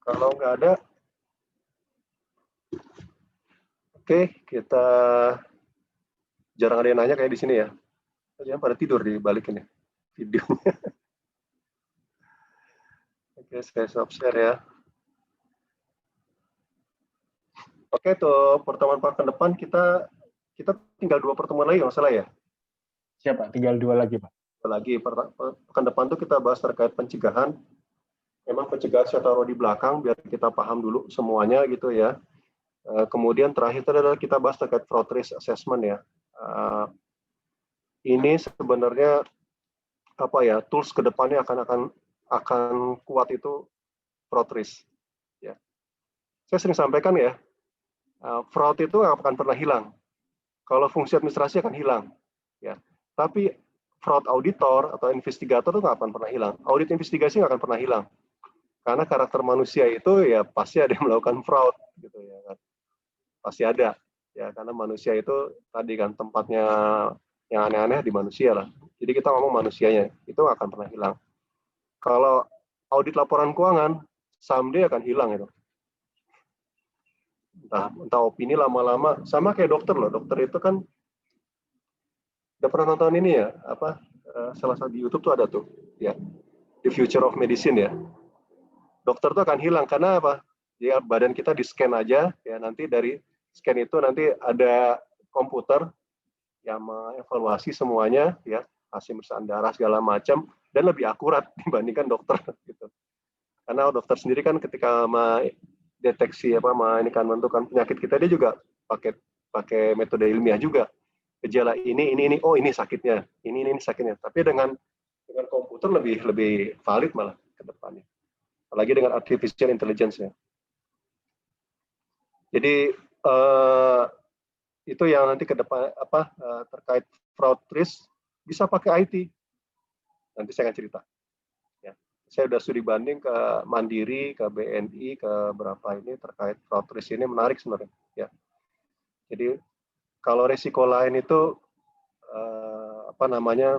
Kalau nggak ada, oke, kita jarang ada yang nanya kayak di sini ya. Jangan pada tidur di balik ini videonya. Oke, saya stop share ya. Oke, tuh pertemuan pekan depan kita tinggal 2 pertemuan lagi, nggak salah ya? Siapa? Tinggal 2 lagi, Pak. Lagi pekan depan tuh kita bahas terkait pencegahan. Memang pencegahan saya taruh di belakang biar kita paham dulu semuanya gitu ya. Kemudian terakhir adalah kita bahas terkait fraud risk assessment ya. Ini sebenarnya apa ya, tools kedepannya akan kuat itu fraud risk. Ya. Saya sering sampaikan ya, fraud itu nggak akan pernah hilang. Kalau fungsi administrasi akan hilang. Ya. Tapi fraud auditor atau investigator itu nggak akan pernah hilang. Audit investigasi nggak akan pernah hilang. Karena karakter manusia itu ya pasti ada yang melakukan fraud gitu ya kan. Pasti ada ya, karena manusia itu tadi kan tempatnya yang aneh-aneh di manusia lah. Jadi kita ngomong manusianya itu nggak akan pernah hilang. Kalau audit laporan keuangan someday akan hilang itu. Entah opini lama-lama sama kayak dokter loh. Dokter itu kan udah pernah nonton ini ya, apa salah satu di YouTube tuh ada tuh ya, The Future of Medicine ya. Dokter tuh akan hilang karena apa? Ya badan kita di scan aja ya, nanti dari scan itu nanti ada komputer yang mengevaluasi semuanya ya, hasil pemeriksaan darah segala macam, dan lebih akurat dibandingkan dokter gitu. Karena dokter sendiri kan ketika mendeteksi menentukan penyakit kita, dia juga pakai metode ilmiah juga. Gejala ini, oh ini sakitnya, ini sakitnya. Tapi dengan komputer lebih valid malah ke depannya. Apalagi dengan artificial intelligence ya. Jadi itu yang nanti ke depan terkait fraud risk bisa pakai IT. Nanti saya akan cerita. Ya. Saya sudah studi banding ke Mandiri, ke BNI, ke berapa ini terkait fraud risk ini menarik sebenarnya. Ya. Jadi kalau risiko lain itu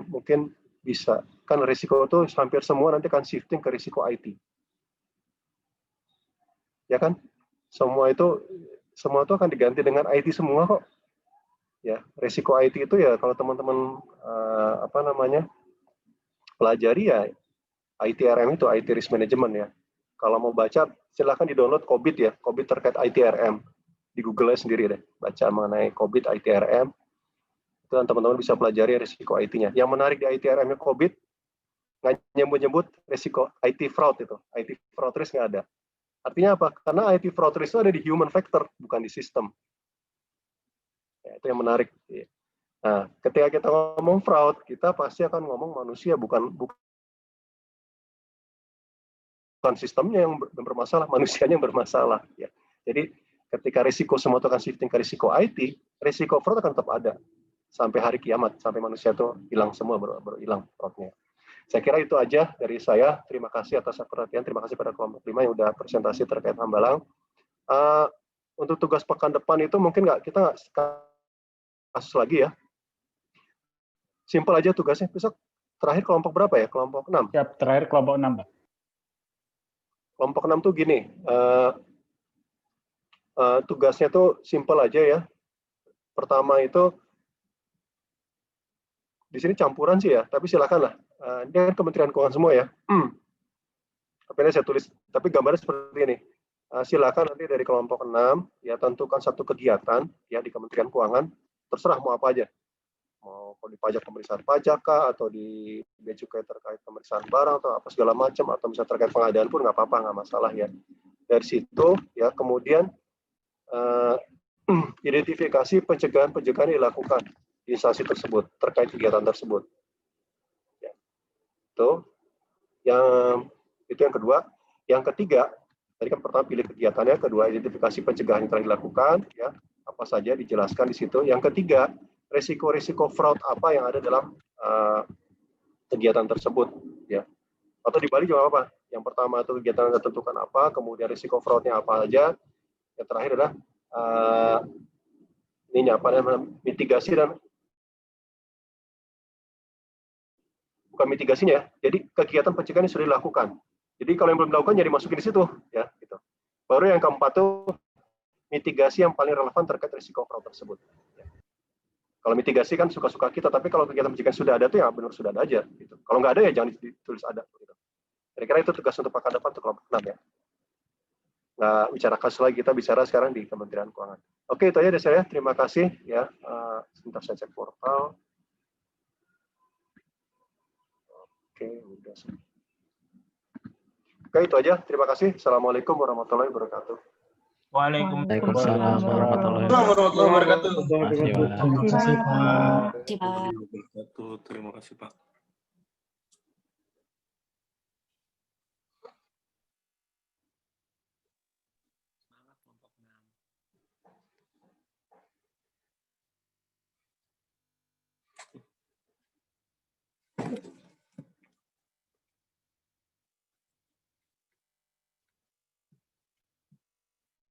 mungkin bisa kan risiko itu hampir semua nanti akan shifting ke risiko IT. Ya kan? Semua itu akan diganti dengan IT semua kok. Ya, risiko IT itu ya kalau teman-teman pelajari ya ITRM itu IT Risk Management ya. Kalau mau baca silahkan di-download COVID ya, COVID terkait ITRM. Di Google sendiri deh, baca mengenai COVID ITRM. Itu teman-teman bisa pelajari risiko IT-nya. Yang menarik di ITRM-nya COVID, nggak nyebut-nyebut risiko IT fraud itu. IT fraud risk nggak ada. Artinya apa? Karena IT fraud risk itu ada di human factor, bukan di sistem. Ya, itu yang menarik. Nah, ketika kita ngomong fraud, kita pasti akan ngomong manusia, bukan sistemnya yang bermasalah, manusianya yang bermasalah. Ya. Jadi ketika risiko semua itu akan shifting ke risiko IT, risiko fraud akan tetap ada sampai hari kiamat, sampai manusia itu hilang semua, baru hilang fraudnya. Saya kira itu aja dari saya. Terima kasih atas perhatian. Terima kasih pada kelompok 5 yang sudah presentasi terkait Hambalang. Untuk tugas pekan depan itu mungkin kita nggak kasus lagi ya. Simpel aja tugasnya. Besok terakhir kelompok berapa ya? Kelompok 6? Siap, terakhir kelompok 6, Pak. Kelompok 6 tuh gini. Tugasnya tuh simpel aja ya. Pertama itu, di sini campuran sih ya, tapi silakan lah. Ini kan Kementerian Keuangan semua ya. Tapi ini saya tulis, tapi gambarnya seperti ini. Silakan nanti dari kelompok 6 ya tentukan satu kegiatan ya di Kementerian Keuangan, terserah mau apa aja. Mau di pajak pemeriksaan pajak kah, atau di bea cukai terkait pemeriksaan barang atau apa segala macam, atau misalnya terkait pengadaan pun nggak apa-apa, nggak masalah ya. Dari situ ya kemudian identifikasi pencegahan yang dilakukan di instansi tersebut terkait kegiatan tersebut. Ya. Itu yang kedua. Yang ketiga, tadi kan pertama pilih kegiatannya, kedua identifikasi pencegahan yang telah dilakukan, ya apa saja dijelaskan di situ. Yang ketiga, risiko-risiko fraud apa yang ada dalam kegiatan tersebut, ya. Atau dibalik juga apa? Yang pertama itu kegiatan yang ditentukan apa, kemudian risiko fraudnya apa aja. Yang terakhir adalah mitigasi dan bukan mitigasinya ya. Jadi kegiatan pencegahan yang sudah dilakukan. Jadi kalau yang belum dilakukan jadi masukin di situ ya gitu. Baru yang keempat tuh mitigasi yang paling relevan terkait risiko fraud tersebut. Ya. Kalau mitigasi kan suka-suka kita, tapi kalau kegiatan pencegahan sudah ada tuh ya benar sudah ada aja gitu. Kalau nggak ada ya jangan ditulis ada gitu. Kira-kira itu tugas untuk pekan depan untuk kelompok 6 ya. Nggak bicara kasus lagi, kita bicara sekarang di Kementerian Keuangan. Oke, itu aja dari saya. Terima kasih ya. Sebentar saya cek portal. Oke, udah. Oke, itu aja. Terima kasih. Assalamualaikum warahmatullahi wabarakatuh. Waalaikumsalam warahmatullahi wabarakatuh. wabarakatuh. Terima kasih Pak.